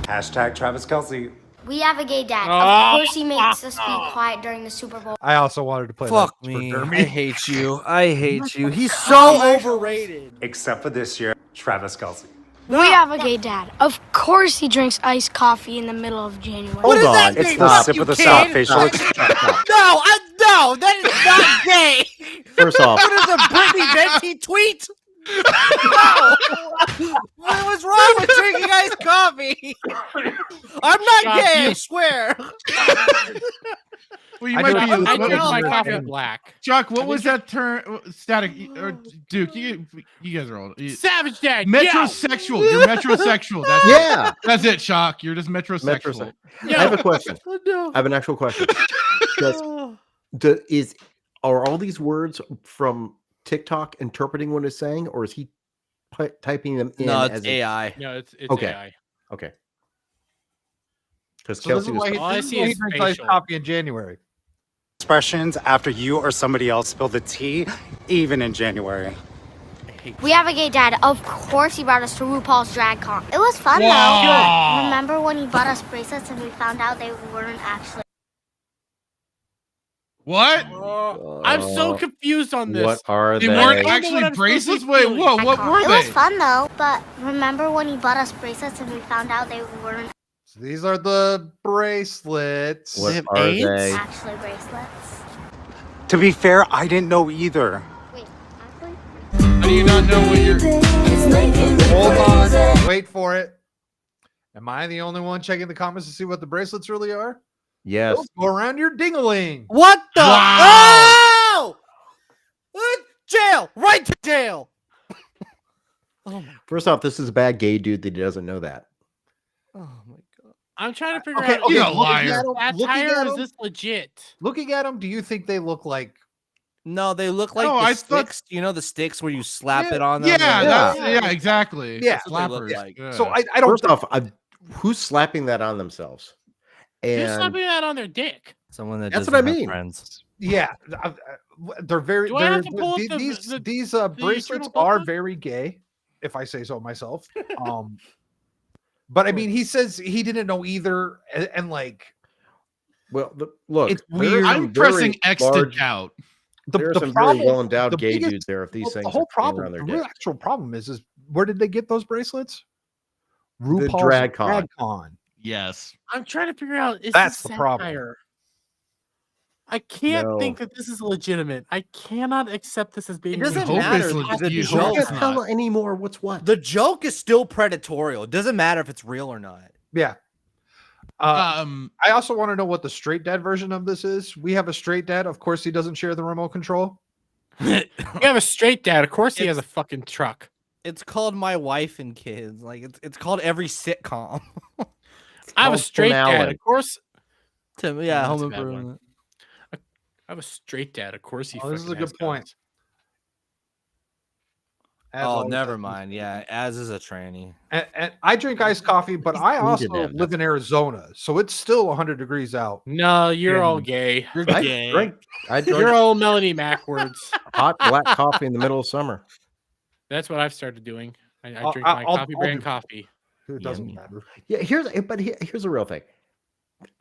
Hashtag Travis Kelce. We have a gay dad. Oh. Of course, he makes us be quiet during the Super Bowl. I also wanted to play Fuck that for me. Dermy. I hate you. I hate you. He's so overrated. Except for this year, Travis Kelce. We have a gay dad. Of course, he drinks iced coffee in the middle of January. What does that It's mean? the Fuck sip you, of the kid. soft facial No, no, that is not gay. First off, What is a Brittany Venti tweet? No. What was wrong with drinking iced coffee? I'm not Shock gay, I you. swear. Well, you I might don't- be. I What drink was my your coffee opinion? black. Chuck, what was that term? Static or Duke? You guys are old. Savage Dad. Metrosexual. You're metrosexual. That's yeah. That's it, Shock. You're just metrosexual. Metrosexual. Yeah. I have a question. Oh, no. I have an actual question. Are all these words from TikTok interpreting what it's saying, or is he typing them in? No, as it's AI. No, it's Okay. AI. Okay. Because So this is Kelsey why was. he, All I this is see why he is drinks iced facial. coffee in January. Expressions after you or somebody else spilled the tea, even in January. We have a gay dad. Of course, he brought us to RuPaul's Drag Con. It was fun, Wow. though. Remember when he bought us bracelets and we found out they weren't actually... What? I'm so confused on this. What are They they? weren't know what actually I'm supposed to be bracelets. Wait, feeling. whoa, what were It they? was fun, though. But remember when he bought us bracelets and we found out they weren't So these are the bracelets. What have are AIDS? they? actually bracelets? To be fair, I didn't know either. Wait, actually? How do you not know what you're? Hold on. Wait for it. Am I the only one checking the comments to see what the bracelets really are? Yes. Those go around your dingling. What the? Wow. Oh! Jail! Right to jail! Oh my, First off, this is a bad gay dude that doesn't know that. oh my god. I'm trying to figure Okay, out. okay. You're a Is liar. this Looking satire at or is him- this legit? Looking at them, do you think they look like? No, they look like No, the I thought- sticks. You know the sticks where you slap Yeah, it on them? Yeah, They're- that's exactly. Yeah. That's what they look Slappers. like. Yeah. So I don't. First off, who's slapping that on themselves? Who's And slapping that on their dick? Someone that That's doesn't what I have mean. friends. Yeah, they're very. Do I have they're- to pull up these the these the bracelets eternal are button? very gay, if I say so myself. But I mean, he says he didn't know either, and like well, look, It's there are weird. some I'm pressing very X large- to doubt. There are the some problem, very well endowed the gay biggest- dudes there. If these well, things the whole are hanging problem, around the their real dick. actual problem is where did they get those bracelets? RuPaul's Drag Con. Con. Yes. I'm trying to figure out. Is That's this the problem. satire? I can't No. think that this is legitimate. I cannot accept this as being. It doesn't hope legitimate. it's matter. legit. The You You hope joke, it's can't not. tell anymore what's what. the joke is still predatorial. It doesn't matter if it's real or not. Yeah. Um. I also want to know what the straight dad version of this is. We have a straight dad. Of course, he doesn't share the remote control. You have a straight dad. Of course, he has a fucking truck. It's called My Wife and Kids. Like it's called every sitcom. I have a called straight Tim dad. Allen. Of course, Yeah, that's Home a bad one. Improvement. I have a straight dad. Of course, he. Oh, this is a fucking good has point. guns. As Oh, always, never mind. Yeah, as is a tranny. And I drink iced coffee, but I also live in Arizona, so it's still 100 degrees out. No, you're all And gay. You're I gay. drink You're all Melanie Mac words. hot black coffee in the middle of summer. That's what I've started doing. I I'll- drink my I'll- coffee I'll brand do- coffee. It doesn't Yummy. matter. Yeah, here's a real thing.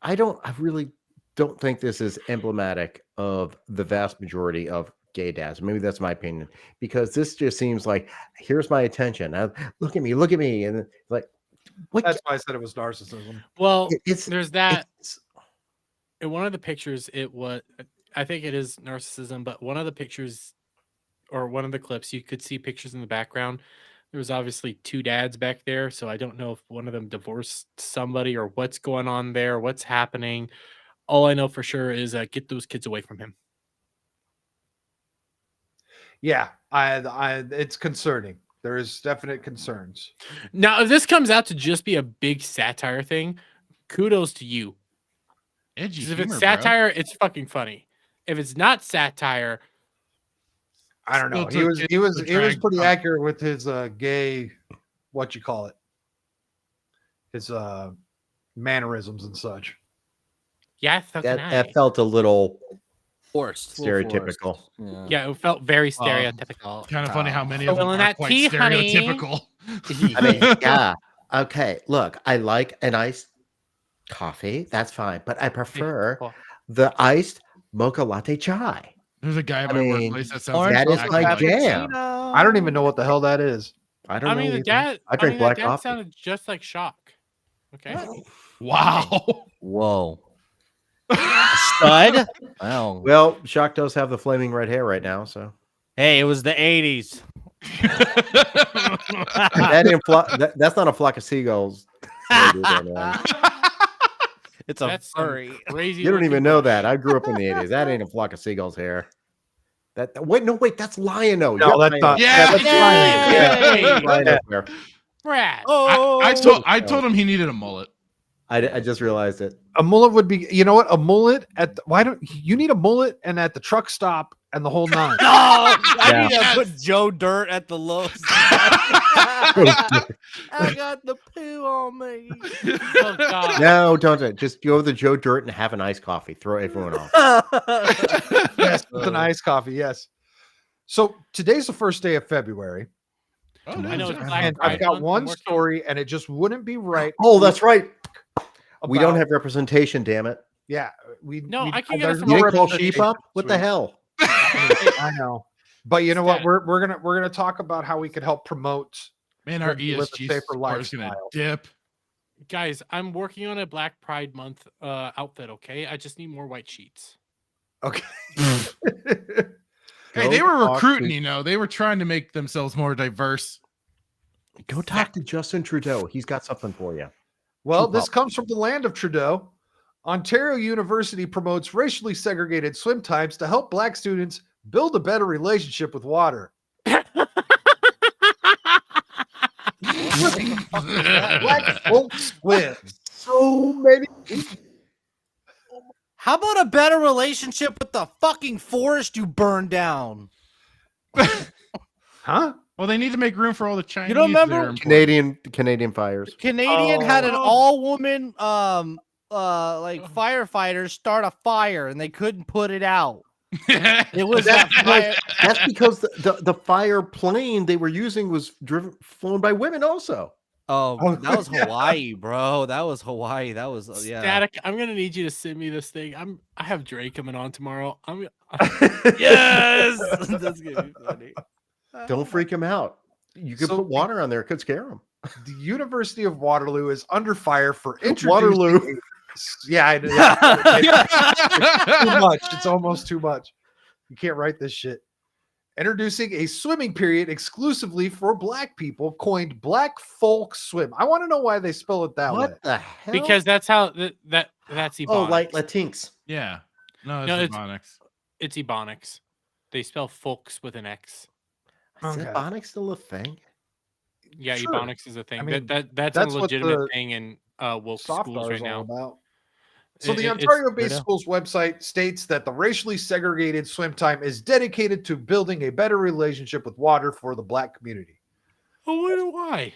I really don't think this is emblematic of the vast majority of gay dads. Maybe that's my opinion, because this just seems like, here's my attention. Look at me, and it's like, what? That's why I said it was narcissism. Well, It's there's that. it's- In one of the pictures, it was. I think it is narcissism, but one of the pictures, or one of the clips, you could see pictures in the background. There was obviously two dads back there, so I don't know if one of them divorced somebody or what's going on there, what's happening. All I know for sure is get those kids away from him. Yeah, it's concerning. There is definite concerns. Now, if this comes out to just be a big satire thing, kudos to you. Edgy 'Cause if humor, it's bro. satire, it's fucking funny. If it's not satire, I don't know. Still He was took he was drag pretty con- accurate with his gay, what you call it, his mannerisms and such. yeah, fucking that felt a little Forced. stereotypical. Yeah. yeah, it felt very stereotypical. Kind of funny how many So of them filling are that quite tea, honey. stereotypical. I mean, yeah. Okay, look, I like an iced coffee. That's fine, but I prefer the iced mocha latte chai. There's a guy at I my mean, workplace that sounds Orange that is exactly my like jam. I don't even know what the hell that is. I don't I know mean, the either. dad. I drink black that dad coffee. sounded just like Shock. Okay. Wow. Whoa. Stud. Wow. Well, Shock does have the flaming red hair right now, so Hey, it was the 80s. that's not a flock of seagulls. It's a That's some furry. crazy. You don't looking even know bush. that. I grew up in the 80s. That ain't a flock of seagulls hair. Wait, that's Lion-O. No, that's not. Yeah, that's Yay! Lion-O hair. Brad. Oh, I told him he needed a mullet. I just realized it. A mullet would be. You know what? A mullet at why don't you need a mullet and at the truck stop and the whole nine? I need to put Joe Dirt at the Lowe's. I got the poo on me. Oh, God. No, don't. Just go to the Joe Dirt and have an iced coffee. Throw everyone off. Yes, with an iced coffee. Yes. So today's the first day of February, Oh, I know it's Black and Pride I've got month. one I'm working- story, and it just wouldn't be right. Oh, that's right. We don't about- have representation. Damn it! Yeah, we. No, we, I can get us there's some You no didn't call representation sheep up. What the this week. hell? I know, but you know what? Stat. We're gonna talk about how we could help promote. Man, our live a ESG safer score is gonna lifestyle. dip. Guys, I'm working on a Black Pride month outfit. Okay, I just need more white sheets. Okay. Hey, they were Go talk recruiting, to- you know. They were trying to make themselves more diverse. Go talk to Justin Trudeau. He's got something for you. Well, Keep this up. comes from the land of Trudeau. Ontario University promotes racially segregated swim times to help Black students build a better relationship with water. Black folks swim. So many. How about a better relationship with the fucking forest you burned down? Huh? Well, they need to make room for all the Chinese. You don't that remember? are important. Canadian fires. Canadian had an Oh. all-woman like firefighters start a fire and they couldn't put it out. It was that fire. That's because the fire plane they were using was flown by women also. Oh, that was Hawaii, bro. That was Hawaii. That was yeah. Static. I'm gonna need you to send me this thing. I have Dre coming on tomorrow. Yes, that's gonna be funny. Don't freak him out. You could So- put water on there. It could scare him. The University of Waterloo is under fire for introducing. Waterloo. Yeah, I know. Yeah. It's too much. It's almost too much. You can't write this shit. Introducing a swimming period exclusively for Black people, coined Black Folk Swim. I want to know why they spell it that way. What the hell? because that's how that's Ebonics. oh, like Latinx. Yeah. No, No, it's it's- Ebonics. It's Ebonics. They spell folks with an X. Is Okay. Ebonics still a thing? Yeah, Sure. Ebonics is a thing. I mean, that's that's a what legitimate the thing in woke Soft schools are right all now. about. So the It's Ontario-based Weirdo. schools website states that the racially segregated swim time is dedicated to building a better relationship with water for the Black community. I wonder why.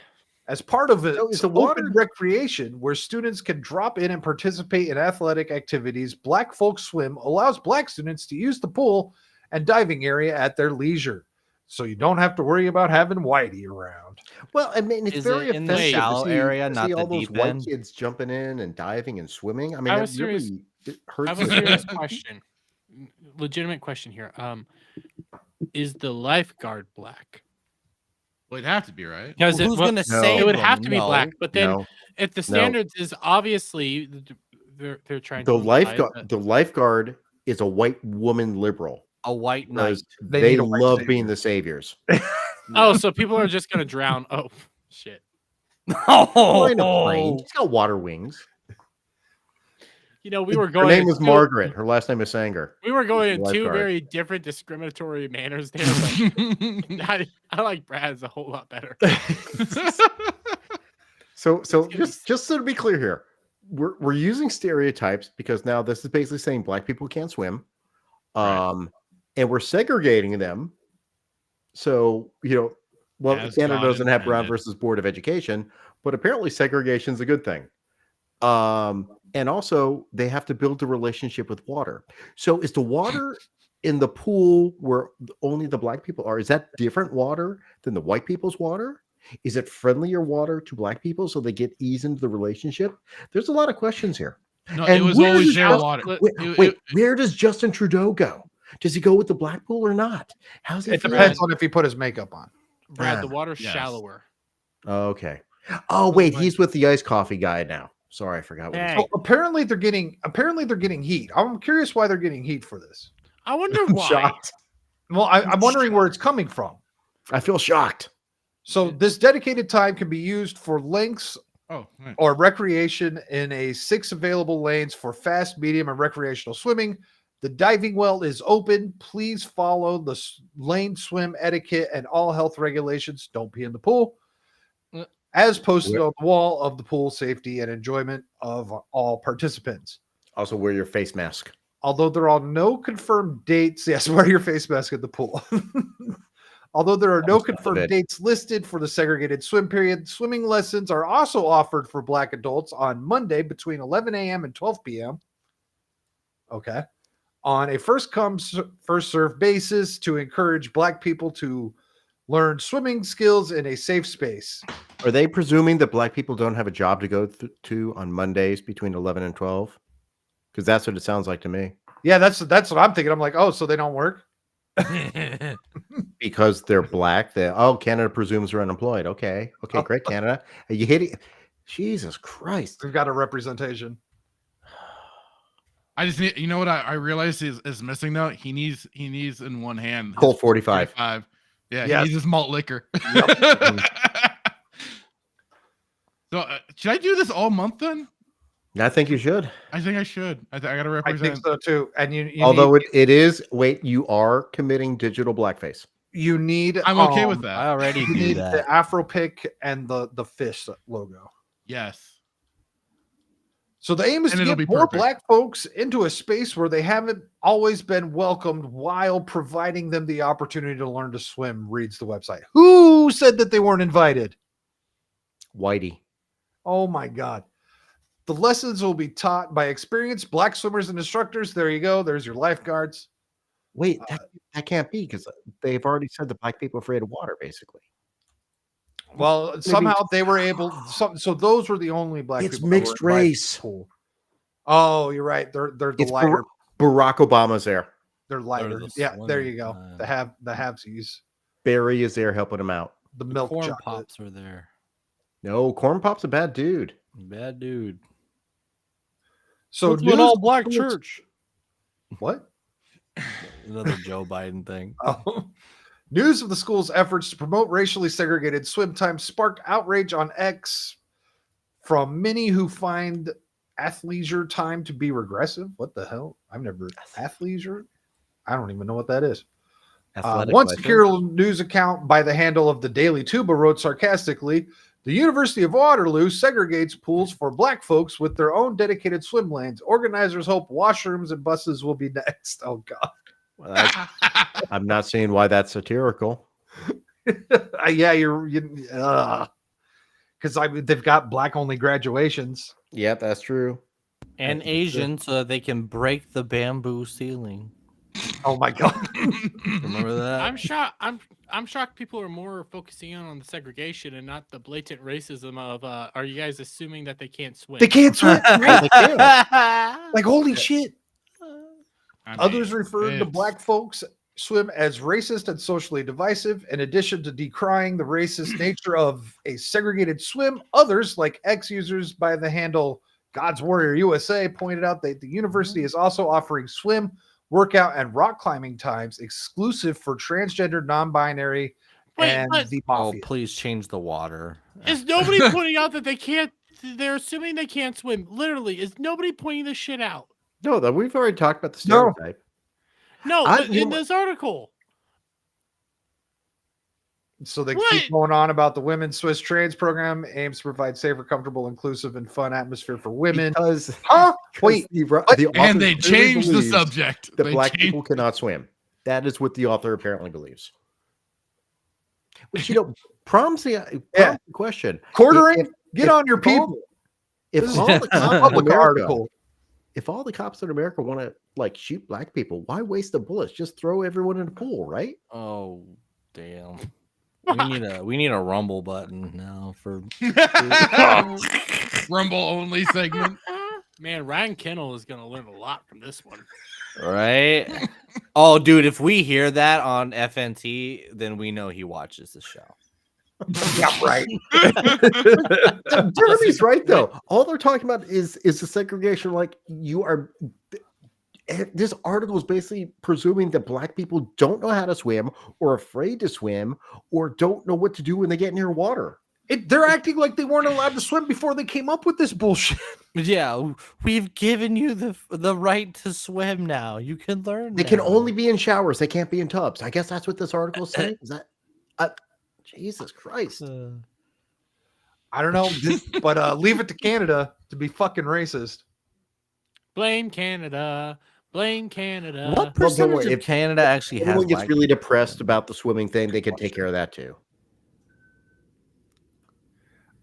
As part of it, So is the open water- recreation where students can drop in and participate in athletic activities, Black Folk Swim allows Black students to use the pool and diving area at their leisure. So you don't have to worry about having Whitey around. Well, I mean, it's Is very it in the offensive shallow to see, area, to not see the all those deep white end? kids jumping in and diving and swimming. I mean, I have that a serious- really it I hurts. have a the- serious question. Legitimate question here. Is the lifeguard Black? Well, it'd have to be, right? Because Well, who's gonna No. save it would them? have to be No. Black, but then No. if the standards is obviously they're trying The to imply lifeguard, the lifeguard is a white woman liberal. A white knight. Because They they need a white love savior. being the saviors. Oh, so people are just gonna drown. Oh shit. Fly in a plane. She's got water wings. You know, we were Her going. name in was two- Margaret. Her last name is Sanger. We were going in two Lifeguard. very different discriminatory manners there. But I like Brad's a whole lot better. So just so to be clear here, we're using stereotypes because now this is basically saying Black people can't swim, and we're segregating them. So well, As Canada God doesn't have Brown intended. versus Board of Education, but apparently segregation is a good thing. And also they have to build a relationship with water. So is the water in the pool where only the Black people are? Is that different water than the white people's water? Is it friendlier water to black people so they get ease into the relationship? There's a lot of questions here. No, And it was where always does their Justin- water. Wait, where does Justin Trudeau go? Does he go with the black pool or not? How's he It feel? depends on if he put his makeup on. Brad, the Ah, water's yes. shallower. Okay. Oh wait, he's with the iced coffee guy now. Sorry, I forgot what. Hey. So apparently they're getting heat. I'm curious why they're getting heat for this. I wonder why. Shocked. Well, I'm wondering where it's coming from. I feel shocked. So this dedicated time can be used for lengths Oh, right. or recreation in 6 available lanes for fast, medium, and recreational swimming. The diving well is open. Please follow the lane swim etiquette and all health regulations. Don't pee in the pool. As posted on the wall of the pool, safety and enjoyment of all participants. Also, wear your face mask. Although there are no confirmed dates, yes, wear your face mask at the pool. Although there are no confirmed dates listed for the segregated swim period, swimming lessons are also offered for black adults on Monday between 11 a.m. and 12 p.m. Okay. On a first come, first serve basis to encourage black people to learn swimming skills in a safe space. Are they presuming that black people don't have a job to go to on Mondays between 11 and 12? Because that's what it sounds like to me. Yeah, that's what I'm thinking. I'm like, oh, so they don't work? Because they're black. Canada presumes they're unemployed. Okay, great, Canada. Are you hitting? Jesus Christ! We've got a representation. I just need, you know what I realized is missing though? He needs in one hand Colt 45. Yeah, Yes. he needs his malt liquor. So should I do this all month then? I think you should. I think I should. I got to I represent. think so too. And you Although need, it is, wait, you are committing digital blackface. you need. I'm okay with that. I already You do need that. the Afro pick and the fish logo. Yes. So the aim is And to it'll get be more perfect. black folks into a space where they haven't always been welcomed while providing them the opportunity to learn to swim, reads the website. Who said that they weren't invited? Whitey. Oh my God. The lessons will be taught by experienced black swimmers and instructors. There you go. There's your lifeguards. Wait, that can't be because they've already said that black people are afraid of water, basically. Well, somehow they were able. So those were the only black It's people. that mixed were invited to race. the pool. Oh, you're right. They're the It's lighter. Barack Obama's there. They're lighter. the Yeah, there swimming you go. time. The halvesies. Barry is there helping him out. The milk Corn chocolate. pops are there. No, Corn Pop's a bad dude. Bad dude. So What's with an news- all black church? What? Another Joe Biden thing. Oh. News of the school's efforts to promote racially segregated swim time sparked outrage on X from many who find athleisure time to be regressive. What the hell? I've never athleisure. I don't even know what that is. Athletic One pleasure. secure news account by the handle of the Daily Tuba wrote sarcastically, "The University of Waterloo segregates pools for black folks with their own dedicated swim lanes. Organizers hope washrooms and buses will be next." Oh God. Well, I'm not seeing why that's satirical. Yeah, because they've got black only graduations. Yep, that's true. And Asian, so that they can break the bamboo ceiling. Oh my God. Remember that? I'm shocked. I'm shocked people are more focusing on the segregation and not the blatant racism of. Are you guys assuming that they can't swim? They can't swim. They can. Like holy shit. I mean, Others referred to it's- black folks swim as racist and socially divisive. In addition to decrying the racist nature of a segregated swim, others, like X users by the handle God's Warrior USA, pointed out that the university is also offering swim, workout, and rock climbing times exclusive for transgender, non-binary, Wait, and but- the Oh, mafia. please change the water. Is nobody pointing out that they can't? They're assuming they can't swim. Literally, is nobody pointing this shit out? No, that we've already talked about the No. stereotype. No, I- but you in know- this article. So they What? keep going on about the women's Swiss trans program aims to provide safer, comfortable, inclusive, and fun atmosphere for women. Because Huh? Wait, the what? author And they clearly changed the believes subject. that They black changed- people cannot swim. That is what the author apparently believes. Which, you know, prompts the question. quartering? If- Get if on your all- people. If This is all the cops in public America, article. if all the cops in America want to like shoot black people, why waste the bullets? Just throw everyone in the pool, right? Oh, damn. We need a rumble button now for Rumble only segment. Man, Ryan Kennel is gonna learn a lot from this one. right. Oh, dude, if we hear that on FNT, then we know he watches the show. Yeah, right. Jeremy's right though. All they're talking about is the segregation. Like you are. This article is basically presuming that black people don't know how to swim, or afraid to swim, or don't know what to do when they get near water. They're acting like they weren't allowed to swim before they came up with this bullshit. Yeah, we've given you the right to swim now. You can learn. They can only be in showers. They can't be in tubs. I guess that's what this article is saying. Is that? Jesus Christ. I don't know, but leave it to Canada to be fucking racist. Blame Canada. Blame Canada. What percentage of Canada actually has? Anyone gets really depressed about the swimming thing, they can take care of that too.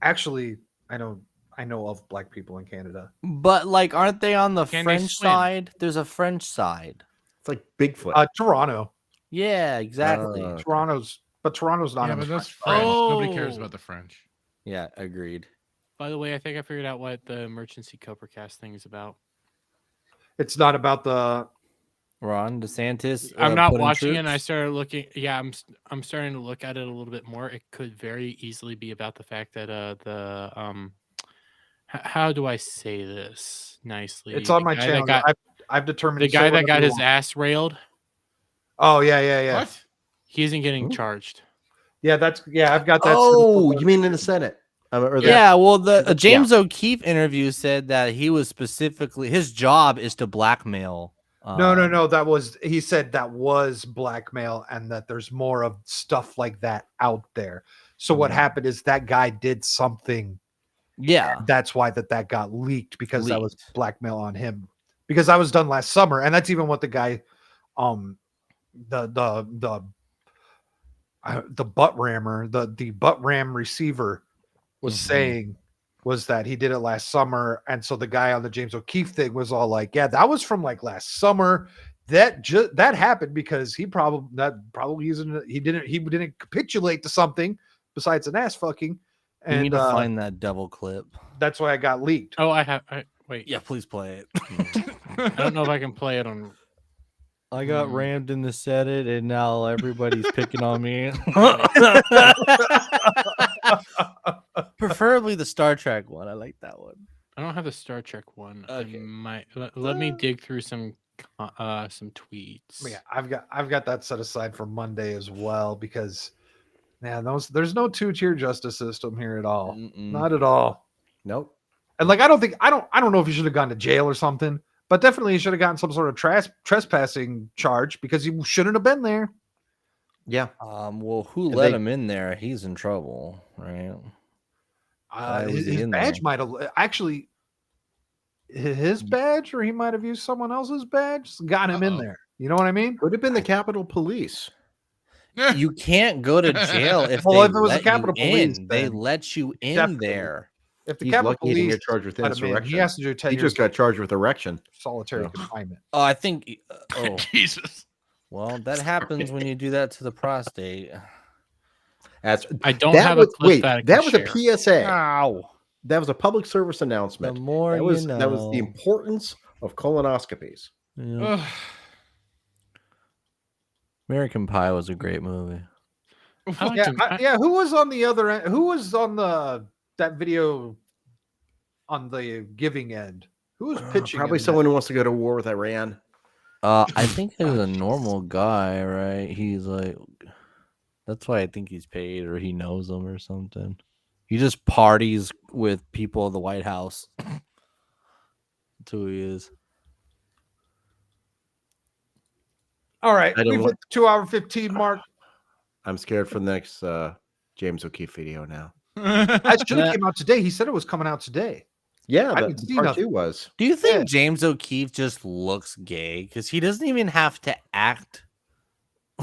Actually, I know of black people in Canada. But like, aren't they on the Can they French swim? side? There's a French side. It's like Bigfoot. Toronto. Yeah, exactly. Toronto's not. Yeah, in but the that's French. French. Nobody cares Oh. about the French. Yeah, agreed. By the way, I think I figured out what the emergency Copracast thing is about. It's not about the. Ron DeSantis. I'm not putting watching it, and I troops? started looking. Yeah, I'm starting to look at it a little bit more. It could very easily be about the fact that how do I say this nicely? It's on my The guy that channel. got- I've determined the to guy say that whatever got you his want. ass railed. Oh yeah. What? He isn't getting charged. Yeah, I've got that. Oh, you mean in the Senate? Yeah, well, the James O'Keefe interview said that he was specifically his job is to blackmail. No. He said that was blackmail, and that there's more of stuff like that out there. So what happened is that guy did something. Yeah, that's why that got leaked, because that was blackmail on him. Because that was done last summer, and that's even what the guy, the butt rammer, the butt ram receiver was saying was that he did it last summer. And so the guy on the James O'Keefe thing was all like, yeah, that was from like last summer. That happened because he didn't capitulate to something besides an ass fucking. You And need to find that devil clip. that's why I got leaked. Oh, wait. Yeah, please play it. I don't know if I can play it on. I got rammed in the Senate, and now everybody's picking on me. Preferably the Star Trek one. I like that one. I don't have the Star Trek one. Okay. Let me dig through some tweets. Yeah, I've got that set aside for Monday as well, because man, there's no two-tier justice system here at all. Not at all. Nope. And like I don't know if he should have gone to jail or something, but definitely he should have gotten some sort of trespassing charge, because he shouldn't have been there. Yeah. Well, who And let they- him in there? He's in trouble, right? Why was His he in badge there? might have actually his badge, or he might have used someone else's badge, got him in there. You know what I mean? Could have been the Capitol Police. You can't go to jail if Well, they if it was the let Capitol you Police, in. They then let you in definitely. there. If the He's Capitol lucky he didn't Police get charged with let him in, insurrection. he has to do 10 He years just got charged with erection. solitary confinement. Oh, I think. Oh, Jesus. well, that happens when you do that to the prostate. That's I don't that have was, a clip wait, that I can that was share. a PSA. Ow. That was a public service announcement. The more that was you that was the know. importance of colonoscopies. Yeah. American Pie was a great movie. I like to- Who was on the other end? Who was on that video on the giving end? Who was pitching? Probably in that? someone who wants to go to war with Iran. I think he was a normal guy, right? He's like, that's why I think he's paid, or he knows them or something. He just parties with people of the White House. That's who he is. All right, I don't we've want- hit the 2 hour 15 mark. I'm scared for the next James O'Keefe video now. That should have came out today. He said it was coming out today. Yeah, I the didn't see part nothing. two was. Do you think Yeah. James O'Keefe just looks gay? Because he doesn't even have to act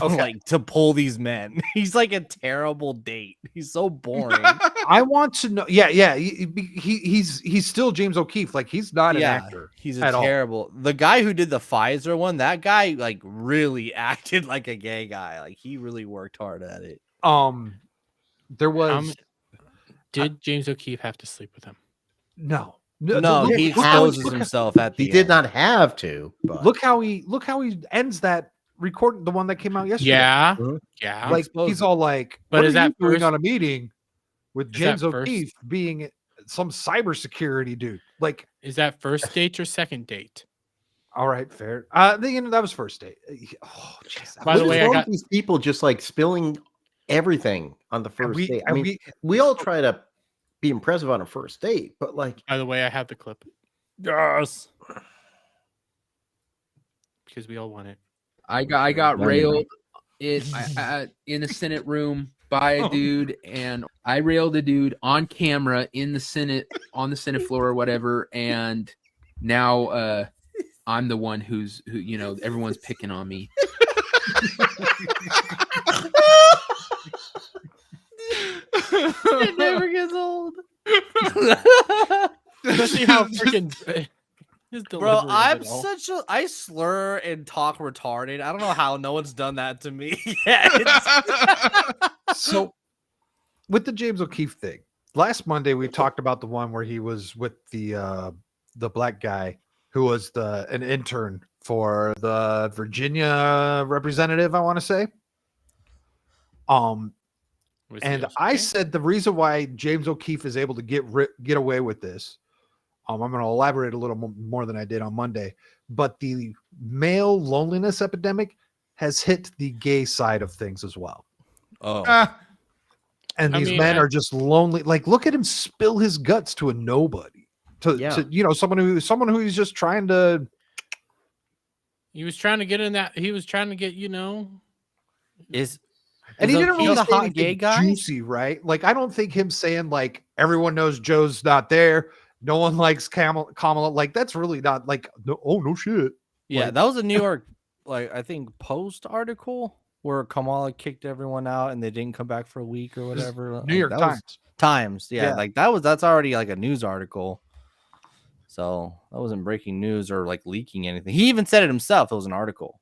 like to pull these men. He's like a terrible date. He's so boring. I want to know. Yeah. He's still James O'Keefe. Like he's not an actor. He's a at all. terrible. The guy who did the Pfizer one, that guy like really acted like a gay guy. Like he really worked hard at it. There was did James O'Keefe have to sleep with him? no. No, look- he look how exposes himself at the He did end. not have to, but Look how he ends that recording, the one that came out yesterday. Yeah, Mhm. yeah. Like he's all like, But "What is are you that doing first- on a meeting with is that James first- O'Keefe being some cybersecurity dude?" Like, Is that first date or second date? all right, fair. That was first date. Oh, jeez. By the what is way, I wrong got with these people just like spilling everything on the first date? I and mean, we all try to be impressive on a first date, but like, By the way, I have the clip Yes. because we all want it. I got No, you railed in the Senate room by a dude, and I railed a dude on camera in the Senate on the Senate floor or whatever, and now I'm the one who everyone's picking on me. It never gets old. Especially how freaking his Bro, delivery of I'm it all. I slur and talk retarded. I don't know how no one's done that to me yet. So with the James O'Keefe thing, last Monday we talked about the one where he was with the black guy who was an intern for the Virginia representative, I want to say. Was And he I okay? said the reason why James O'Keefe is able to get away with this, I'm going to elaborate a little more than I did on Monday, but the male loneliness epidemic has hit the gay side of things as well. Oh. And I these mean, men are just lonely. Like, look at him spill his guts to a nobody. To someone who he's just trying to. He was trying to get in that. He was trying to get, And he didn't really the say hot anything gay guy? juicy, right? Like, I don't think him saying like everyone knows Joe's not there. No one likes Kamala. Like, that's really not like. No shit. Yeah, Like- that was a New York, I think Post article where Kamala kicked everyone out and they didn't come back for a week or whatever. New York that was- Times. yeah, Yeah. That's already like a news article. So that wasn't breaking news or like leaking anything. He even said it himself. It was an article.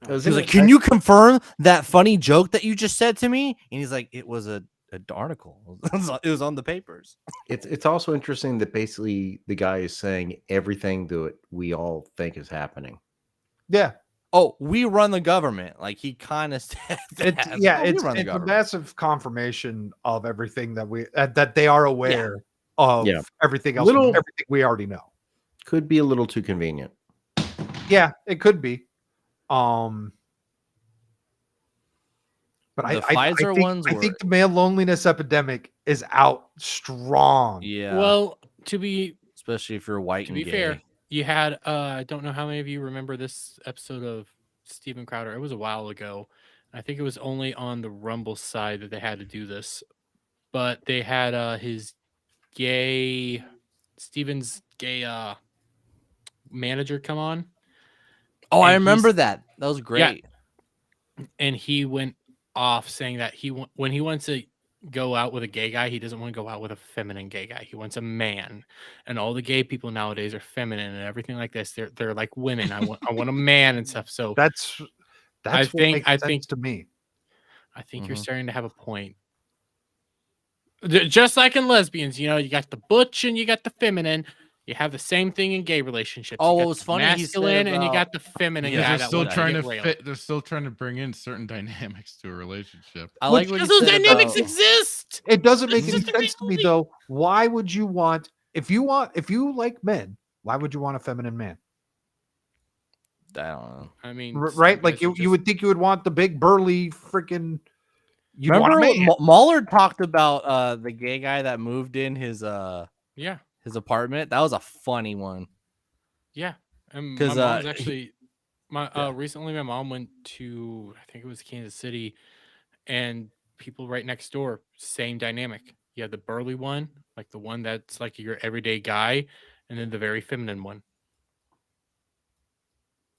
He was like, "Can you confirm that funny joke that you just said to me?" And he's like, "It was an article. It was on the papers." it's also interesting that basically the guy is saying everything that we all think is happening. Yeah. Oh, we run the government. Like he kind of said that. Oh, we It's run the a government. massive confirmation of everything that they are aware of Yeah. everything else, Little- everything we already know. Could be a little too convenient. Yeah, it could be. But The Pfizer ones I were- think the male loneliness epidemic is out strong. Yeah. Well, to be especially if you're white to and be gay. fair, you had I don't know how many of you remember this episode of Steven Crowder. It was a while ago. I think it was only on the Rumble side that they had to do this, but they had his gay Steven's gay manager come on. Oh, I And remember he's- that. That was Yeah. great. And he went off saying that when he wants to go out with a gay guy, he doesn't want to go out with a feminine gay guy. He wants a man. And all the gay people nowadays are feminine and everything like this. They're like women. I want a man and stuff. So That's I what think makes sense to me. I think you're starting to have a point. Just like in lesbians, you got the butch and you got the feminine. You have the same thing in gay relationships. Oh, you what got was the funny, he said masculine, and you got about- the feminine. Because guy they're that still wants trying get to railed. fit. They're still trying to bring in certain dynamics to a relationship. I like what Because you those said dynamics about- exist. It doesn't make It's any just a sense to me though. Why would you want if you like men? Why would you want a feminine man? I don't know. I mean, Right? some Like guys are you would think you would want the big burly freaking. You want a Remember man. what Mahler talked about the gay guy that moved in his yeah. his apartment? That was a funny one. Yeah, and 'Cause, my mom's he- actually recently my mom went to I think it was Kansas City, and people right next door, same dynamic. You have the burly one, like the one that's like your everyday guy, and then the very feminine one.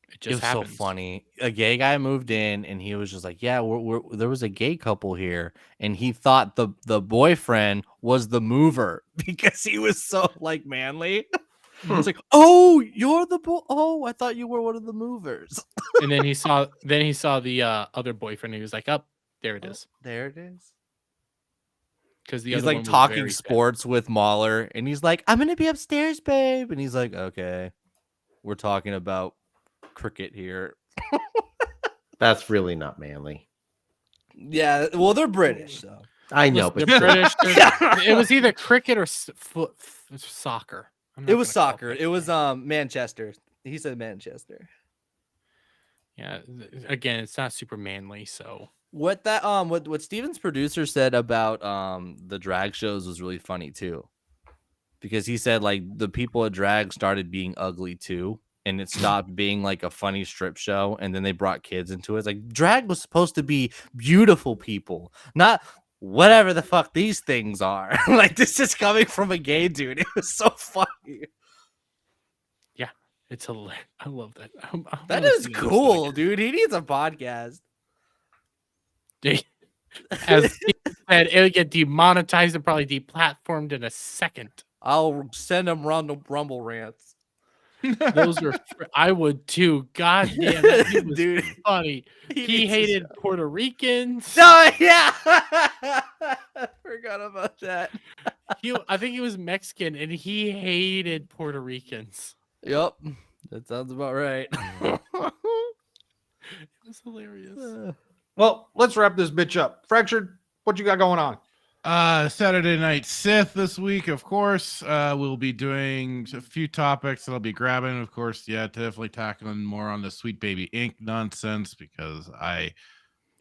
It It just was happens. so funny. A gay guy moved in, and he was just like, "Yeah, there was a gay couple here," and he thought the boyfriend was the mover because he was so like manly. It's like, "Oh, you're the oh, I thought you were one of the movers." And then he saw the other boyfriend. And he was like, "Up, there it is." There it is. because the He's other like one was talking very sports with Mahler, and he's like, "I'm gonna be upstairs, babe," and he's like, "Okay, we're talking about cricket here." That's really not manly. Yeah, well, they're British, so I know, Listen, but they're still. British. It was either cricket or soccer. I'm it not was gonna call soccer. It was Manchester. He said Manchester. Yeah, again, it's not super manly, so What that what Steven's producer said about the drag shows was really funny too. Because he said like the people at drag started being ugly too, and it stopped being like a funny strip show, and then they brought kids into it. It's like drag was supposed to be beautiful people, not whatever the fuck these things are. Like this is coming from a gay dude. It was so funny. yeah, it's hilarious. I love that. That is cool, dude. He needs a podcast. As Steve said, it would get demonetized and probably deplatformed in a second. I'll send him rumble rants. Those are I would too. God damn, that dude was Dude, funny. He hated Puerto Ricans. Oh yeah, I forgot about that. I think he was Mexican, and he hated Puerto Ricans. Yep, that sounds about right. It was hilarious. Well, let's wrap this bitch up. Fractured, what you got going on? Saturday Night Sith this week, of course. We'll be doing a few topics that I'll be grabbing. Of course, yeah, definitely tackling more on the Sweet Baby Inc. nonsense because I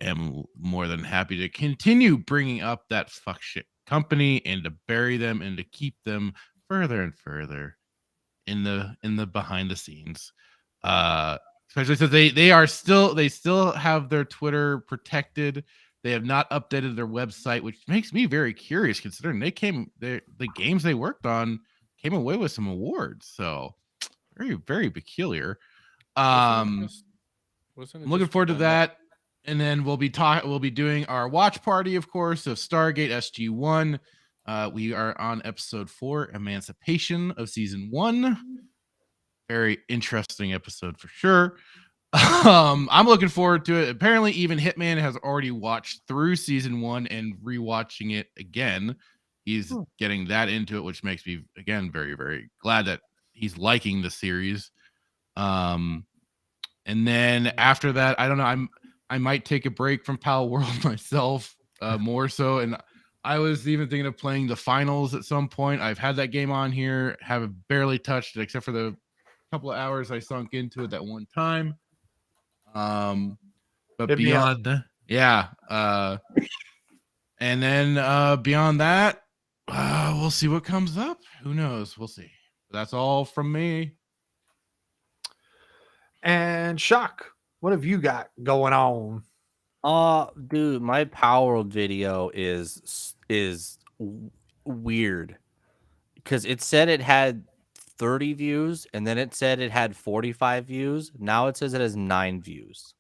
am more than happy to continue bringing up that fuck shit company and to bury them and to keep them further and further in the behind the scenes. Especially since they still have their Twitter protected. They have not updated their website, which makes me very curious considering the games they worked on came away with some awards. So very, very peculiar. I'm looking forward to that. And then we'll be doing our watch party, of course, of Stargate SG-1. We are on episode 4, Emancipation of season 1. Very interesting episode for sure. I'm looking forward to it. Apparently, even Hitman has already watched through season 1 and rewatching it again. He's getting that into it, which makes me again very, very glad that he's liking the series. And then after that, I don't know. I might take a break from Pal World myself, more so. And I was even thinking of playing the finals at some point. I've had that game on here, have barely touched it except for the couple of hours I sunk into it that one time. But beyond, yeah. And then beyond that, we'll see what comes up. Who knows? We'll see. That's all from me. And Shock, what have you got going on? Dude, my Power World video is weird because it said it had 30 views and then it said it had 45 views. Now it says it has 9 views.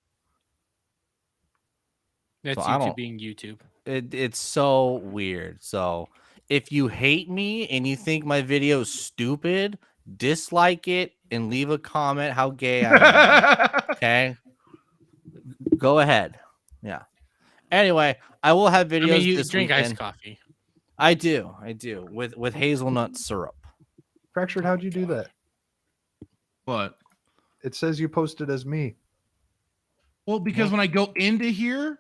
That's So YouTube being YouTube. It's so weird. So if you hate me and you think my video is stupid, dislike it and leave a comment how gay I am. Okay, go ahead. Yeah. Anyway, I will have videos. I mean, you this drink weekend. iced coffee. I do with hazelnut syrup. Fractured, how'd you do that? What? It says you posted as me. Well, because when I go into here,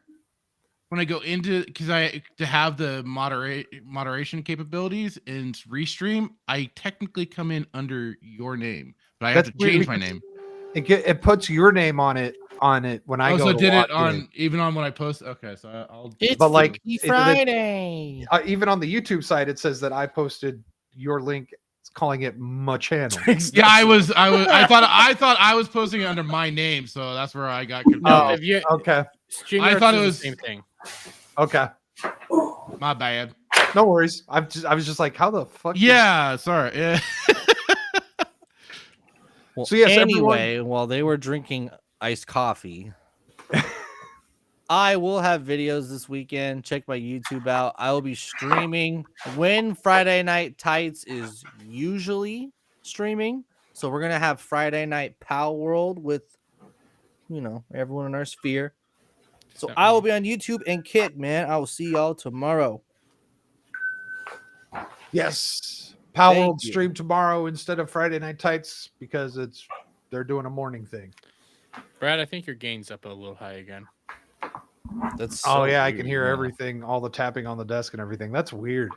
to have the moderation capabilities and restream, I technically come in under your name, but I have to change my name. It puts your name on it when I go. So to did log it on in. even on when I post? Okay, so I'll. It's but like Friday. Even on the YouTube side, it says that I posted your link, calling it my channel. Yeah, I thought I was posting it under my name, so that's where I got confused. Oh, okay. I thought it was the same thing. Okay, my bad. No worries. I was just like, how the fuck? Yeah, sorry. Yeah. Well, So yes, anyway, while they were drinking iced coffee, I will have videos this weekend. Check my YouTube out. I will be streaming when Friday Night Tights is usually streaming. So we're gonna have Friday Night Pal World with, everyone in our sphere. So I will be on YouTube and Kick, man. I will see y'all tomorrow. Yes. Power Thank World you. stream tomorrow instead of Friday Night Tights because they're doing a morning thing. Brad, I think your gain's up a little high again. That's Oh so yeah, I weird, can hear yeah. everything, all the tapping on the desk and everything. That's weird.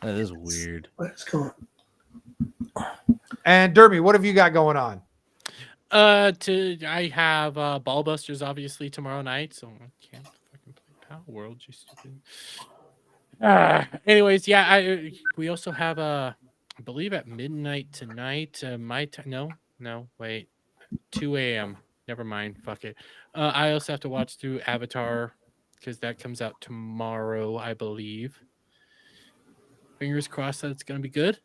That is weird. What's going on? And Derby, what have you got going on? I have Ball Busters obviously tomorrow night, so I can't fucking play Power World, you stupid. Anyways, yeah, we also have I believe at midnight tonight. No, wait, 2 a.m. Never mind, fuck it. I also have to watch through Avatar because that comes out tomorrow, I believe. Fingers crossed that it's gonna be good.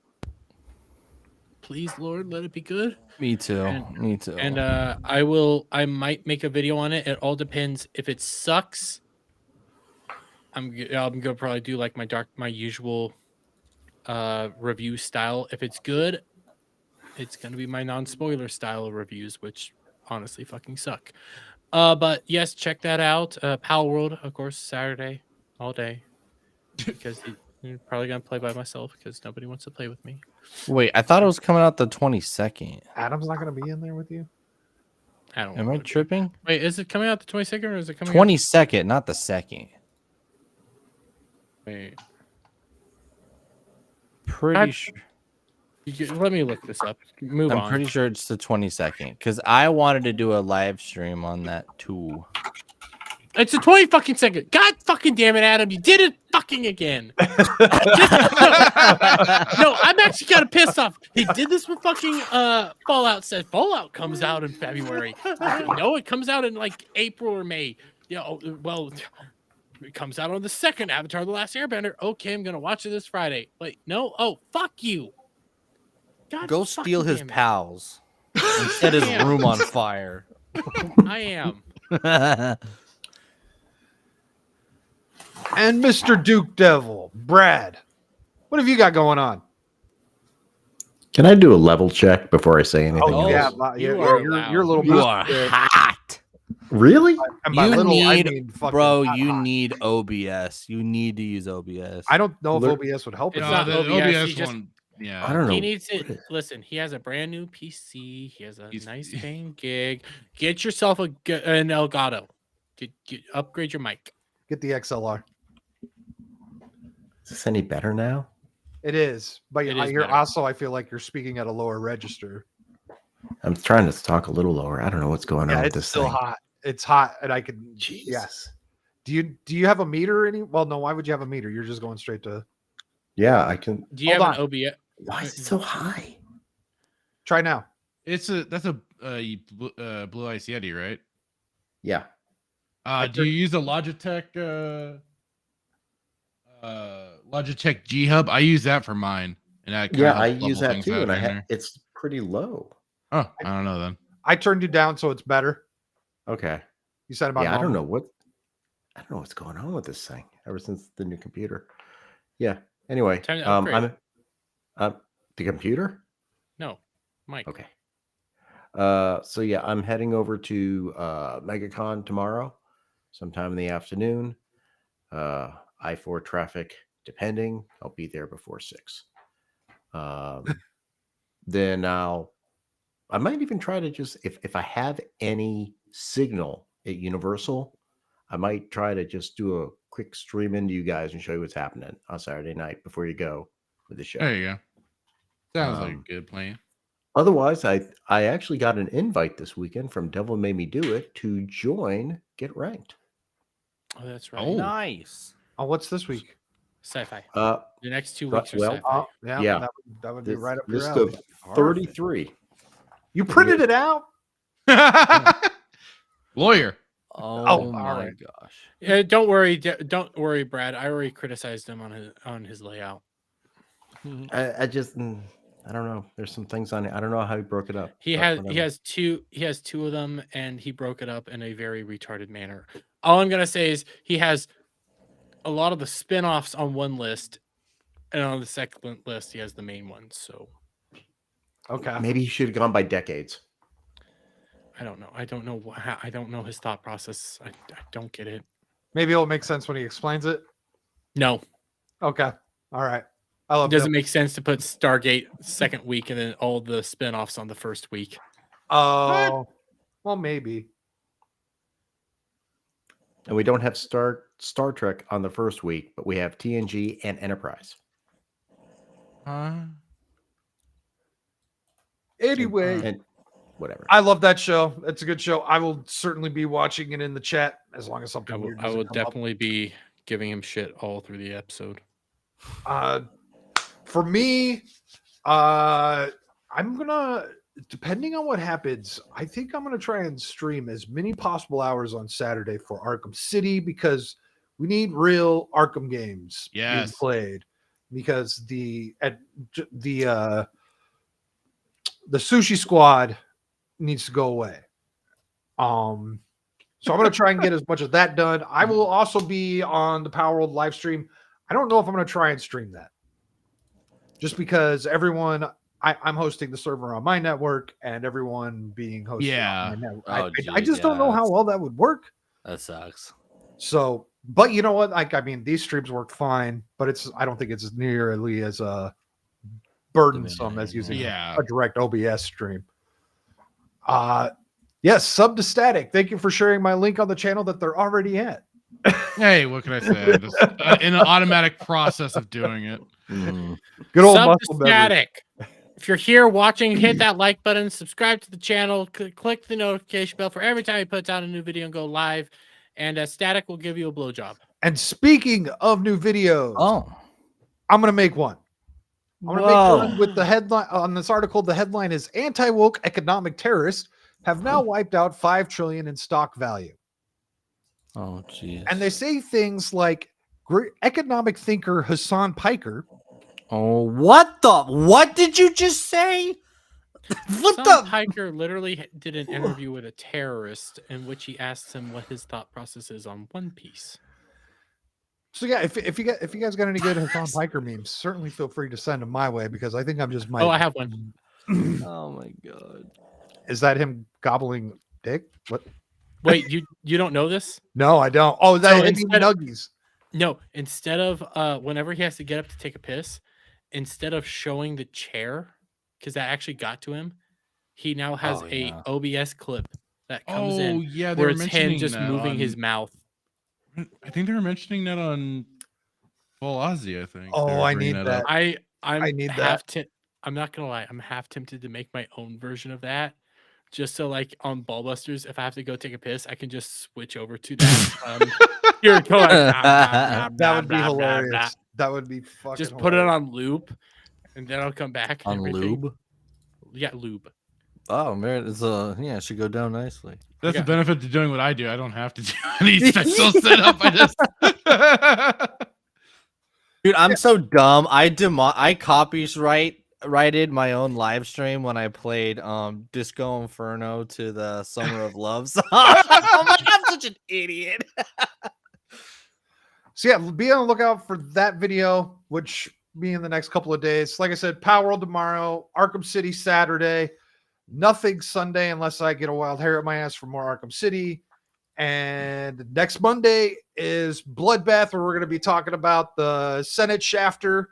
Please, Lord, let it be good. Me too. Me too. And I might make a video on it. It all depends. If it sucks, I'm gonna probably do like my usual review style. If it's good, it's gonna be my non-spoiler style of reviews, which honestly fucking suck. But yes, check that out. Power World, of course, Saturday all day. Because I'm probably gonna play by myself because nobody wants to play with me. Wait, I thought it was coming out the 22nd. Adam's not going to be in there with you? I don't. Am I tripping? Wait, is it coming out the 22nd or is it coming? 22nd, not the 2nd. Wait. Pretty sure. Let me look this up. Move on. I'm pretty sure it's the 22nd because I wanted to do a live stream on that too. It's the 22nd. God fucking damn it, Adam. You did it fucking again. No, I'm actually kind of pissed off. He did this with fucking Fallout. Said Fallout comes out in February. No, it comes out in like April or May. Well, it comes out on the 2nd. Avatar: The Last Airbender. Okay, I'm gonna watch it this Friday. Wait, no. Oh, fuck you. God, go steal his damn it. pals and set his room on fire. I am. And Mr. Duke Devil, Brad, what have you got going on? Can I do a level check before I say anything? Oh, else? you're a little You are hot. Really? And by You little, I need, mean fucking bro. hot, You hot. need OBS. You need to use OBS. I don't know if OBS would help. It's us. not the OBS. OBS He just, one. Yeah. I don't know. He needs it. Listen, he has a brand new PC. He has a nice paying gig. Get yourself an Elgato. Upgrade your mic. Get the XLR. Is this any better now? It is, but It is you're better. also, I feel like you're speaking at a lower register. I'm trying to talk a little lower. I don't know what's going on Yeah, with it's this still thing. hot. It's hot, and I can. Jeez. Yes. Do you have a meter? Well, no. Why would you have a meter? You're just going straight to. Yeah, I can. Do you Hold have an OBS? Why is it so high? Try now. That's a Blue Ice Yeti, right? Yeah. Do you use a Logitech Logitech G Hub? I use that for mine, and that kinda Yeah, I helps use level that things too, out and in there. it's pretty low. Oh, I don't know then. I turned you down, so it's better. Okay. You said about. Yeah, I don't normal. know what's going on with this thing ever since the new computer. Yeah. Anyway, Time to upgrade. I'm the computer. No, Mike. Okay. So yeah, I'm heading over to MegaCon tomorrow, sometime in the afternoon. I-4 traffic, depending. I'll be there before 6. Then I might even try to just if I have any signal at Universal, I might try to just do a quick stream into you guys and show you what's happening on Saturday night before you go with the show. There you go. Sounds like Um, a good plan. Otherwise, I actually got an invite this weekend from Devil Made Me Do It to join Get Ranked. Oh, that's right. Oh. Nice. Oh, what's this week? Sci-fi. Uh, The next 2 Right, weeks are well, sci-fi. Yeah, Yeah. that would be this right up your list alley. of 33. You printed it out. Lawyer. Oh, all my right. gosh. Yeah, don't worry, Brad. I already criticized him on his layout. I just I don't know. There's some things on it. I don't know how he broke it up. He but has whatever. he has two of them, and he broke it up in a very retarded manner. All I'm gonna say is he has a lot of the spin-offs on one list, and on the second list he has the main one. So Okay. Maybe he should have gone by decades. I don't know. I don't know his thought process. I don't get it. Maybe it'll make sense when he explains it. No. Okay. All right. I It love doesn't him. make sense to put Stargate second week and then all the spinoffs on the first week. Oh, well, maybe. And we don't have Star Trek on the first week, but we have TNG and Enterprise. Anyway, And whatever. I love that show. It's a good show. I will certainly be watching it in the chat as long as something weird I doesn't will come up. definitely be giving him shit all through the episode. For me, I'm gonna, depending on what happens, I think I'm gonna try and stream as many possible hours on Saturday for Arkham City because we need real Arkham games being Yes. played. Because the Sushi Squad needs to go away. So I'm going to try and get as much of that done. I will also be on the Power World live stream. I don't know if I'm going to try and stream that. Just because I'm hosting the server on my network and everyone being hosted on my network. I just don't know how well that would work. That sucks. So, but you know what? I mean, these streams work fine, but I don't think it's nearly as burdensome as using a direct OBS stream. Yes, sub to Static. Thank you for sharing my link on the channel that they're already at. Hey, what can I say? I'm just in an automatic process of doing it. Good old Sub muscle to memory. Static. If you're here watching, hit that like button, subscribe to the channel, click the notification bell for every time he puts out a new video and go live. And Static will give you a blowjob. And speaking of new videos, I'm going to make one. I'm going to make one with the headline on this article. The headline is "Anti-woke economic terrorists have now wiped out $5 trillion in stock value." Oh, geez. And they say things like economic thinker Hassan Piker. Oh, what did you just say? Hassan Piker literally did an interview with a terrorist in which he asked him what his thought process is on One Piece. So yeah, if you guys got any good Hassan Piker memes, certainly feel free to send them my way because I think I'm just Oh, I have one. Oh my god. Is that him gobbling dick? What? Wait, you don't know this? No, I don't. Oh, that him eating nuggies. No, instead of whenever he has to get up to take a piss, instead of showing the chair, because that actually got to him, he now has OBS clip that comes in where it's him just moving his mouth. I think they were mentioning that on Full Aussie, I think. Oh, I need that. I need that. I'm not gonna lie, I'm half tempted to make my own version of that. Just so like on Ballbusters, if I have to go take a piss, I can just switch over to that. You're going, that would be hilarious. That would be fucking just hilarious. put it on loop, and then I'll come back. On lube? Yeah, lube. Oh man, it's it should go down nicely. That's the benefit to doing what I do. I don't have to do any special setup. I just Dude, I'm so dumb. I copyrighted my own live stream when I played Disco Inferno to the Summer of Love song. I'm such an idiot. So yeah, be on the lookout for that video, which be in the next couple of days. Like I said, Power World tomorrow, Arkham City Saturday, nothing Sunday unless I get a wild hair at my ass for more Arkham City. And next Monday is Bloodbath, where we're going to be talking about the Senate shafter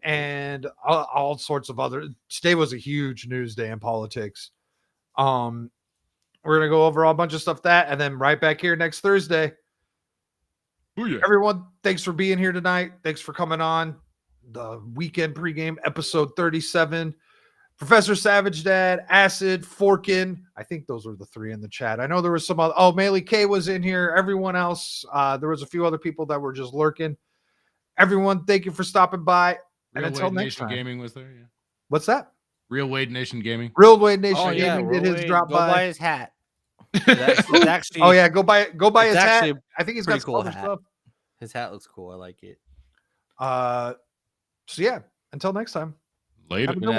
and all sorts of other. Today was a huge news day in politics. We're going to go over a bunch of stuff and then right back here next Thursday. Booyah. Everyone, thanks for being here tonight. Thanks for coming on the weekend pregame episode 37. Professor Savage Dad, Acid, Forkin. I think those were the three in the chat. I know there was some other. Oh, Melee K was in here. Everyone else, there was a few other people that were just lurking. Everyone, thank you for stopping by. And Real until Wade next Nation time. Gaming was there. Yeah. What's that? Real Wade Nation Gaming. Real Wade Nation Oh, yeah, Gaming did his Wade, drop go by. buy his hat. It's actually, Oh yeah, go buy his it's hat. actually I think he's pretty got some cool other hat. stuff. His hat looks cool. I like it. So yeah, until next time. Later. Have a good one.